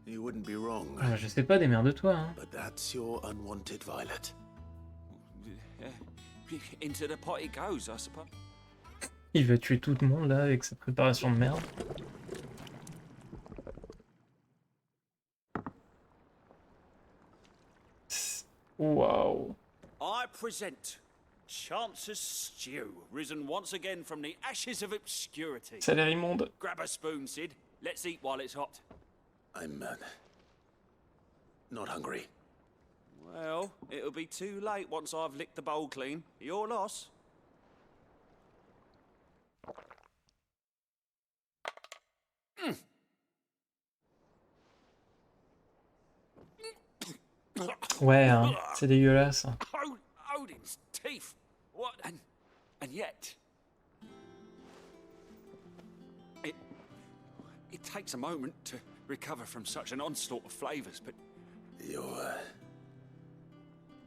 [SPEAKER 10] You wouldn't be wrong.
[SPEAKER 1] Ah, je sais pas, démerde-toi. Hein.
[SPEAKER 10] But that's your unwanted violet.
[SPEAKER 16] Into the pot it goes, I suppose.
[SPEAKER 1] Il va tuer tout le monde là avec sa préparation de merde. Wow.
[SPEAKER 9] I present Chance's Stew, risen once again from the ashes of obscurity.
[SPEAKER 1] Ça a l'air immonde.
[SPEAKER 9] Grab a spoon, Sid. Let's eat while it's hot.
[SPEAKER 10] I'm not hungry.
[SPEAKER 9] Well, it'll be too late once I've licked the bowl clean. Your loss.
[SPEAKER 1] Ouais, hein, c'est dégueulasse.
[SPEAKER 9] Odin's teeth. What? And yet, it takes a moment to recover from such an onslaught of flavors, but
[SPEAKER 10] you're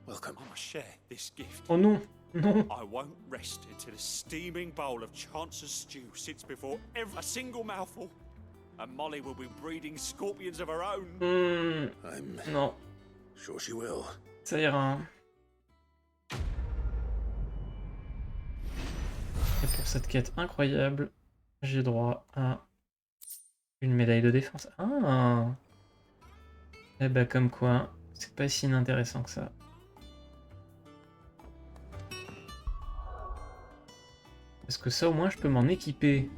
[SPEAKER 10] welcome.
[SPEAKER 9] I must share this gift.
[SPEAKER 1] Oh non, non.
[SPEAKER 9] I won't rest until a steaming bowl of Chance's Stew sits before a single mouthful, and Molly will be breeding scorpions of her own.
[SPEAKER 1] Non.
[SPEAKER 10] Sure she will.
[SPEAKER 1] Ça ira. Et pour cette quête incroyable, j'ai droit à une médaille de défense. Ah. Eh bah comme quoi, c'est pas si inintéressant que ça. Parce que ça au moins je peux m'en équiper.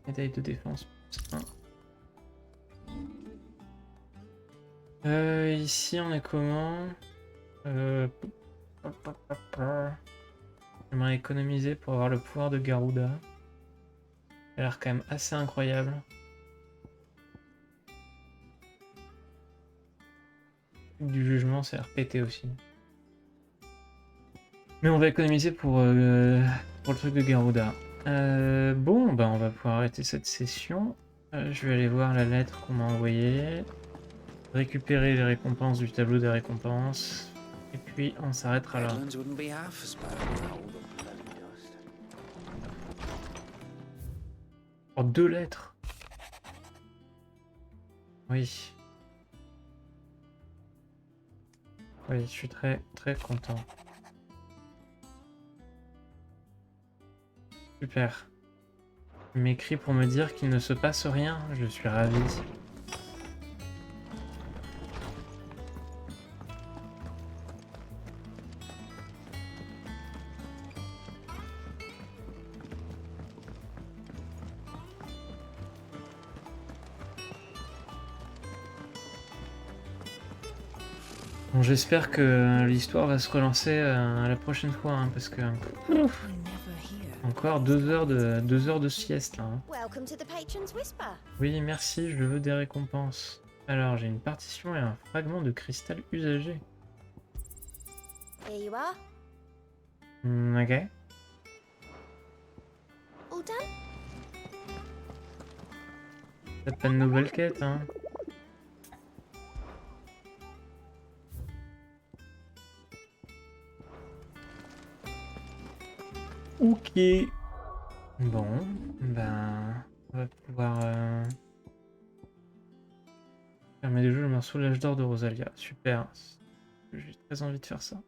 [SPEAKER 1] Médaille de défense. Ici on est comment? J'aimerais économiser pour avoir le pouvoir de Garuda. Il a l'air quand même assez incroyable. Du jugement, c'est RPT aussi. Mais on va économiser pour le truc de Garuda. Bon, bah on va pouvoir arrêter cette session. Je vais aller voir la lettre qu'on m'a envoyée. Récupérer les récompenses du tableau des récompenses. Et puis on s'arrêtera là. Oh, 2 lettres. Oui. Oui, je suis très très content. Super. Il m'écrit pour me dire qu'il ne se passe rien. Je suis ravi. Bon, j'espère que l'histoire va se relancer la prochaine fois, hein, parce que encore 2 heures de sieste là. Hein.
[SPEAKER 11] Welcome to the Patron's Whisper.
[SPEAKER 1] Oui, merci, je veux des récompenses. Alors, j'ai une partition et un fragment de cristal usagé.
[SPEAKER 11] Here you are.
[SPEAKER 1] Ok.
[SPEAKER 11] All done?
[SPEAKER 1] T'as pas de nouvelles quêtes, hein. Ok. Bon, ben... On va pouvoir... Fermer le jeu, le morceau l'âge d'or de Rosalia. Super. J'ai très envie de faire ça.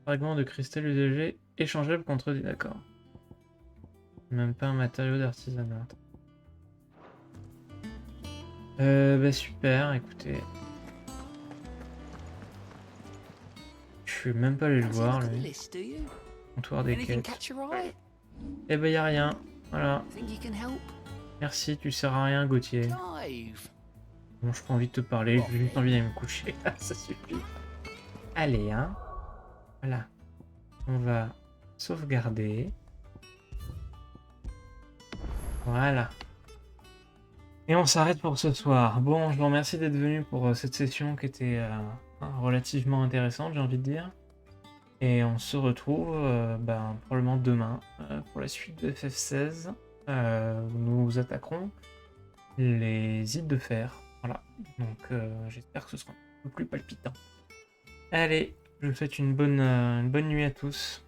[SPEAKER 1] Fragment de cristal usagé, échangeable contre des... D'accord. Même pas un matériau d'artisanat. Bah super, écoutez. Je suis même pas allé le voir, lui. Comptoir des quêtes. Eh ben y'a rien. Voilà. Merci, tu sers à rien, Gauthier. Bon, je pas envie de te parler, j'ai juste envie d'aller me coucher. Ça suffit. Allez, hein. Voilà. On va sauvegarder. Voilà. Et on s'arrête pour ce soir. Bon, je vous remercie d'être venu pour cette session qui était relativement intéressante, j'ai envie de dire. Et on se retrouve probablement demain pour la suite de FF16. Où nous attaquerons les îles de fer. Voilà. Donc j'espère que ce sera un peu plus palpitant. Allez, je vous souhaite une bonne nuit à tous.